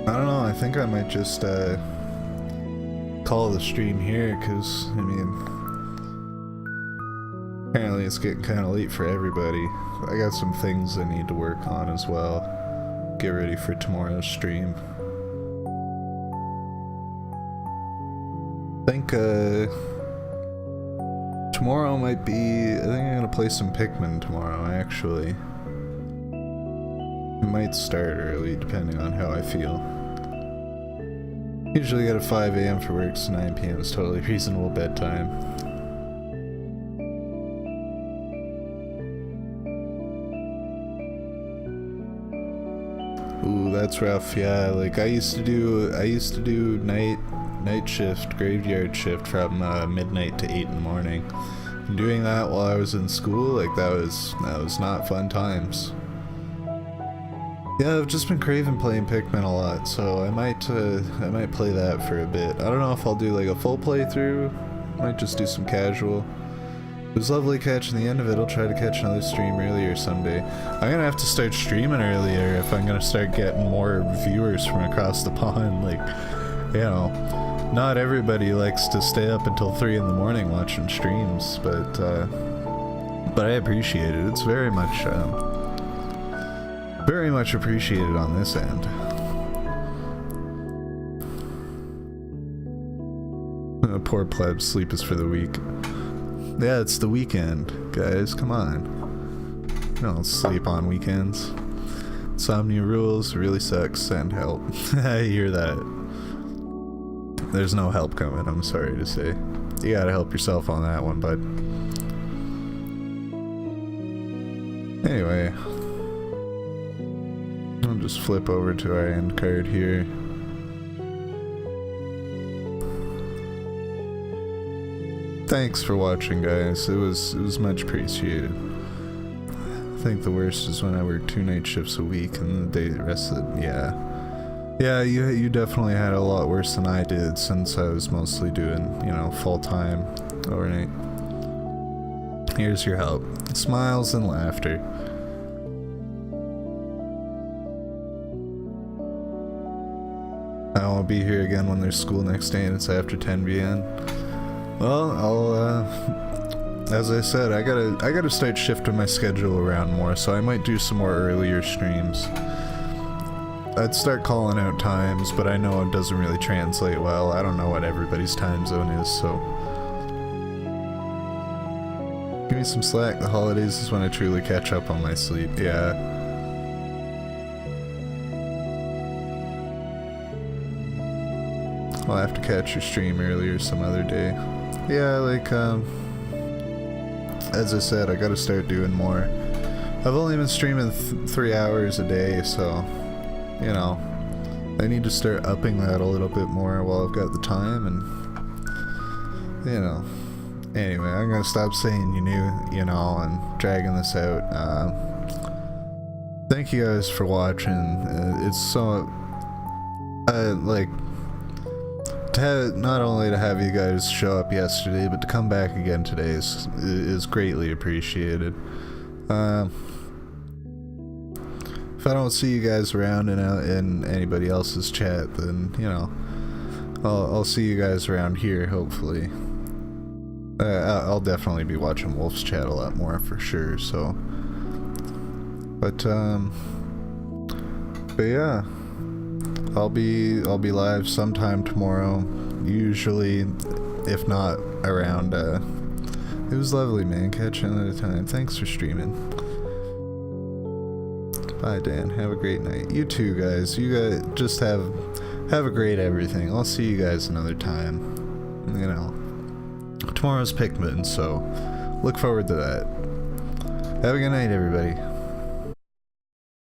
I don't know, I think I might just call the stream here, because, I mean, apparently it's getting kind of late for everybody. I got some things I need to work on as well. Get ready for tomorrow's stream. I think tomorrow might be, I think I'm gonna play some Pikmin tomorrow, actually. It might start early, depending on how I feel. Usually get a 5 a.m. for work, so 9 p.m. is totally reasonable bedtime. Ooh, that's rough. Yeah, like I used to do night shift, graveyard shift from midnight to 8 in the morning. And doing that while I was in school, like that was not fun times. Yeah, I've just been craving playing Pikmin a lot, so I might play that for a bit. I don't know if I'll do like a full playthrough. Might just do some casual. It was lovely catching the end of it. I'll try to catch another stream earlier someday. I'm gonna have to start streaming earlier if I'm gonna start getting more viewers from across the pond. Like, you know, not everybody likes to stay up until 3 in the morning watching streams, but I appreciate it. It's very much appreciated on this end. Poor plebs, sleep is for the weak. Yeah, it's the weekend, guys, come on. You don't sleep on weekends. Insomnia rules, really sucks, send help. I hear that. There's no help coming, I'm sorry to say. You gotta help yourself on that one, bud. Anyway. I'll just flip over to our end card here. Thanks for watching, guys. It was much appreciated. I think the worst is when I work 2 night shifts a week and the rest of it, yeah. Yeah, you definitely had it a lot worse than I did since I was mostly doing, you know, full-time overnight. Here's your help. Smiles and laughter. I won't be here again when there's school next day and it's after 10 p.m. Well, as I said, I gotta start shifting my schedule around more, so I might do some more earlier streams. I'd start calling out times, but I know it doesn't really translate well. I don't know what everybody's time zone is, so... Give me some slack. The holidays is when I truly catch up on my sleep. Yeah. I'll have to catch your stream earlier some other day. Yeah, like, as I said, I gotta start doing more. I've only been streaming 3 hours a day, so, you know, I need to start upping that a little bit more while I've got the time, and, you know. Anyway, I'm gonna stop saying you know, and dragging this out. Thank you guys for watching. It's so, like, not only to have you guys show up yesterday, but to come back again today is greatly appreciated. If I don't see you guys around in anybody else's chat, then, you know, I'll see you guys around here, hopefully. I'll definitely be watching Wolf's chat a lot more for sure, so. But yeah. I'll be live sometime tomorrow, usually, if not around, it was lovely, man, catch you another time. Thanks for streaming. Bye, Dan, have a great night. You too, guys. You guys just have a great everything. I'll see you guys another time. You know, tomorrow's Pikmin, so look forward to that. Have a good night, everybody.